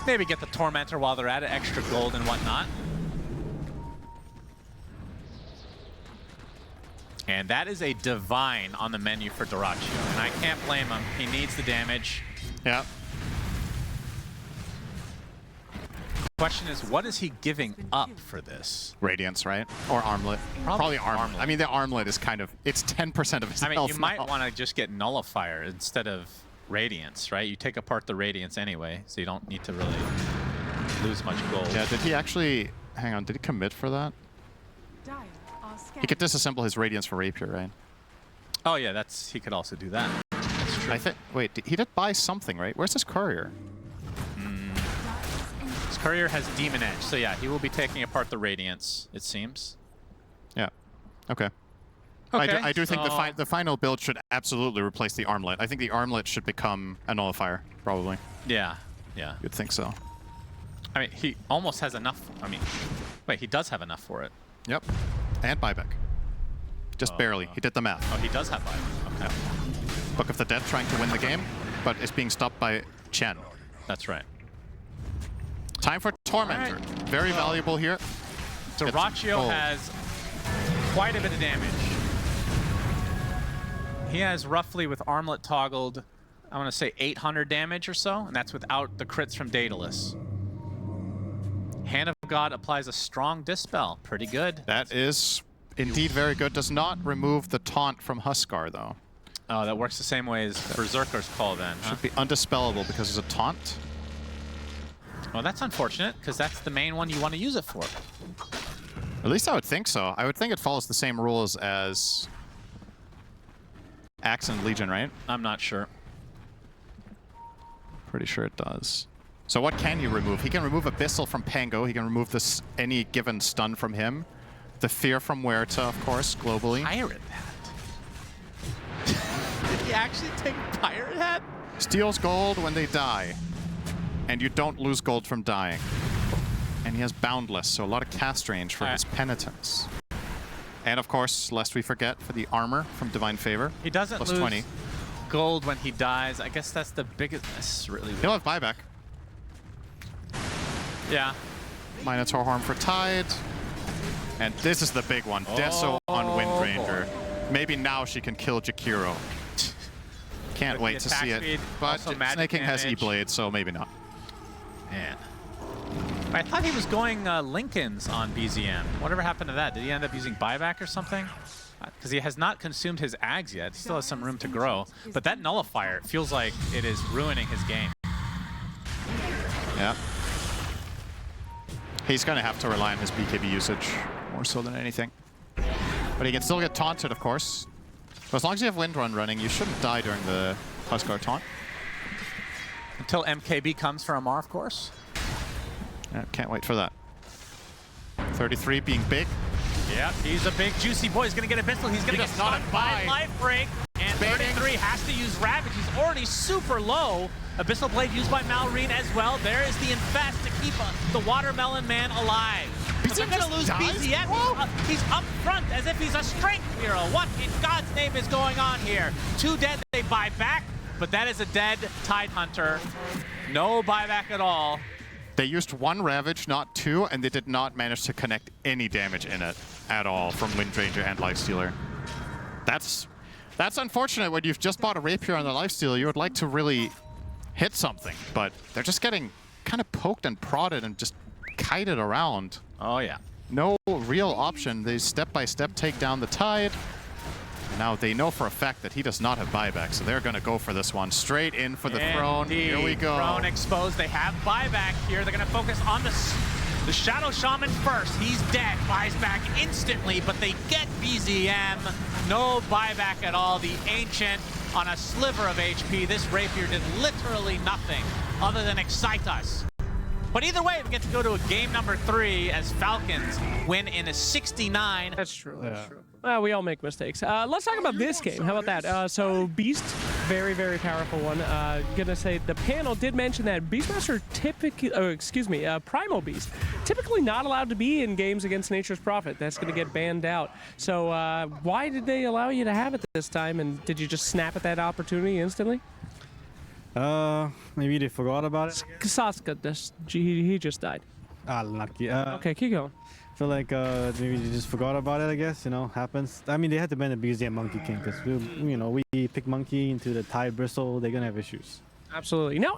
Maybe get the Tormentor while they're at it, extra gold and whatnot. And that is a Divine on the menu for Dyrachyo, and I can't blame him. He needs the damage. Yeah. Question is, what is he giving up for this? Radiance, right? Or Armlet. Probably Armlet. I mean, the Armlet is kind of, it's 10% of his health. I mean, you might now. want to just get Nullifier instead of Radiance, right? You take apart the Radiance anyway, so you don't need to really lose much gold. Yeah, did he actually, hang on, did he commit for that? He could disassemble his Radiance for Rapier, right? Oh yeah, that's, he could also do that. That's true. I think, wait, he did buy something, right? Where's his Courier? His Courier has Demon Edge, so yeah, he will be taking apart the Radiance, it seems. Yeah, okay. Okay, I do think the final build should absolutely replace the Armlet. I think the Armlet should become a Nullifier, probably. Yeah, yeah. You'd think so. I mean, he almost has enough. I mean, wait, he does have enough for it. Yep. And buyback. Just barely. He did the math. Oh, he does have buyback. Okay. Book of the Dead trying to win the game, but is being stopped by Chen. That's right. Time for Tormentor. Right. Very valuable here. Dyrachyo has quite a bit of damage. He has roughly, with Armlet toggled, I want to say 800 damage or so, and that's without the crits from Daedalus. Hand of God applies a strong Dispel. Pretty good. That is indeed very good. Does not remove the taunt from Huskar, though. Oh, that works the same way as Berserker's Call then, huh? Should be undispellable because it's a taunt. Well, that's unfortunate, because that's the main one you want to use it for. At least I would think so. I would think it follows the same rules as Axe and Legion, right? I'm not sure. Pretty sure it does. So what can you remove? He can remove Abyssal from Pango. He can remove this any given stun from him. The Fear from Huerta, of course, globally. Pirate Hat? Did he actually take Pirate Hat? Steals gold when they die. And you don't lose gold from dying. And he has Boundless, so a lot of cast range for his Penitence. And of course, lest we forget, for the armor from Divine Favor. He doesn't plus lose 20. Gold when he dies. I guess that's the biggest. That's really weird. He'll have buyback. Yeah. Minotaur Horn for Tide. And this is the big one. Deso on Windranger. Maybe now she can kill Jakiro. Can't wait to see it. But Snake King has E-Blade, so maybe not. Man. I thought he was going Lincolns on BZM. Whatever happened to that? Did he end up using buyback or something? Because he has not consumed his Ags yet. He still has some room to grow. But that Nullifier feels like it is ruining his game. Yeah. He's going to have to rely on his BKB usage more so than anything. But he can still get taunted, of course. But as long as you have Wind Run running, you shouldn't die during the Huskar taunt. Until MKB comes for Amar, of course. Yeah, can't wait for that. 33 being big. Yeah, he's a big juicy boy. He's going to get Abyssal. He's going to get stunned by Life Break. And 33 has to use Ravage. He's already super low. Abyssal Blade used by Malrine as well. There is the Infest to keep the Watermelon Man alive. But they're going to lose BZM. He's up front as if he's a strength hero. What in God's name is going on here? 2 dead, they buy back, but that is a dead Tidehunter. No buyback at all. They used 1 Ravage, not 2, and they did not manage to connect any damage in it at all from Windranger and Lifestealer. That's unfortunate when you've just bought a Rapier on the Lifestealer. You would like to really hit something, but they're just getting kind of poked and prodded and just kited around. Oh, yeah. No real option. They step-by-step take down the Tide. Now they know for a fact that he does not have buyback, so they're going to go for this one. Straight in for the throne. Here we go. Throne exposed. They have buyback here. They're going to focus on the Shadow Shaman first. He's dead. Buys back instantly, but they get BZM. No buyback at all. The Ancient on a sliver of HP. This Rapier did literally nothing other than excite us. But either way, we get to go to a game number 3 as Falcons win in a 69. That's true. That's true. Well, we all make mistakes. Let's talk about this game. How about that? So Beast, very, very powerful one. Gonna say the panel did mention that Beastmaster typically, Primal Beast, typically not allowed to be in games against Nature's Prophet. That's gonna get banned out. So why did they allow you to have it this time? And did you just snap at that opportunity instantly? Maybe they forgot about it. Saska, he just died. Ah, lucky. Okay, keep going. I feel like maybe they just forgot about it, I guess, you know, happens. I mean, they had to ban the because they had Monkey King, because, we pick Monkey into the Tide Bristle, they're going to have issues. Absolutely. Now,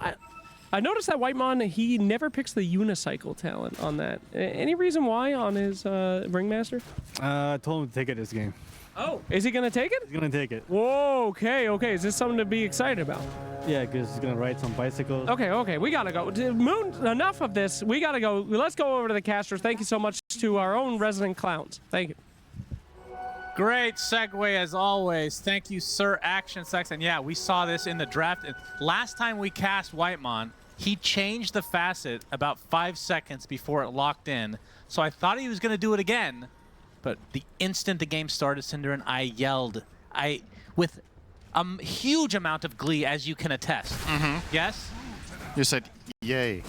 I noticed that Whitemon, he never picks the unicycle talent on that. Any reason why on his Ringmaster? I told him to take it this game. Oh, is he going to take it? He's going to take it. Whoa, okay. Is this something to be excited about? Yeah, because he's going to ride some bicycles. Okay, we got to go. Moon, enough of this. We got to go. Let's go over to the casters. Thank you so much to our own resident clowns. Thank you. Great segue as always. Thank you, Sir Action Sex. And yeah, we saw this in the draft. Last time we cast Whitemon, he changed the facet about 5 seconds before it locked in. So I thought he was going to do it again. But the instant the game started, Cinder, and I yelled, with a huge amount of glee, as you can attest. Yes? You said, yay.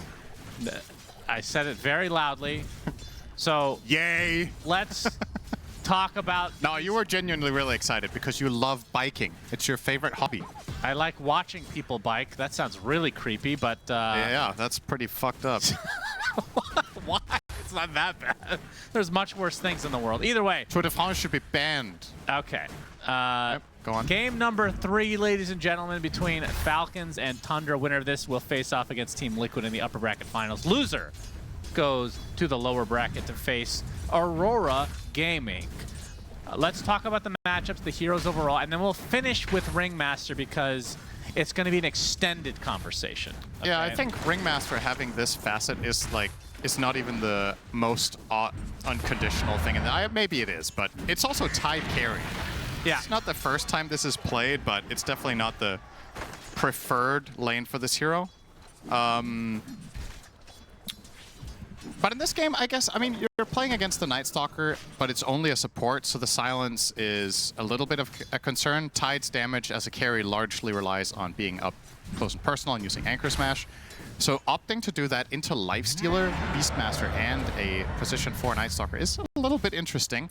I said it very loudly. So, Yay! let's talk about... No, you were genuinely really excited because you love biking. It's your favorite hobby. I like watching people bike. That sounds really creepy, but... Yeah, that's pretty fucked up. Why? It's not that bad. There's much worse things in the world. Either way. Tour de France should be banned. Okay. Yep, go on. Game number 3, ladies and gentlemen, between Falcons and Tundra. Winner of this will face off against Team Liquid in the upper bracket finals. Loser goes to the lower bracket to face Aurora Gaming. Let's talk about the matchups, the heroes overall, and then we'll finish with Ringmaster because it's going to be an extended conversation. Okay? Yeah, I think Ringmaster having this facet is like, it's not even the most unconditional thing. And maybe it is, but it's also Tide carry. Yeah. It's not the first time this is played, but it's definitely not the preferred lane for this hero. But in this game, I guess, I mean, you're playing against the Night Stalker, but it's only a support, so the silence is a little bit of a concern. Tide's damage as a carry largely relies on being up close and personal and using Anchor Smash. So opting to do that into Lifestealer, Beastmaster, and a position 4 Night Stalker is a little bit interesting.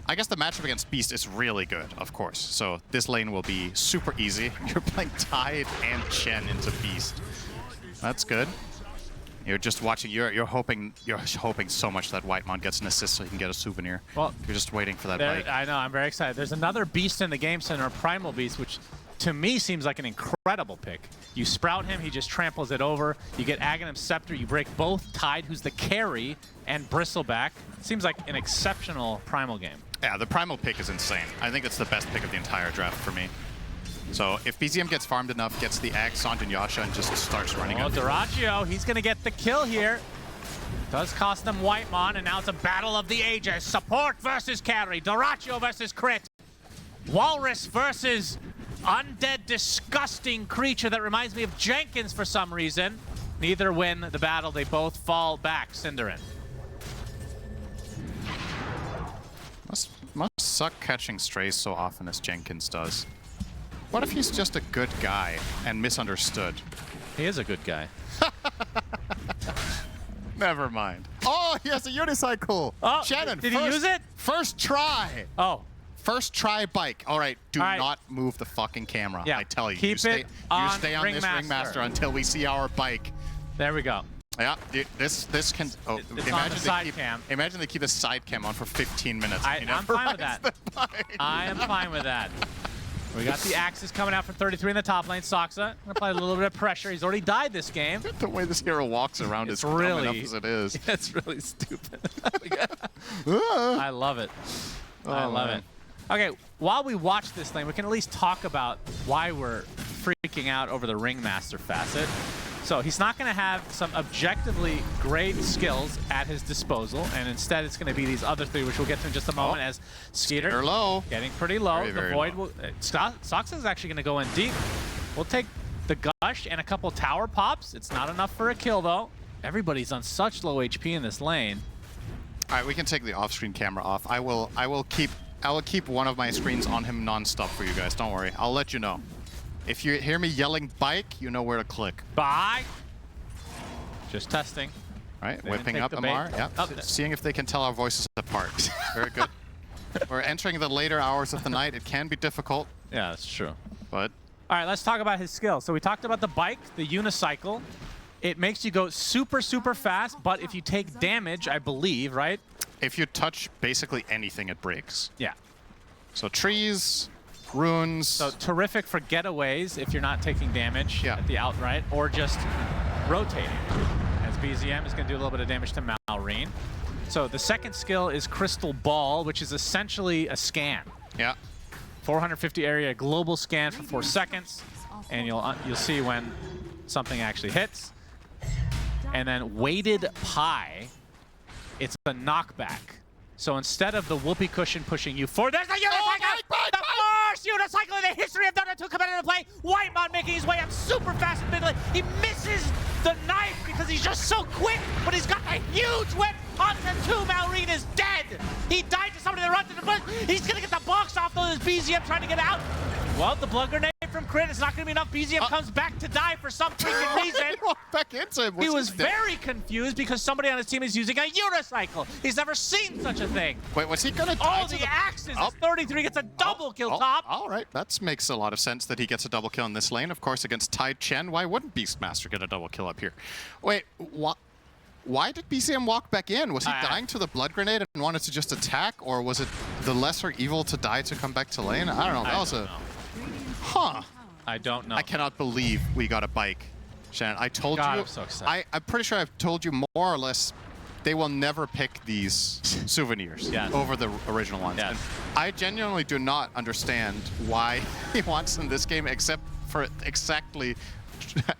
I guess the matchup against Beast is really good, of course. So this lane will be super easy. You're playing Tide and Chen into Beast. That's good. You're just watching. You're hoping so much that Whitemon gets an assist so he can get a souvenir. Well, you're just waiting for that bike. I know. I'm very excited. There's another Beast in the game center, Primal Beast, which to me seems like an incredible pick. You sprout him, he just tramples it over. You get Aghanim Scepter, you break both Tide, who's the carry, and Bristleback. Seems like an exceptional Primal game. Yeah, the Primal pick is insane. I think it's the best pick of the entire draft for me. So if BZM gets farmed enough, gets the Ag, Sanj, and Yasha, and just starts running Oh, up. Duraccio, he's going to get the kill here. Does cost them Whitemon, and now it's a battle of the ages. Support versus carry. Duraccio versus crit. Walrus versus undead, disgusting creature that reminds me of Jenkins for some reason. Neither win the battle. They both fall back. Cinderin. Must suck catching strays so often as Jenkins does. What if he's just a good guy and misunderstood? He is a good guy. Never mind. Oh, he has a unicycle. Oh, Shannon, did he use it? First try. Oh. First try bike. All right, do All right. not move the fucking camera. Yeah. I tell you. Keep you stay, it on you stay on Ringmaster. this Ringmaster until we see our bike. There we go. Yeah, this can. Oh, It's on the side cam. Imagine they keep the side cam on for 15 minutes. I'm fine with that. I am fine with that. We got the axes coming out for 33 in the top lane. Soxa gonna apply a little bit of pressure. He's already died this game. The way this hero walks around is dumb enough as it is. It's really stupid. I love it. I love it. Okay, while we watch this lane, we can at least talk about why we're freaking out over the Ringmaster facet. So he's not going to have some objectively great skills at his disposal, and instead it's going to be these other three, which we'll get to in just a moment, as Skeeter low. getting pretty low. Very, very the Void low. will... Soxa is actually going to go in deep. We'll take the gush and a couple tower pops. It's not enough for a kill, though. Everybody's on such low HP in this lane. All right, we can take the off-screen camera off. I will keep one of my screens on him non-stop for you guys. Don't worry. I'll let you know. If you hear me yelling bike, you know where to click. Bye. Just testing. All right, They whipping didn't up take the MR. bait. Yeah, Oh, seeing if they can tell our voices apart. Very good. We're entering the later hours of the night. It can be difficult, Yeah, that's true. but All right, let's talk about his skill. So we talked about the bike, the unicycle. It makes you go super, super fast, but if you take damage, I believe, right? if you touch basically anything, it breaks. Yeah. So trees, runes. So terrific for getaways if you're not taking damage at the outright, or just rotating. As BZM is going to do a little bit of damage to Malrine. So the second skill is Crystal Ball, which is essentially a scan. Yeah. 450 area global scan for 4 seconds, and you'll see when something actually hits. And then Weighted Pie, it's a knockback. So instead of the whoopee cushion pushing you forward, there's the unicycle! The first unicycle in the history of Dota 2 coming into play. Whitemon making his way up super fast in mid lane. He misses the knife because he's just so quick, but he's got a huge whip onto 2. Malrine is dead. He died to somebody that runs to the bush. He's gonna get the box off though. There's BZM trying to get out. Well, the blood grenade from Crit is not gonna be enough. BZM comes back to die for some freaking reason. Back into him. He was very confused because somebody on his team is using a unicycle. He's never seen such a thing. Wait, was he gonna die? Oh, the axes! 33 gets a double kill top. All right, that makes a lot of sense that he gets a double kill in this lane. Of course, against Tide Chen, why wouldn't Beastmaster get a double kill up here? Wait, what? Why did BCM walk back in? Was he dying to the blood grenade and wanted to just attack, or was it the lesser evil to die to come back to lane? I don't know. That was a... Huh. I don't know. I cannot believe we got a bike, Shannon. I told you. I'm so excited. I'm pretty sure I've told you more or less they will never pick these souvenirs over the original ones. Yes. And I genuinely do not understand why he wants in this game, except for exactly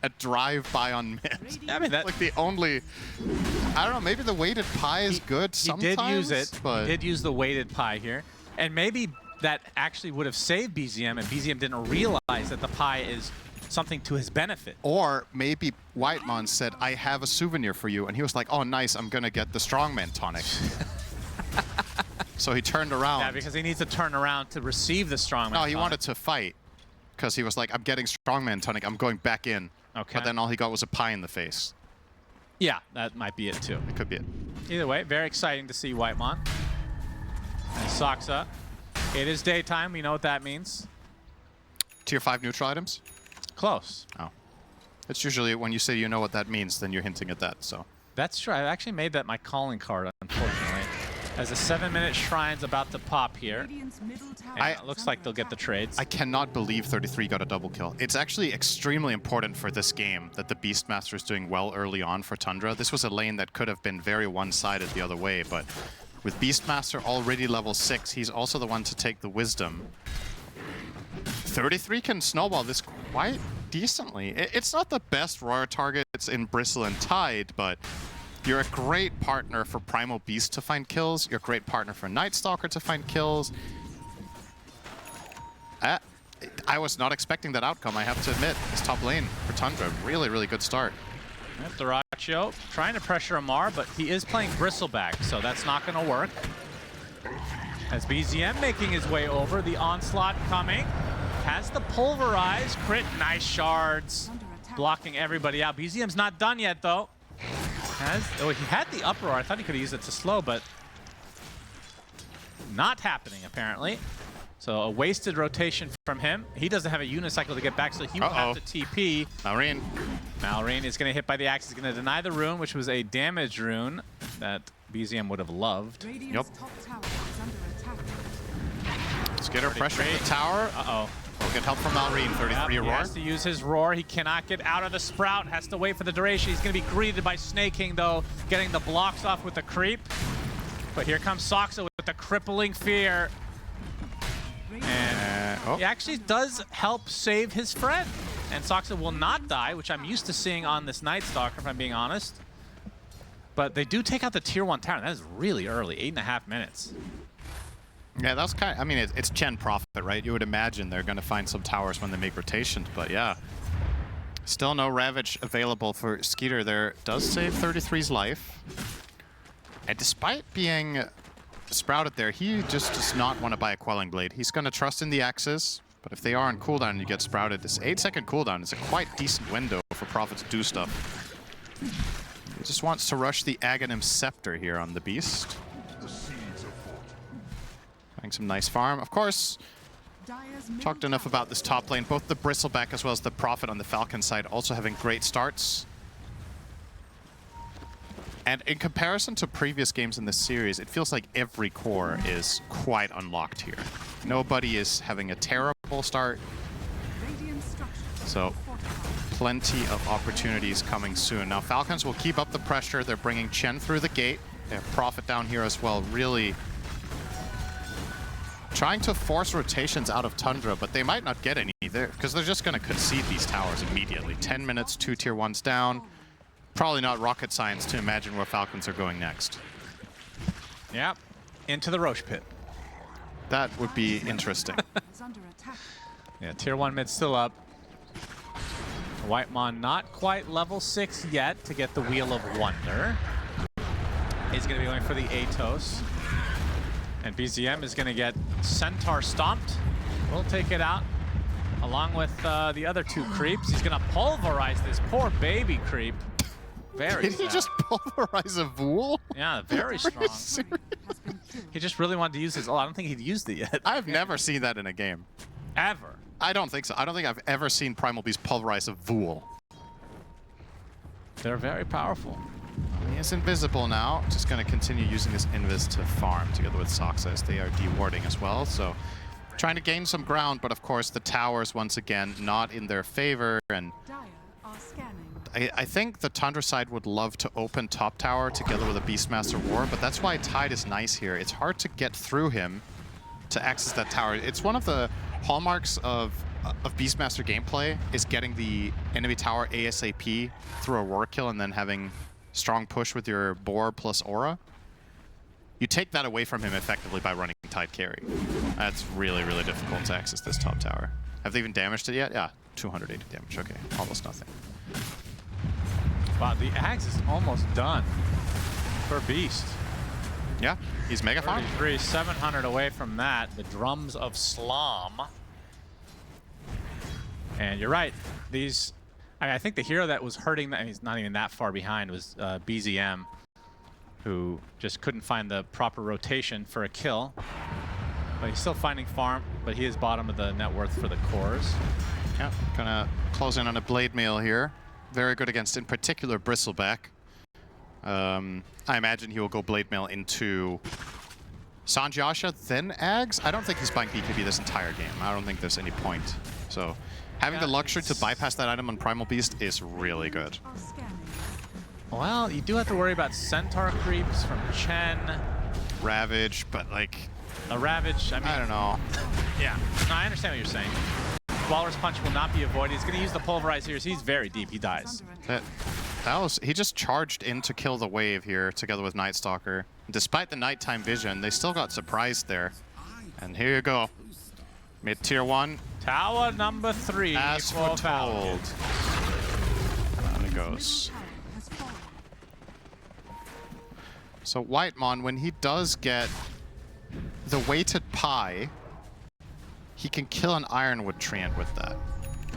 a drive-by on mid. I mean, that, like the only, I don't know, maybe the weighted pie is good sometimes. He did use it. But He did use the weighted pie here. And maybe that actually would have saved BZM, and BZM didn't realize that the pie is something to his benefit. Or maybe Whitemon said, I have a souvenir for you. And he was like, oh, nice, I'm going to get the Strongman tonic. So he turned around. Yeah, because he needs to turn around to receive the Strongman No, he tonic. wanted to fight. Because he was like, I'm getting Strongman tonic, I'm going back in. Okay. But then all he got was a pie in the face. Yeah, that might be it too. It could be it. Either way, very exciting to see Whitemon. And Soxa. It is daytime, we know what that means. Tier 5 neutral items? Close. Oh. It's usually when you say you know what that means, then you're hinting at that, so. That's true. I actually made that my calling card, unfortunately. As a 7-minute shrine's about to pop here. And it looks like they'll get the trades. I cannot believe 33 got a double kill. It's actually extremely important for this game that the Beastmaster is doing well early on for Tundra. This was a lane that could have been very one-sided the other way, but with Beastmaster already level 6, he's also the one to take the Wisdom. 33 can snowball this quite decently. It's not the best Roar targets in Bristle and Tide, but you're a great partner for Primal Beast to find kills. You're a great partner for Night Stalker to find kills. I was not expecting that outcome, I have to admit. This top lane for Tundra, really, really good start. Dyrachyo trying to pressure Amar, but he is playing Bristleback, so that's not going to work. As BZM making his way over, the onslaught coming. Has the pulverize, crit, nice shards, blocking everybody out. BZM's not done yet, though. Oh, he had the uproar. I thought he could have used it to slow, but not happening, apparently. So a wasted rotation from him. He doesn't have a unicycle to get back, so he will have to TP. Malrine. Malrine is going to hit by the axe. He's going to deny the rune, which was a damage rune that BZM would have loved. Yep. Let's get her pressure at the tower. Uh-oh. We'll get help from Malrine, 33 Roar. He has to use his Roar. He cannot get out of the Sprout. Has to wait for the duration. He's going to be greeted by Snake King, though, getting the blocks off with the creep. But here comes Soxa with the crippling fear. And he actually does help save his friend. And Soxa will not die, which I'm used to seeing on this Night Stalker, if I'm being honest. But they do take out the tier 1 tower. That is really early, 8.5 minutes. Yeah, that's kind of, I mean, it's Chen profit, right? You would imagine they're going to find some towers when they make rotations, but yeah. Still no Ravage available for Skeeter there. Does save 33's life. And despite being sprouted there, he just does not want to buy a Quelling Blade. He's going to trust in the Axes, but if they are on cooldown and you get sprouted, this 8-second cooldown is a quite decent window for Prophet to do stuff. He just wants to rush the Aghanim Scepter here on the Beast. Having some nice farm. Of course, talked enough about this top lane. Both the Bristleback as well as the Prophet on the Falcon side also having great starts. And in comparison to previous games in this series, it feels like every core is quite unlocked here. Nobody is having a terrible start. So, plenty of opportunities coming soon. Now, Falcons will keep up the pressure. They're bringing Chen through the gate. They have Prophet down here as well. Really trying to force rotations out of Tundra, but they might not get any there because they're just going to concede these towers immediately. 10 minutes, 2 tier 1s down. Probably not rocket science to imagine where Falcons are going next. Yep, into the Roche pit. That would be interesting. Yeah, tier 1 mid still up. Whitemon not quite level 6 yet to get the Wheel of Wonder. He's going to be going for the Atos. And BZM is going to get Centaur stomped. We'll take it out along with the other 2 creeps. He's going to pulverize this poor baby creep. Very Did sad. he just pulverize a Vool? Yeah, very strong. Are you serious? He just really wanted to use his... Oh, I don't think he'd used it yet. I've never seen that in a game. Ever. I don't think so. I don't think I've ever seen Primal Beast pulverize a Vool. They're very powerful. He is invisible now. Just going to continue using this Invis to farm together with Soxa as they are dewarding as well. So trying to gain some ground, but of course the towers once again not in their favor. And I think the Tundra side would love to open top tower together with a Beastmaster War, but that's why Tide is nice here. It's hard to get through him to access that tower. It's one of the hallmarks of Beastmaster gameplay is getting the enemy tower ASAP through a Roar kill and then having strong push with your Boar plus Aura. You take that away from him effectively by running Tide carry. That's really, really difficult to access this top tower. Have they even damaged it yet? Yeah, 280 damage. Okay, almost nothing. Wow, the Axe is almost done for Beast. Yeah, he's mega farm. 33, 700 away from that. The Drums of Slom. And you're right. These, I think the hero that was hurting that, he's not even that far behind, was BZM, who just couldn't find the proper rotation for a kill. But he's still finding farm, but he is bottom of the net worth for the cores. Yeah, gonna close in on a Blade Mail here. Very good against, in particular, Bristleback. I imagine he will go Blade Mail into Sanjasha, then Ags. I don't think he's buying BKB this entire game. I don't think there's any point. So having the luxury to bypass that item on Primal Beast is really good. Well, you do have to worry about Centaur creeps from Chen. Ravage, but like... A Ravage, I mean... I don't know. Yeah, no, I understand what you're saying. Walrus Punch will not be avoided. He's going to use the Pulverize here, so he's very deep. He dies. That was... He just charged in to kill the wave here together with Night Stalker. Despite the nighttime vision, they still got surprised there. And here you go. Mid tier 1. Tower number 3 As for foretold. Falcons. Down it goes. So Whitemon, when he does get the weighted pie, he can kill an Ironwood Treant with that.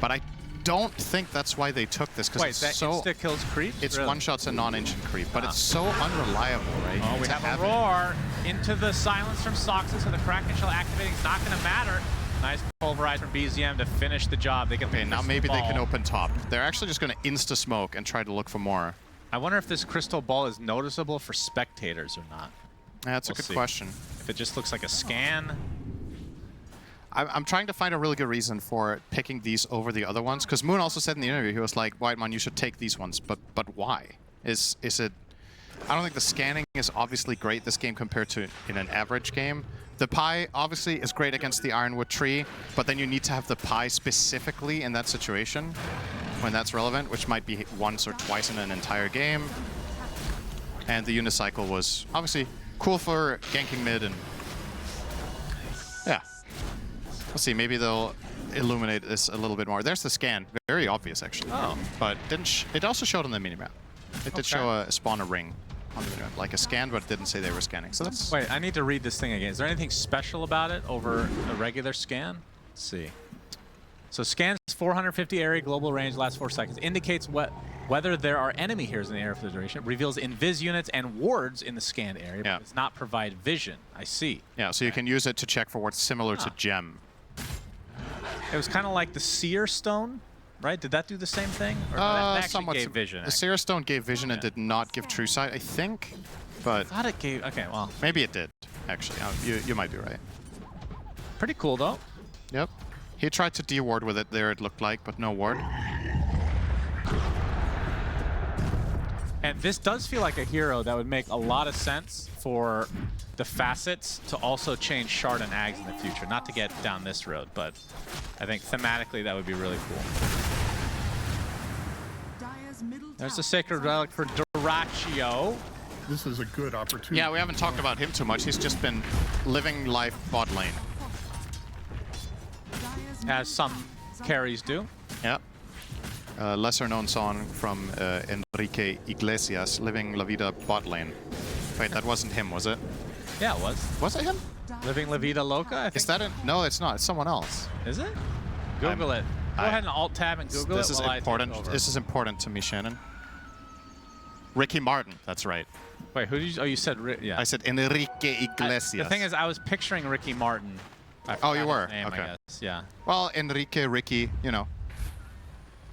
But I don't think that's why they took this, because it's so... Wait, that insta-kills creep? It's really? one-shots a non-ancient creep, but it's so unreliable, right? Oh, we have a roar into the silence from Soxa, so the Kraken Shell activating is not going to matter. Nice pulverize from BZM to finish the job. They can okay, now maybe they can open top. They're actually just going to insta-smoke and try to look for more. I wonder if this crystal ball is noticeable for spectators or not. That's a good question. If it just looks like a scan. I'm trying to find a really good reason for picking these over the other ones, because Moon also said in the interview, he was like, Whitemon, you should take these ones, but why? Is it... I don't think the scanning is obviously great this game compared to in an average game. The pie obviously is great against the Ironwood tree, but then you need to have the pie specifically in that situation when that's relevant, which might be once or twice in an entire game. And the unicycle was obviously cool for ganking mid, and yeah. We'll see, maybe they'll illuminate this a little bit more. There's the scan. Very obvious, actually. Oh. But it also showed on the minimap. It did Okay. show a spawner ring on the minimap, like a scan, but it didn't say they were scanning. So that's... Wait, I need to read this thing again. Is there anything special about it over a regular scan? Let's see. So scans 450 area global range, lasts 4 seconds. Indicates whether there are enemy heroes in the area for the duration. Reveals invis units and wards in the scanned area, but does not provide vision. I see. Yeah, so you can use it to check for what's similar to gem. It was kind of like the Seer Stone, right? Did that do the same thing? Or that actually somewhat. gave vision? The Seer Stone gave vision and did not give true sight, I think. But I thought it gave... Okay, well... maybe it did, actually. You might be right. Pretty cool, though. Yep. He tried to de-ward with it there, it looked like, but no ward. And this does feel like a hero that would make a lot of sense for the facets to also change Shard and Ags in the future. Not to get down this road, but I think thematically that would be really cool. There's the Sacred Relic for Doraccio. This is a good opportunity. Yeah, we haven't talked about him too much. He's just been living life bot lane. As some carries do. Yeah. Lesser known song from Enrique Iglesias, Living La Vida bot lane. Wait, that wasn't him, was it? Yeah, it was. Was it him? Living La Vida Loca, I think. Is that it? No, it's not. It's someone else. Is it? Google it. Go ahead and alt-tab and Google this it is while important. I take over. This is important to me, Shannon. Ricky Martin, that's right. Wait, who did you... Oh, you said... Yeah. I said Enrique Iglesias. The thing is, I was picturing Ricky Martin. Oh, you were? His name, Okay. I guess. Yeah. Well, Enrique, Ricky, you know.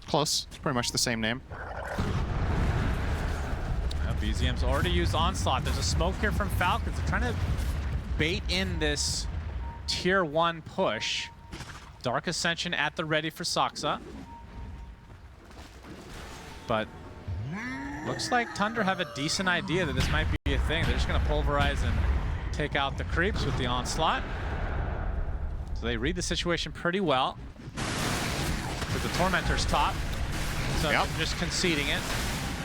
Close. It's pretty much the same name. BZM's already used Onslaught. There's a smoke here from Falcons. They're trying to bait in this Tier 1 push. Dark Ascension at the ready for Soxa. But looks like Tundra have a decent idea that this might be a thing. They're just going to pulverize and take out the creeps with the Onslaught. So they read the situation pretty well. With the Tormentor's top. So Yep. just conceding it.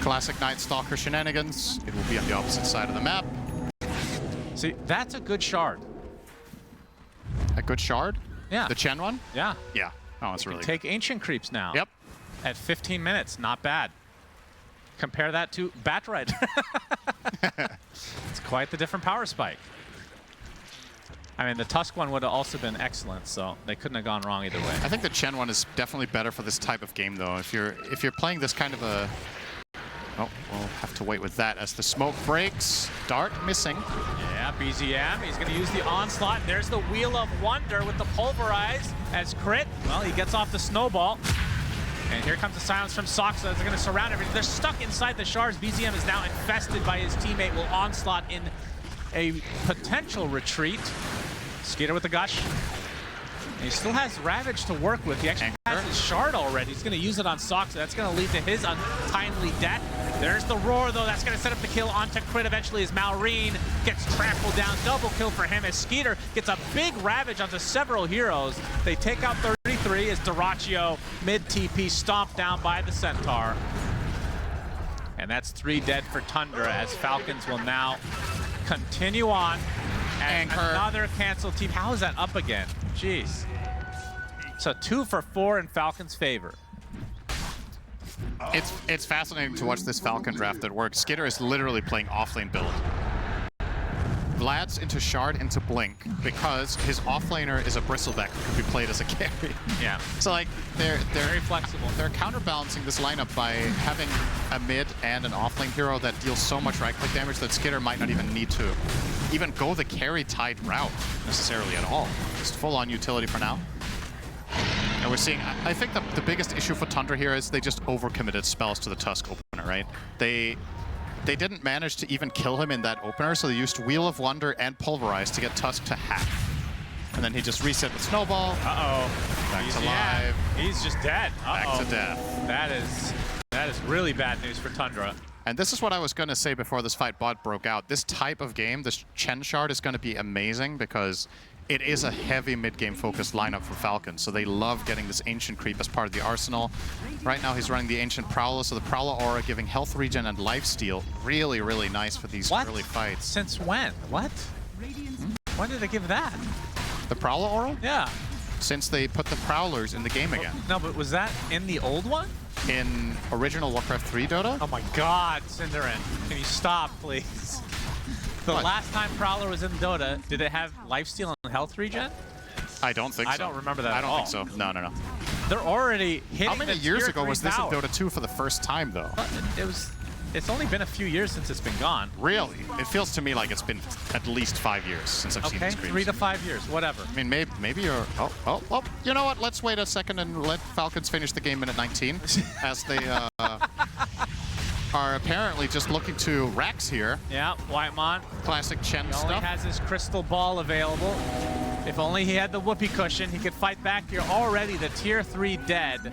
Classic Night Stalker shenanigans. It will be on the opposite side of the map. See, that's a good shard. A good shard? Yeah. The Chen one? Yeah. Yeah. Oh, it's really Take Ancient Creeps now. Yep. At 15 minutes, not bad. Compare that to Batright. It's quite the different power spike. I mean, the Tusk one would have also been excellent, so they couldn't have gone wrong either way. I think the Chen one is definitely better for this type of game, though. If you're playing this kind of a... Oh, we'll have to wait with that as the smoke breaks. Dart missing. Yeah, BZM, he's going to use the Onslaught. There's the Wheel of Wonder with the Pulverize as crit. Well, he gets off the Snowball. And here comes the silence from Soxa. They're going to surround everything. They're stuck inside the shards. BZM is now infested by his teammate. Will Onslaught in a potential retreat. Skeeter with the Gush. And he still has Ravage to work with. He actually has his shard already. He's going to use it on Soxa. That's going to lead to his untimely death. There's the Roar, though. That's going to set up the kill onto crit eventually as Malrine gets trampled down. Double kill for him as Skeeter gets a big Ravage onto several heroes. They take out 33 as Doraccio mid-TP stomped down by the Centaur. And that's 3 dead for Tundra as Falcons will now continue on. And Anchor. another cancel team. How is that up again? Jeez. So 2 for 4 in Falcons' favor. It's fascinating to watch this Falcon draft that works. Skitter is literally playing offlane build. Vlad's into Shard, into Blink, because his offlaner is a Bristleback who can be played as a carry. Yeah. So like they're Very flexible. They're counterbalancing this lineup by having a mid and an offlane hero that deals so much right-click damage that Skitter might not even need to even go the carry tide route necessarily at all. Just full-on utility for now. And we're seeing, I think the biggest issue for Tundra here is they just overcommitted spells to the Tusk opener, right? They didn't manage to even kill him in that opener, so they used Wheel of Wonder and Pulverize to get Tusk to half. And then he just reset with Snowball. Uh-oh. Back to live. He's just dead. Back to death. That is really bad news for Tundra. And this is what I was going to say before this fight bot broke out. This type of game, this Chen Shard is going to be amazing because it is a heavy mid-game focused lineup for Falcons. So they love getting this Ancient Creep as part of the arsenal. Right now he's running the Ancient Prowler, so the Prowler Aura giving health regen and lifesteal. Really, really nice for these early fights. Since when? What? When did they give that? The Prowler Aura? Yeah. since they put the Prowlers in the game again. No, but was that in the old one? In original Warcraft 3 Dota? Oh my god, Cinderin. Can you stop, please? The What? last time Prowler was in Dota, did it have lifesteal and health regen? I don't think so. I don't remember that I at don't all. think so. No, no, no. They're already hitting How many the years tier ago 3 was this in tower. Dota 2 for the first time, though? It's only been a few years since it's been gone. Really? It feels to me like it's been at least 5 years since I've seen Okay, these screens. 3 to 5 years, whatever. I mean, maybe you're... Oh, you know what? Let's wait a second and let Falcons finish the game minute 19 as they are apparently just looking to Rax here. Yeah, Whitemon. Classic Chen He only stuff. has his crystal ball available. If only he had the whoopee cushion, he could fight back here. Already the tier 3 dead.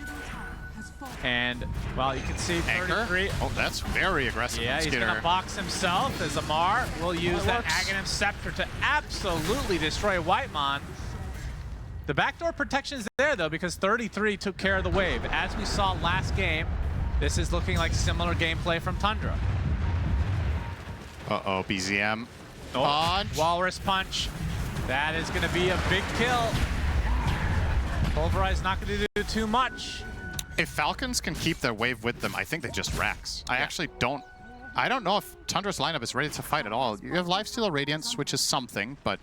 And, well, you can see 33. Oh, that's very aggressive. Yeah, he's going to box himself as Amar will use that Aghanim Scepter to absolutely destroy Whitemon. The backdoor protection is there, though, because 33 took care of the wave. As we saw last game, this is looking like similar gameplay from Tundra. Uh-oh, BZM. Oh, Punch. Walrus Punch. That is going to be a big kill. Pulverize not going to do too much. If Falcons can keep their wave with them, I think they just Rax. I actually don't... I don't know if Tundra's lineup is ready to fight at all. You have Lifesteal Radiance, which is something, but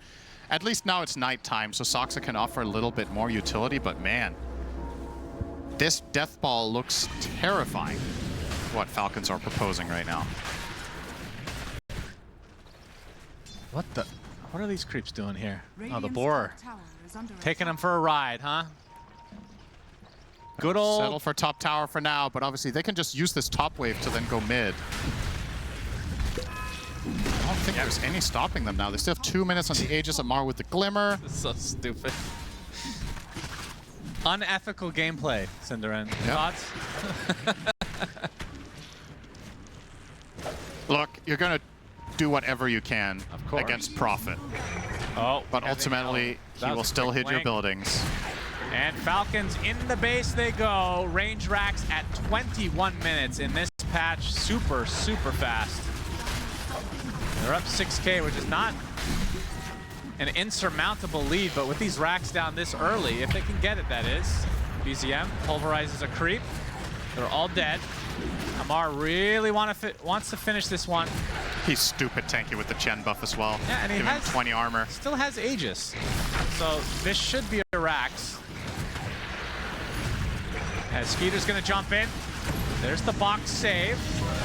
at least now it's nighttime, so Soxa can offer a little bit more utility, but man, this Death Ball looks terrifying, what Falcons are proposing right now. What are these creeps doing here? Oh, the Radiant's boar. top tower is under Taking them attack. for a ride, huh? Good old... Settle for top tower for now, but obviously they can just use this top wave to then go mid. I don't think there's any stopping them now. They still have 2 minutes on the Aegis of Mar with the Glimmer. This is so stupid. Unethical gameplay, Cinderin. Yeah. Thoughts? Look, you're going to do whatever you can Of course. against Profit, Oh, but ultimately that he was will a still quick hit your blink. buildings. And Falcons in the base they go. Range racks at 21 minutes in this patch. Super, super fast. They're up 6K, which is not an insurmountable lead, but with these racks down this early, if they can get it, that is. BZM pulverizes a creep. They're all dead. Amar really wants to finish this one. He's stupid tanky with the Chen buff as well. Yeah, and he Giving has 20 armor. Still has Aegis. So this should be a Rax. As Skeeter's gonna jump in. There's the box save.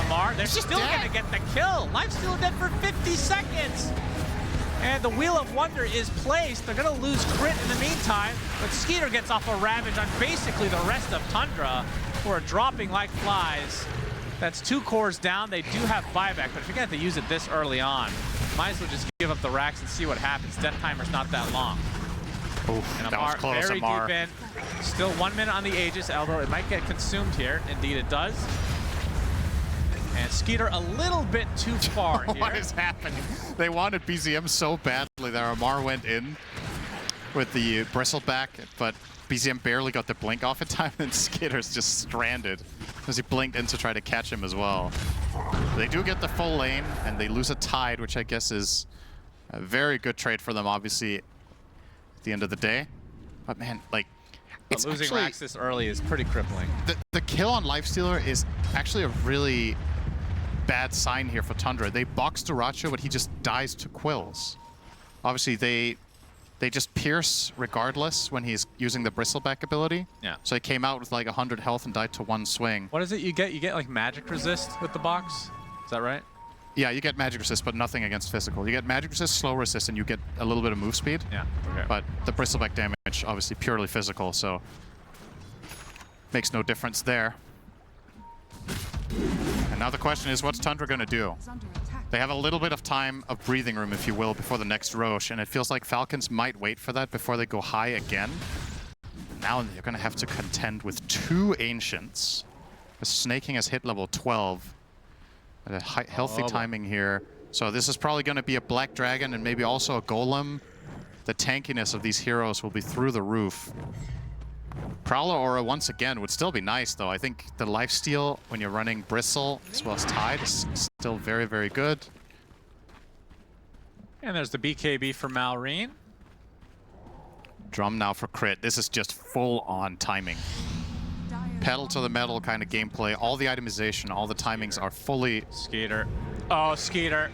Amar, they're still gonna get the kill. Lifesteal dead for 50 seconds. And the Wheel of Wonder is placed. They're gonna lose crit in the meantime, but Skeeter gets off a Ravage on basically the rest of Tundra, who are dropping like flies. That's 2 cores down. They do have buyback, but if you're gonna have to use it this early on, might as well just give up the racks and see what happens. Death timer's not that long. Oof, And that was Amar close, very Amar. deep in. Still 1 minute on the Aegis, although it might get consumed here. Indeed it does. And Skeeter a little bit too far here. What is happening? They wanted BZM so badly that Amar went in with the bristleback, but BZM barely got the blink off in time, and Skitter's just stranded as he blinked in to try to catch him as well. They do get the full lane, and they lose a Tide, which I guess is a very good trade for them, obviously, at the end of the day. But man, like, it's Losing actually, racks this early is pretty crippling. the kill on Lifestealer is actually a really bad sign here for Tundra. They box Duracho, but he just dies to Quills. Obviously, they just pierce regardless when he's using the bristleback ability. Yeah. So he came out with like 100 health and died to 1 swing. What is it you get? You get like magic resist with the box? Is that right? Yeah, you get magic resist, but nothing against physical. You get magic resist, slow resist, and you get a little bit of move speed. Yeah, okay. But the bristleback damage, obviously purely physical, so makes no difference there. And now the question is, what's Tundra going to do? Is under attack. They have a little bit of time of breathing room, if you will, before the next Roche, and it feels like Falcons might wait for that before they go high again. Now they're going to have to contend with 2 Ancients. Snaking has hit level 12. A healthy timing here. So this is probably going to be a Black Dragon and maybe also a Golem. The tankiness of these heroes will be through the roof. Prowler Aura, once again, would still be nice, though. I think the lifesteal, when you're running Bristle as well as Tide, is still very, very good. And there's the BKB for Malrine. Drum now for crit. This is just full-on timing. Pedal to the metal kind of gameplay. All the itemization, all the timings are fully... Skeeter. Oh, Skeeter.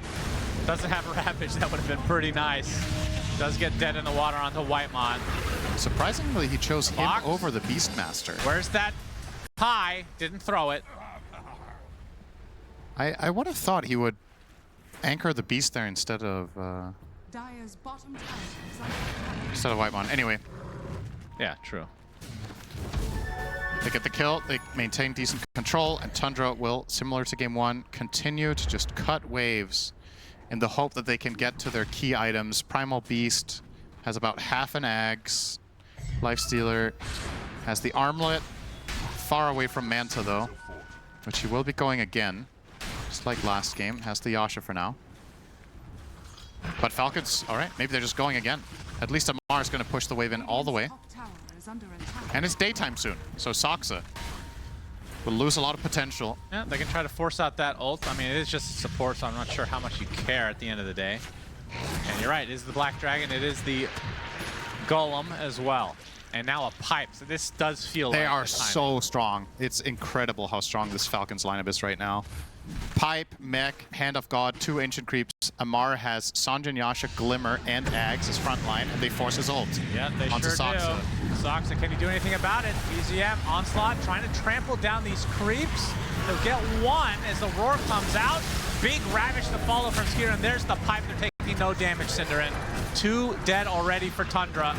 Doesn't have a Ravage. That would have been pretty nice. Does get dead in the water onto Whitemon. Surprisingly, he chose him Fox? over the Beastmaster. Where's that pie? Didn't throw it. I would have thought he would anchor the Beast there instead of Dire's bottom tower is under attack. instead of Whitemon. Anyway, Yeah, true. they get the kill, they maintain decent control, and Tundra will, similar to game 1, continue to just cut waves in the hope that they can get to their key items. Primal Beast has about half an Ags. Lifestealer has the Armlet, far away from Manta though, which he will be going again, just like last game. Has the Yasha for now. But Falcons, all right, maybe they're just going again. At least Amar is going to push the wave in all the way. Top tower is under attack. And it's daytime soon, so Soxa will lose a lot of potential. Yeah, they can try to force out that ult. I mean, it is just support, so I'm not sure how much you care at the end of the day. And you're right, it is the Black Dragon, it is the Golem as well. And now a Pipe, so this does feel They like are the timing. so strong. It's incredible how strong this Falcons lineup is right now. Pipe, Mech, Hand of God, 2 Ancient Creeps. Amar has Sanjin, Yasha, Glimmer, and Ags as front line, and they force his ult. Yeah, they onto sure Soxa. do. Soxa, can he do anything about it? BZM, Onslaught, trying to trample down these creeps. They'll get one as the roar comes out. Big Ravage to follow from Skier, and there's the Pipe. They're taking no damage, Cinderin. 2 dead already for Tundra.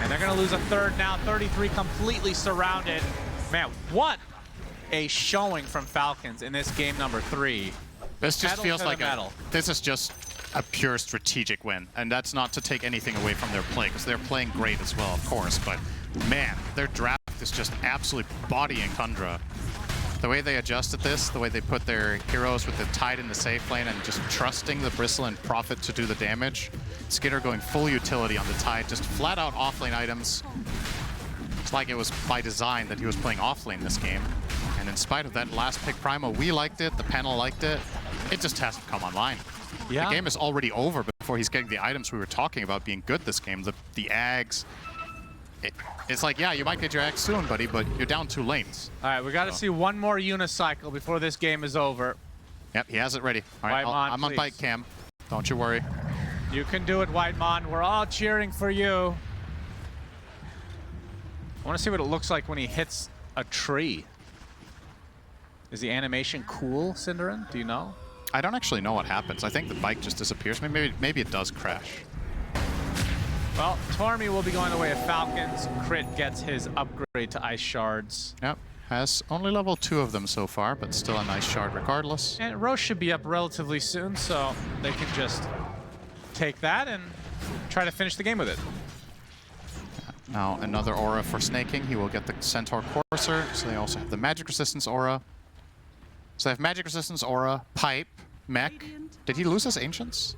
And they're going to lose a third now. 33 completely surrounded. Man, what a showing from Falcons in this game number 3. This just Pedal feels to the like metal. this is just a pure strategic win, and that's not to take anything away from their play, because they're playing great as well, of course, but man, their draft is just absolutely bodying Tundra. The way they adjusted this, the way they put their heroes with the Tide in the safe lane and just trusting the Bristle and Prophet to do the damage. Skitter going full utility on the Tide, just flat out offlane items. It's like it was by design that he was playing offlane this game. And in spite of that last pick Primo, we liked it, the panel liked it. It just hasn't come online. Yeah. The game is already over before he's getting the items we were talking about being good this game. The Ags. It's like, yeah, you might get your Ags soon, buddy, but you're down 2 lanes. All right, we got to see one more unicycle before this game is over. Yep, he has it ready. All right, Whitemon, I'm on please. bike cam. Don't you worry. You can do it, Whitemon. We're all cheering for you. I want to see what it looks like when he hits a tree. Is the animation cool, Cinderin? Do you know? I don't actually know what happens. I think the bike just disappears. Maybe it does crash. Well, Tormy will be going the way of Falcons. Crit gets his upgrade to Ice Shards. Yep, has only level 2 of them so far, but still a nice shard regardless. And Roche should be up relatively soon, so they can just take that and try to finish the game with it. Now another aura for snaking. He will get the Centaur Courser, so they also have the Magic Resistance aura. So they have Magic Resistance aura, Pipe, Mech. Did he lose his Ancients?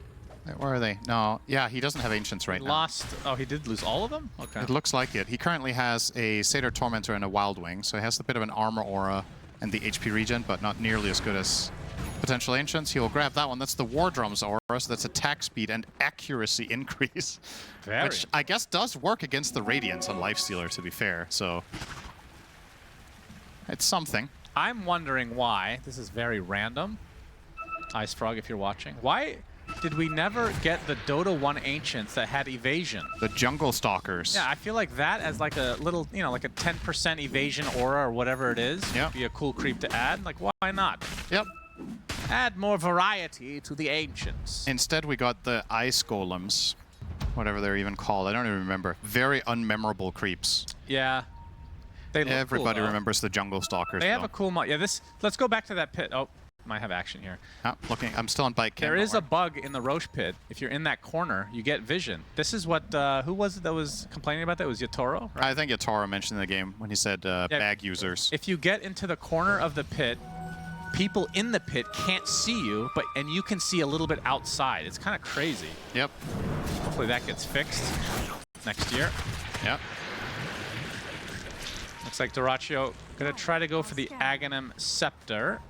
Where are they? No, yeah, he doesn't have Ancients right now. Lost. Oh, he did lose all of them? Okay. It looks like it. He currently has a Satyr Tormentor and a Wild Wing, so he has a bit of an armor aura and the HP regen, but not nearly as good as potential Ancients. He will grab that one. That's the War Drums aura, so that's attack speed and accuracy increase. Very. Which I guess does work against the Radiance on Lifestealer, to be fair, so it's something. I'm wondering why. This is very random. Ice Frog, if you're watching. Why did we never get the Dota 1 Ancients that had evasion? The Jungle Stalkers. Yeah, I feel like that as like a little, you know, like a 10% evasion aura or whatever it is. Yeah. Would be a cool creep to add. Like, why not? Yep. Add more variety to the Ancients. Instead, we got the Ice Golems, whatever they're even called. I don't even remember. Very unmemorable creeps. Yeah. They look Everybody cool, though. remembers the Jungle Stalkers. They have though. a cool mod. Yeah, this. Let's go back to that pit. Oh, might have action here. Ah, looking, I'm still on bike cam. There don't is a worry. bug in the Roche pit. If you're in that corner, you get vision. This is what, who was it that was complaining about that? It was Yatoro, right? I think Yatoro mentioned in the game when he said bag users. If you get into the corner of the pit, people in the pit can't see you, and you can see a little bit outside. It's kind of crazy. Yep. Hopefully that gets fixed next year. Yep. Looks like Doraccio gonna try to go for the Aghanim Scepter.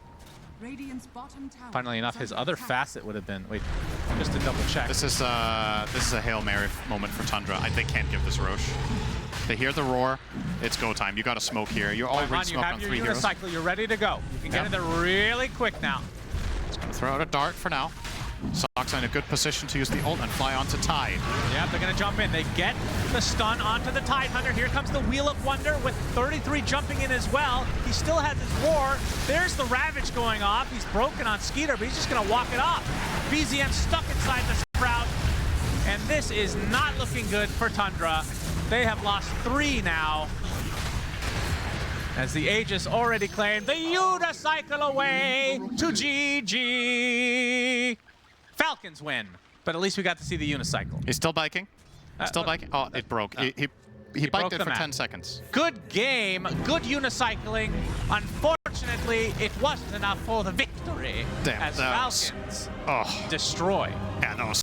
Radiant's bottom tower Funnily enough, is his under other attack. facet would have been, wait, just to double check. This is a Hail Mary moment for Tundra. They can't give this Roche. They hear the roar. It's go time. You got to smoke here. You're already Ron, you smoked have on your 3 heroes. unicycle. You're ready to go. You can get in there really quick now. Throw out a dart for now. Sox in a good position to use the ult and fly onto Tide. Yeah, they're going to jump in. They get the stun onto the Tidehunter. Here comes the Wheel of Wonder with 33 jumping in as well. He still has his roar. There's the Ravage going off. He's broken on Skeeter, but he's just going to walk it off. BZM stuck inside the Sprout. And this is not looking good for Tundra. They have lost 3 now. As the Aegis already claimed the unicycle away to GG. Falcons win, but at least we got to see the unicycle. He's still biking. Still biking. Oh, it broke. He biked broke it the for map. 10 seconds. Good game, good unicycling. Unfortunately, it wasn't enough for the victory Damn, as that was- Falcons Oh, destroy. yeah, that was